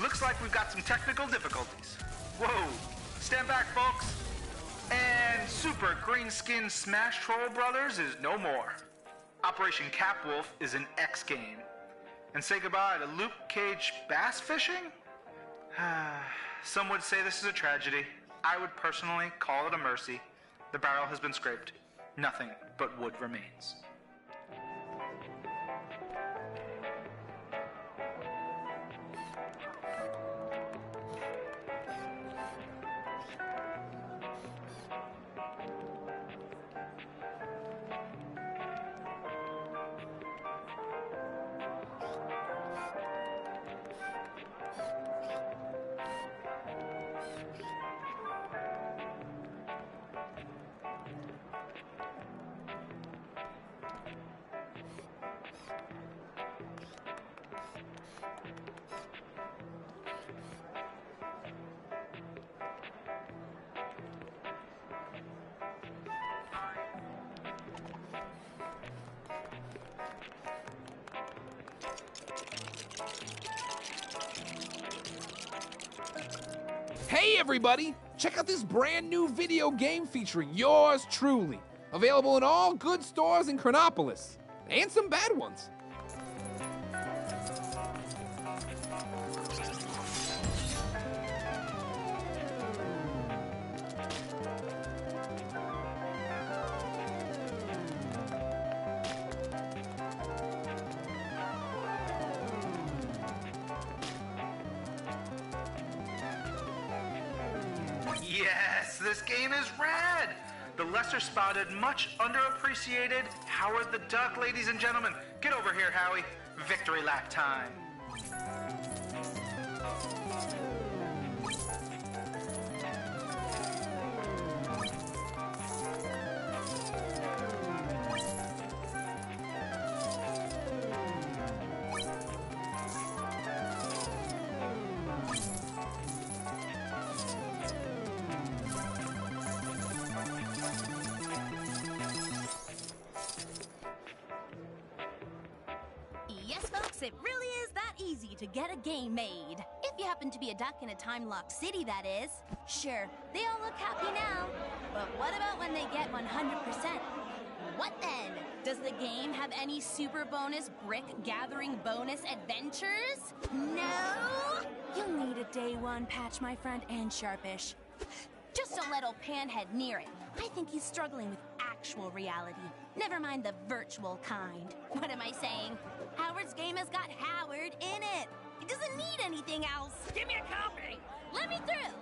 Looks like we've got some technical difficulties. Whoa, stand back, folks. And Super Green Skin Smash Troll Brothers is no more. Operation Capwolf is an X game. And say goodbye to Luke Cage bass fishing? Some would say this is a tragedy. I would personally call it a mercy. The barrel has been scraped. Nothing but wood remains. Hey everybody! Check out this brand new video game featuring yours truly. Available in all good stores in Chronopolis. And some bad ones. Yes, this game is rad! the lesser spotted, much underappreciated Howard the Duck, ladies and gentlemen. Get over here, Howie. Victory lap time. Yes, folks, it really is that easy to get a game made. If you happen to be a duck in a time-locked city, that is. Sure, they all look happy now. But what about when they get 100%? What then? Does the game have any super bonus brick-gathering bonus adventures? No? You'll need a day one patch, my friend, and Sharpish. Just don't let old Panhead near it. I think he's struggling with actual reality. Never mind the virtual kind. What am I saying? Howard's game has got Howard in it. It doesn't need anything else. Give me a copy. Let me through.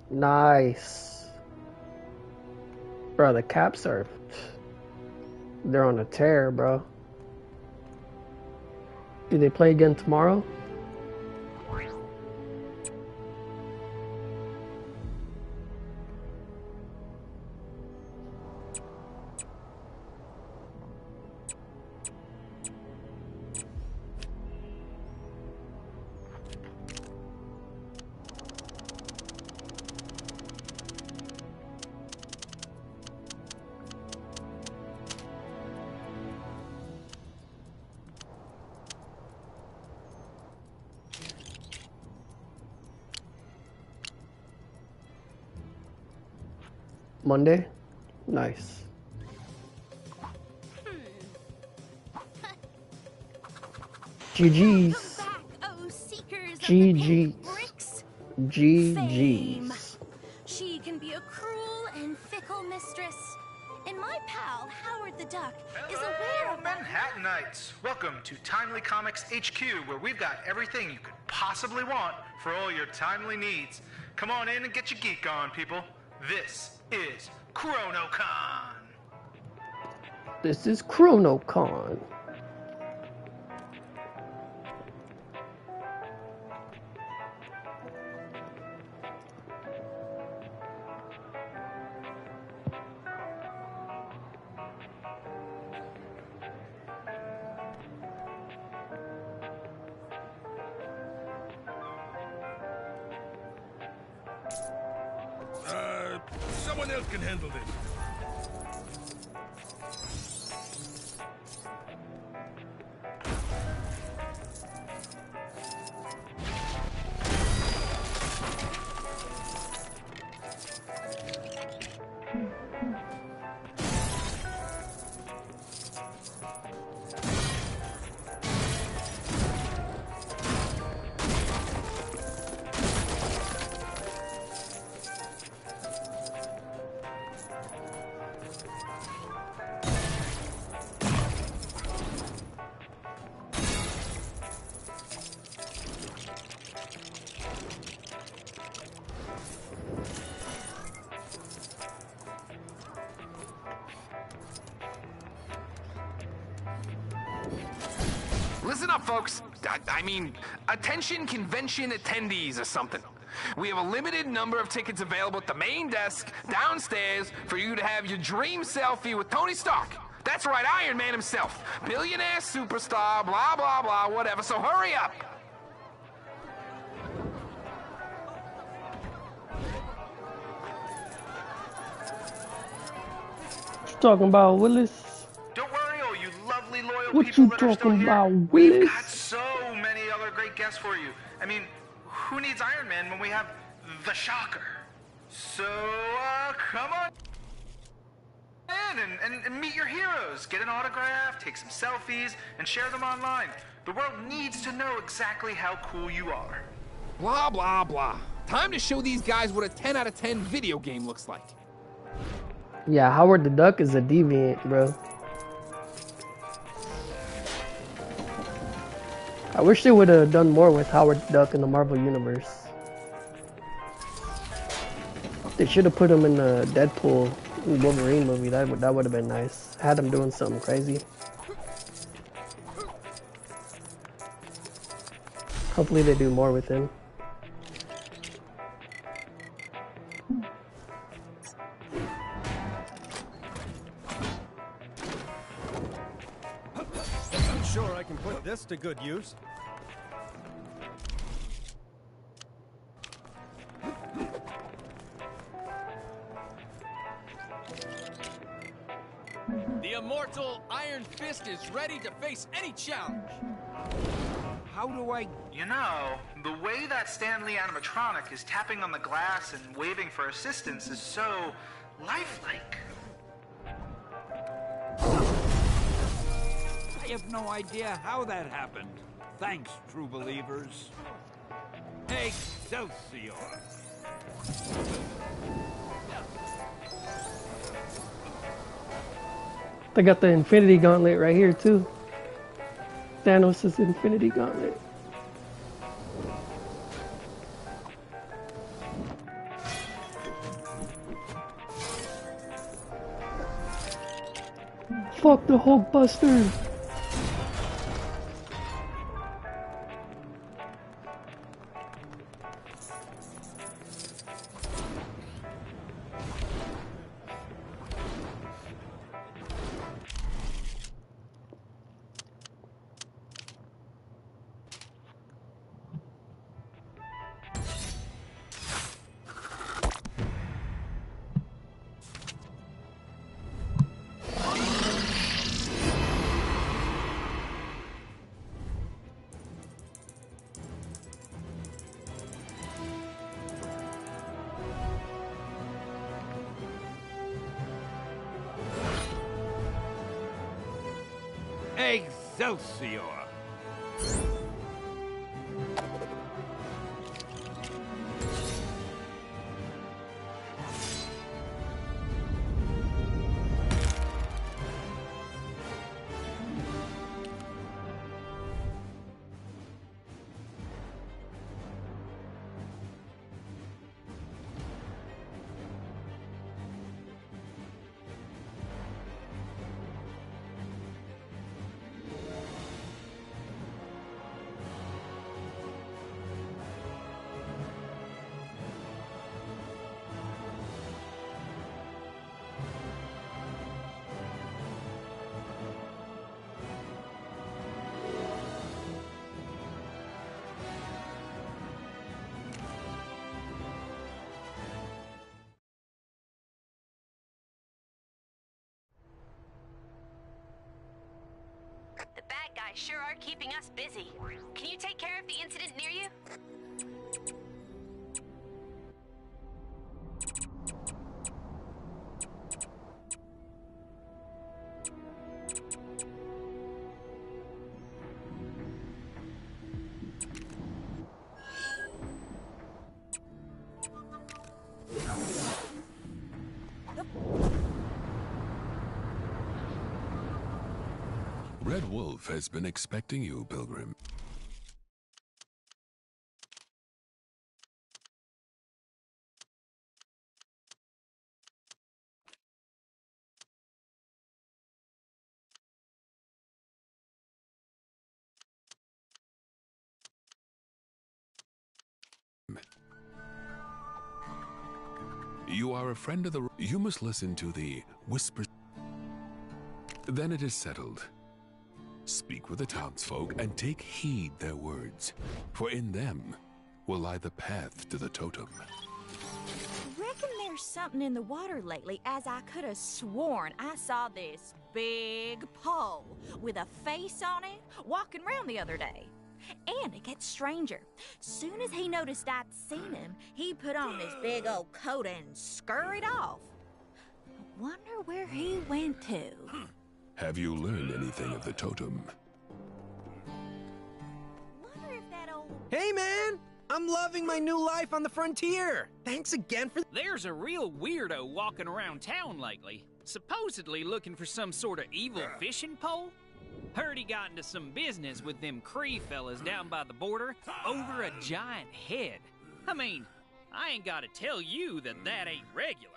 Nice. Bro, the Caps are... They're on a tear, bro. Do they play again tomorrow? Monday? Nice. GG's. GG's. GG's. She can be a cruel and fickle mistress. And my pal, Howard the Duck, is aware of Manhattanites. Welcome to Timely Comics HQ, where we've got everything you could possibly want for all your timely needs. Come on in and get your geek on, people. This is ChronoCon. This is ChronoCon. Someone else can handle this. Listen up, folks. I mean, attention convention attendees or something. We have a limited number of tickets available at the main desk downstairs for you to have your dream selfie with Tony Stark. That's right, Iron Man himself. Billionaire superstar, blah, blah, blah, whatever. So hurry up. What you talking about, Willis? Don't worry, all you lovely, loyal What people you that are still talking here. about, We've Willis? got so many other great guests for you. I mean, who needs Iron Man when we have the Shocker? So, come on in and meet your heroes. Get an autograph, take some selfies, and share them online. The world needs to know exactly how cool you are. Blah, blah, blah. Time to show these guys what a 10 out of 10 video game looks like. Yeah, Howard the Duck is a deviant, bro. I wish they would have done more with Howard the Duck in the Marvel Universe. They should have put him in the Deadpool Wolverine movie. That would have been nice. Had him doing something crazy. Hopefully they do more with him. I'm sure I can put this to good use. The immortal Iron Fist is ready to face any challenge. How do I... You know, the way that Stanley animatronic is tapping on the glass and waving for assistance is so lifelike. I have no idea how that happened. Thanks, true believers. Excelsior! They got the Infinity Gauntlet right here too. Thanos' Infinity Gauntlet. Fuck the Hulkbuster! Excelsior! The bad guys sure are keeping us busy. Can you take care of the incident near you? Red Wolf has been expecting you, Pilgrim. You are a friend of the... You must listen to the whispers. Then it is settled. Speak with the townsfolk and take heed their words, for in them will lie the path to the totem. Reckon there's something in the water lately, as I could have sworn I saw this big pole with a face on it walking around the other day. And it gets stranger. Soon as he noticed I'd seen him, he put on this big old coat and scurried off. I wonder where he went to. Have you learned anything of the totem? Wonder if that old... Hey, man! I'm loving my new life on the frontier. Thanks again for... There's a real weirdo walking around town lately, supposedly looking for some sort of evil fishing pole. Heard he got into some business with them Cree fellas down by the border over a giant head. I mean, I ain't gotta tell you that that ain't regular.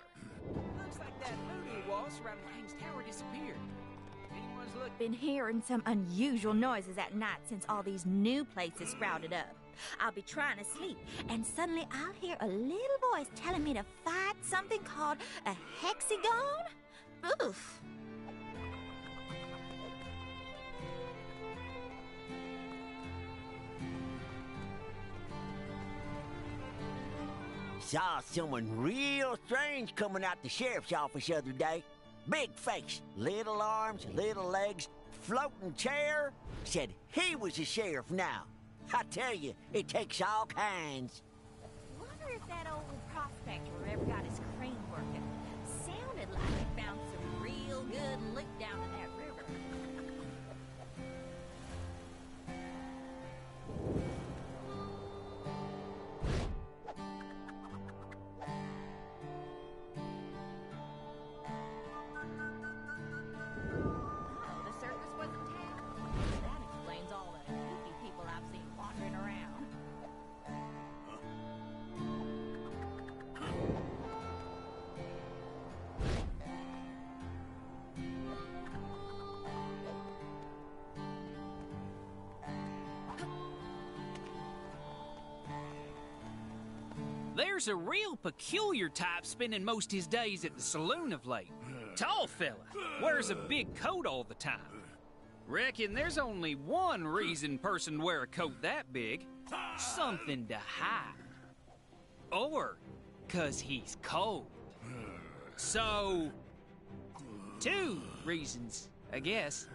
Looks like that voodoo wall surrounding King's Tower disappeared. Been hearing some unusual noises at night since all these new places sprouted up. I'll be trying to sleep, and suddenly I'll hear a little voice telling me to fight something called a hexagon? Oof. Saw someone real strange coming out the sheriff's office the other day. Big face, little arms, little legs, floating chair. Said he was the sheriff now. I tell you, it takes all kinds. Wonder if that old prospector ever got his crane working. Sounded like he found some real good lick down in that river. There's a real peculiar type spending most his days at the saloon of late. Tall fella, wears a big coat all the time. Reckon there's only one reason person wear a coat that big. Something to hide. Or 'cause he's cold. So, 2 reasons, I guess.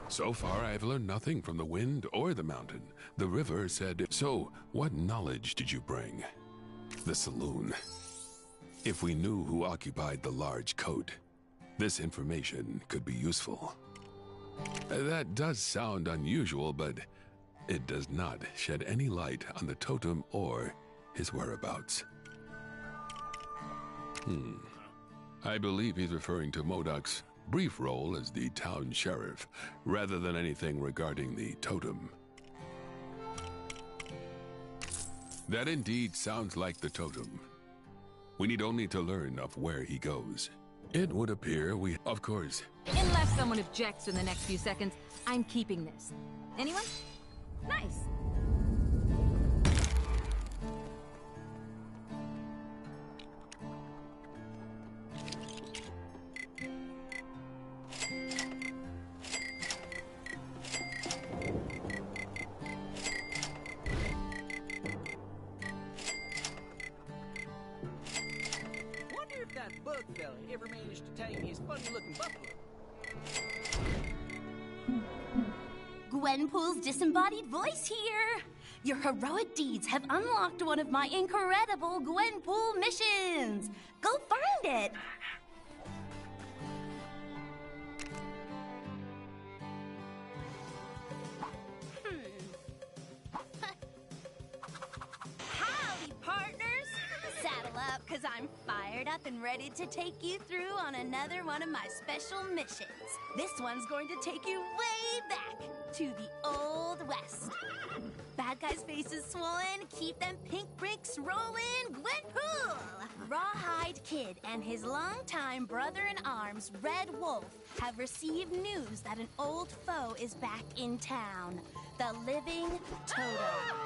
So far, I have learned nothing from the wind or the mountain. The river said, so what knowledge did you bring? The saloon. If we knew who occupied the large coat, this information could be useful. That does sound unusual, but it does not shed any light on the totem or his whereabouts. I believe he's referring to Modoc's brief role as the town sheriff, rather than anything regarding the totem. That indeed sounds like the totem. We need only to learn of where he goes. It would appear we, of course. Unless someone objects in the next few seconds, I'm keeping this. Anyone? Nice. Bug fella ever managed to tame his funny-looking buffalo. Gwenpool's disembodied voice here. Your heroic deeds have unlocked one of my incredible Gwenpool missions. Go find it. Howdy, partners. Saddle up, because I'm fired up and ready to take you through on another one of my special missions. This one's going to take you way back to the Old West. Bad guys' faces swollen, keep them pink bricks rolling, Gwenpool! Rawhide Kid and his longtime brother-in-arms, Red Wolf, have received news that an old foe is back in town. The Living Totem.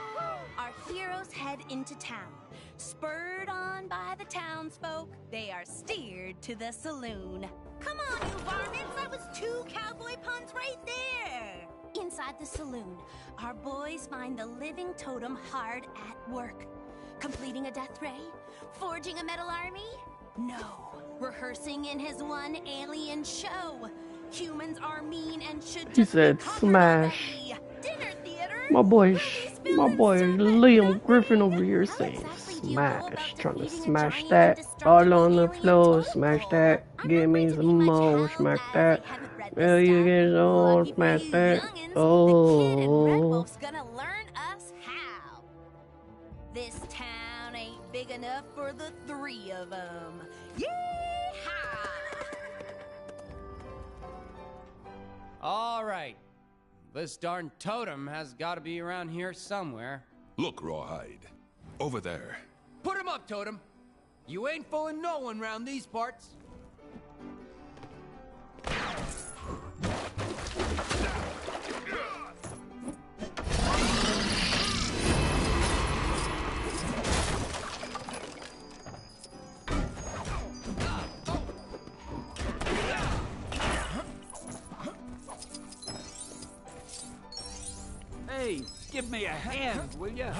Our heroes head into town. Spurred on by the townsfolk, they are steered to the saloon. Come on, you varmints! That was 2 cowboy puns right there! Inside the saloon, our boys find the Living Totem hard at work. Completing a death ray? Forging a metal army? No. Rehearsing in his one alien show. Humans are mean and should He just said smash. My boy Liam Griffin over here saying smash. Trying to smash that. All on the floor, smash that. Give me some more, smash that. Will you get on, smash that. Oh. Gonna learn us how. This town ain't big enough for the 3 of them. Yeehaw! All right. This darn totem has got to be around here somewhere. Look, Rawhide. Over there. Put him up, Totem. You ain't fooling no one round these parts. Hey, give me a hand, will ya?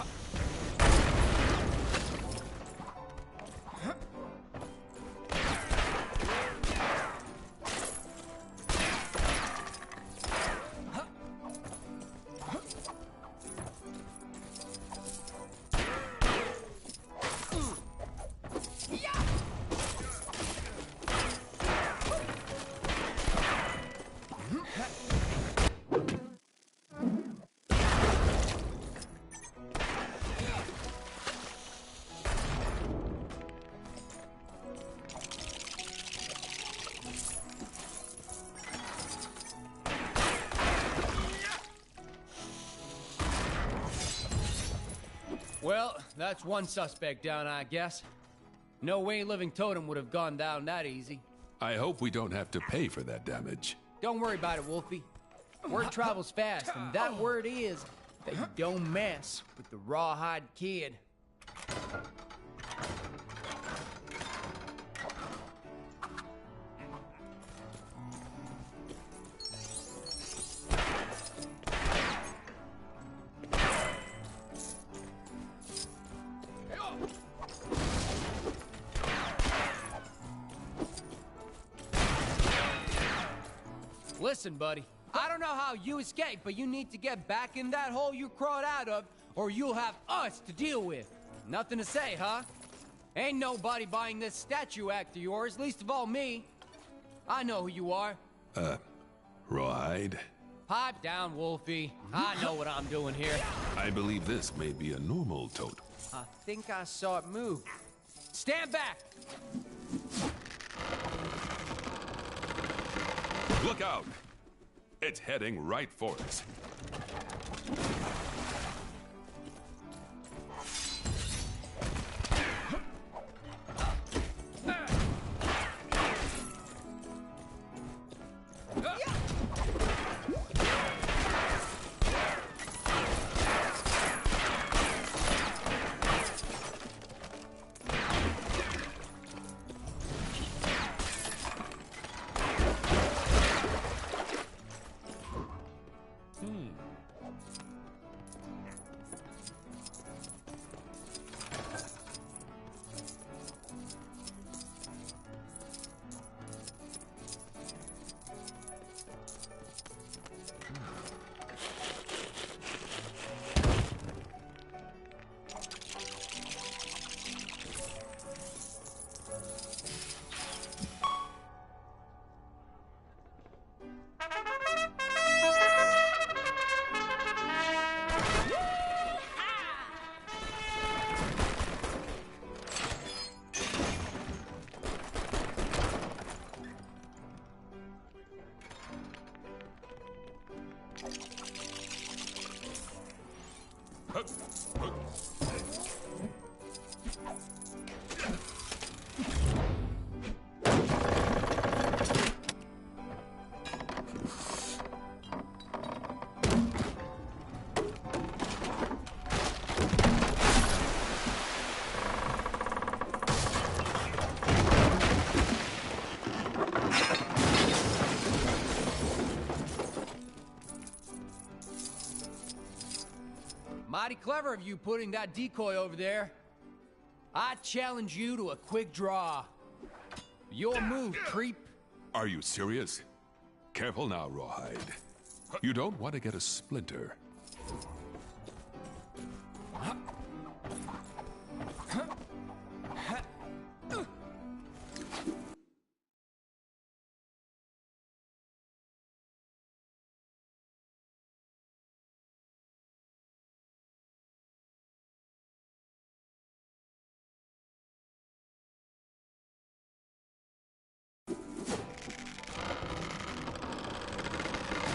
Well, that's one suspect down, I guess. No way Living Totem would have gone down that easy. I hope we don't have to pay for that damage. Don't worry about it, Wolfie. Word travels fast, and that word is that you don't mess with the Rawhide Kid. Listen, buddy, I don't know how you escaped, but you need to get back in that hole you crawled out of, or you'll have us to deal with. Nothing to say, huh? Ain't nobody buying this statue act of yours, least of all me. I know who you are. Rawhide? Pipe down, Wolfie. I know what I'm doing here. I believe this may be a normal totem. I think I saw it move. Stand back! Look out! It's heading right for us. Mighty clever of you putting that decoy over there. I challenge you to a quick draw. Your move, creep. Are you serious? Careful now, Rawhide. You don't want to get a splinter.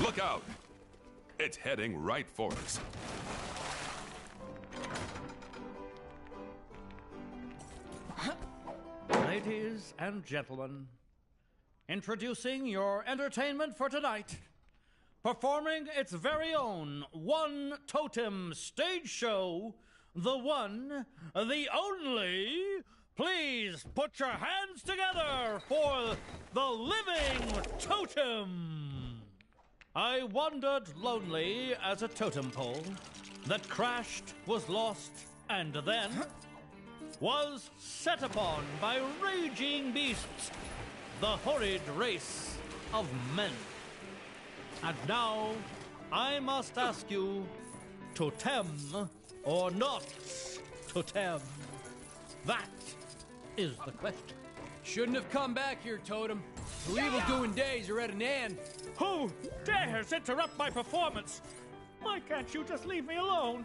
Look out! It's heading right for us. Ladies and gentlemen, introducing your entertainment for tonight. Performing its very own One Totem stage show, the one, the only. Please put your hands together for the Living Totem. I wandered lonely as a totem pole that crashed, was lost, and then was set upon by raging beasts, the horrid race of men. And now I must ask you, totem or not totem? That is the question. Shouldn't have come back here, Totem. The evil-doing days are at an end. Who dares interrupt my performance? Why can't you just leave me alone?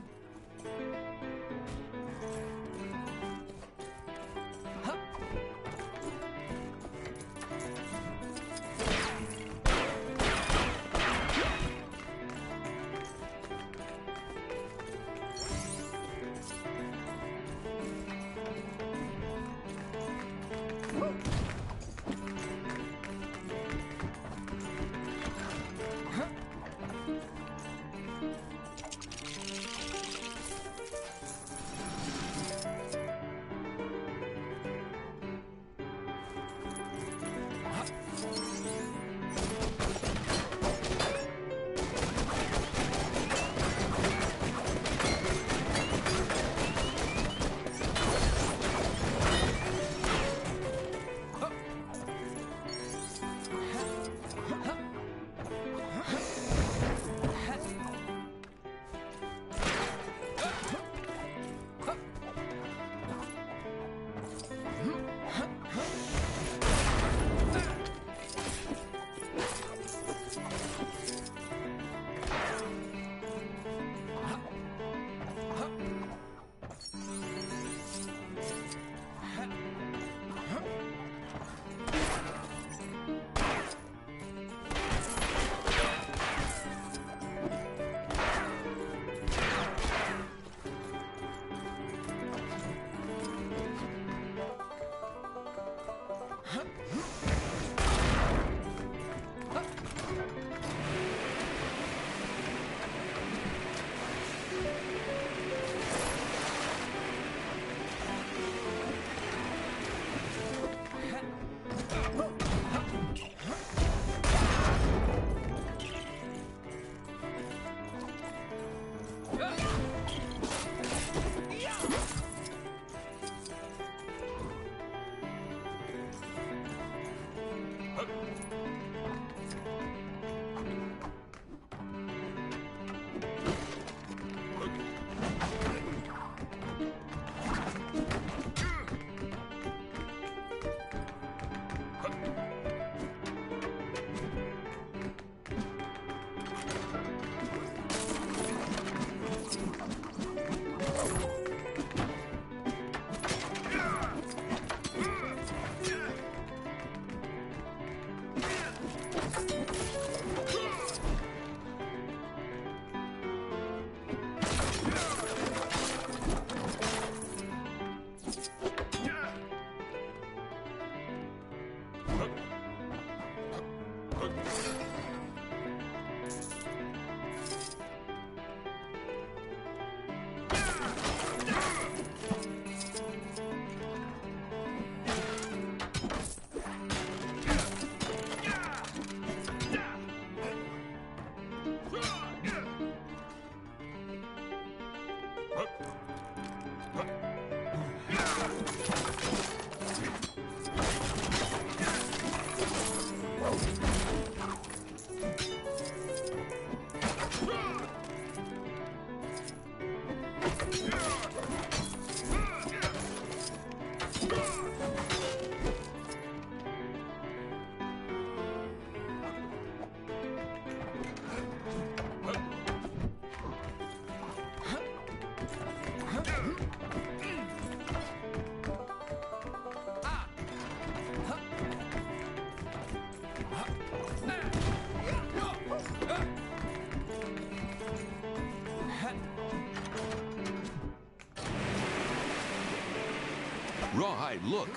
Rawhide, look!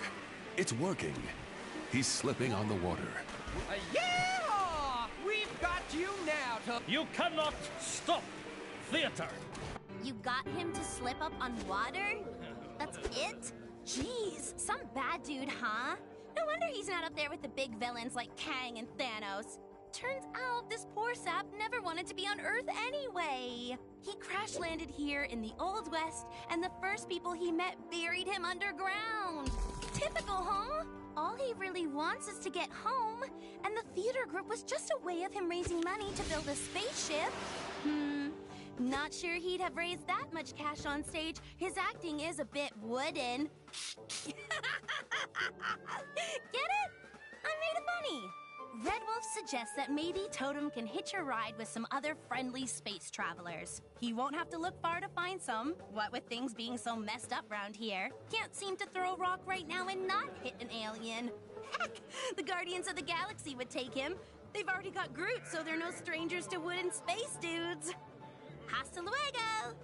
It's working. He's slipping on the water. Yeah! We've got you now, You cannot stop theater! You got him to slip up on water? That's it? Jeez, some bad dude, huh? No wonder he's not up there with the big villains like Kang and Thanos. Turns out this poor sap never wanted to be on Earth anyway. He crash-landed here in the Old West, and the first people he met buried him underground. Typical, huh? All he really wants is to get home, and the theater group was just a way of him raising money to build a spaceship. Not sure he'd have raised that much cash on stage. His acting is a bit wooden. Get it? I made it funny. Red Wolf suggests that maybe Totem can hitch a ride with some other friendly space travelers. He won't have to look far to find some, what with things being so messed up around here. Can't seem to throw a rock right now and not hit an alien. Heck, the Guardians of the Galaxy would take him. They've already got Groot, so they're no strangers to wooden space dudes. Hasta luego!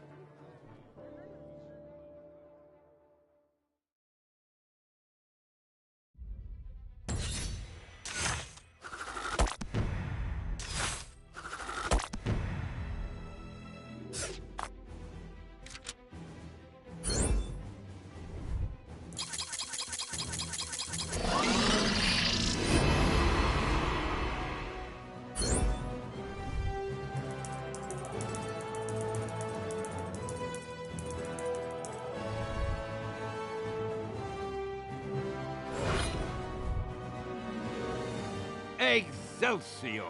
Excelsior!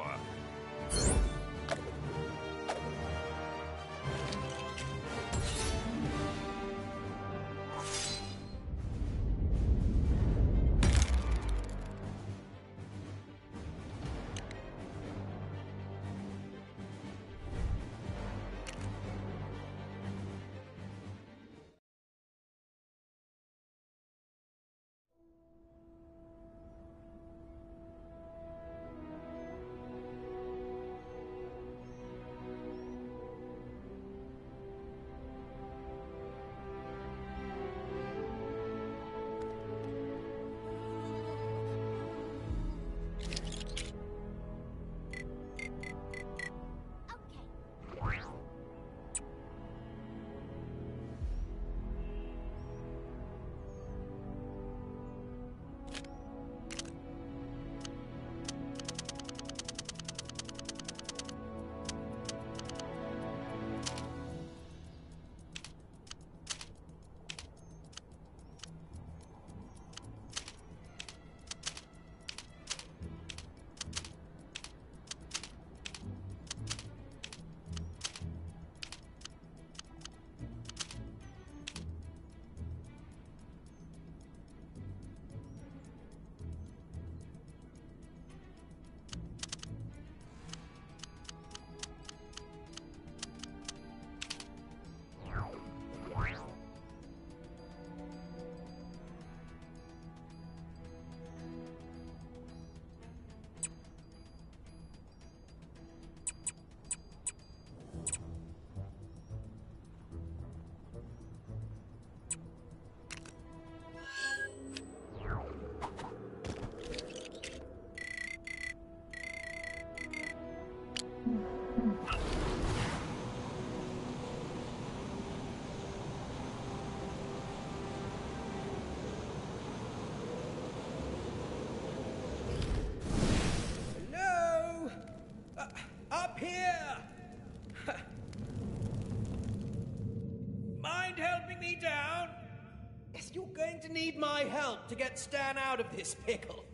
need my help to get Stan out of this pickle.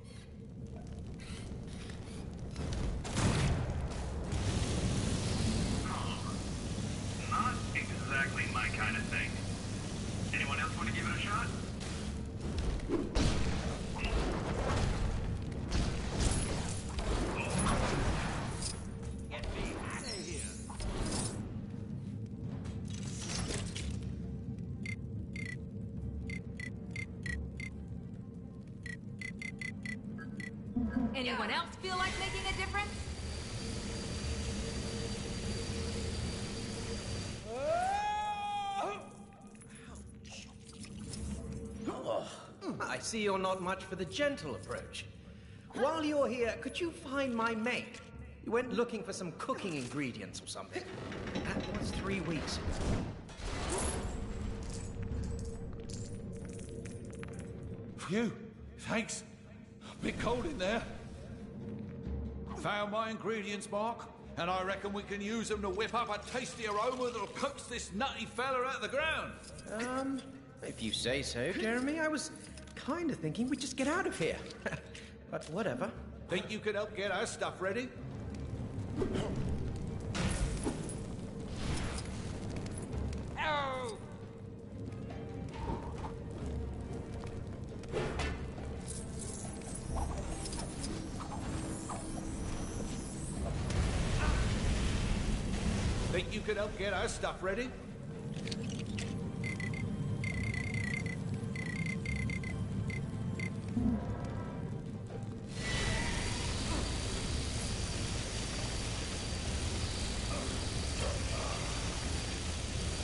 Not exactly my kind of thing. Anyone else want to give it a shot? Anyone else feel like making a difference? Oh, I see you're not much for the gentle approach. While you're here, could you find my mate? He went looking for some cooking ingredients or something. That was 3 weeks ago. Phew, thanks. A bit cold in there. Found my ingredients, Mark, and I reckon we can use them to whip up a tasty aroma that'll coax this nutty fella out of the ground. If you say so, Jeremy. I was kind of thinking we'd just get out of here. But whatever. Think you can help get our stuff ready? Ow! Think you can help get our stuff ready?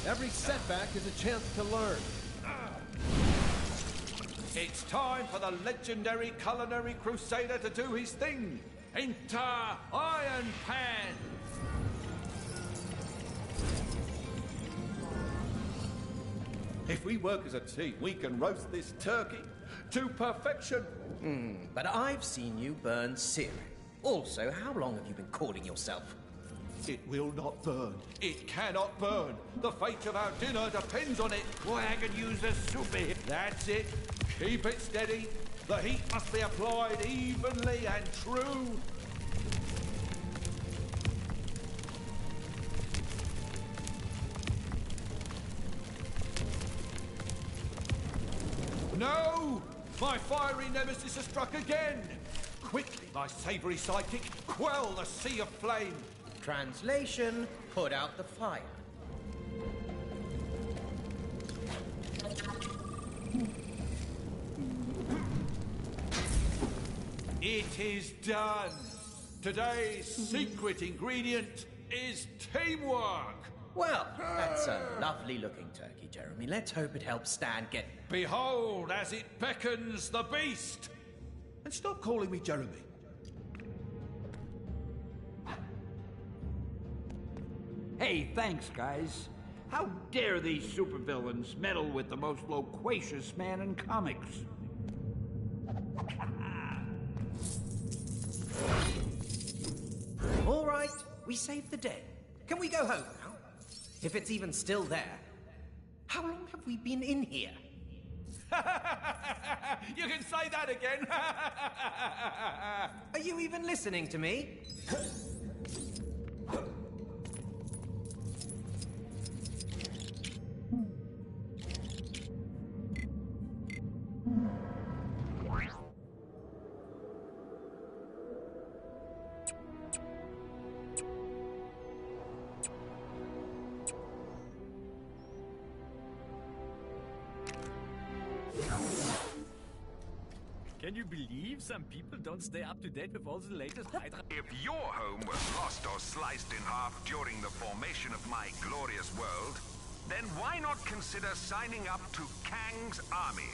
Every setback is a chance to learn. It's time for the legendary culinary crusader to do his thing. Enter Iron Pan. If we work as a team, we can roast this turkey to perfection. But I've seen you burn cereal. Also, how long have you been calling yourself? It will not burn. It cannot burn. The fate of our dinner depends on it. Boy, I could use a soup here. That's it. Keep it steady. The heat must be applied evenly and true. No! My fiery nemesis has struck again! Quickly, my savoury sidekick, quell the sea of flame! Translation, put out the fire. It is done! Today's secret ingredient is teamwork! Well, that's a lovely looking turkey, Jeremy. Let's hope it helps Stan get... Behold as it beckons the beast! And stop calling me Jeremy. Hey, thanks, guys. How dare these supervillains meddle with the most loquacious man in comics? All right, we saved the day. Can we go home now? If it's even still there. How long have we been in here? You can say that again! Are you even listening to me? Can you believe some people don't stay up to date with all the latest Hydra? If your home was lost or sliced in half during the formation of my glorious world, then why not consider signing up to Kang's army?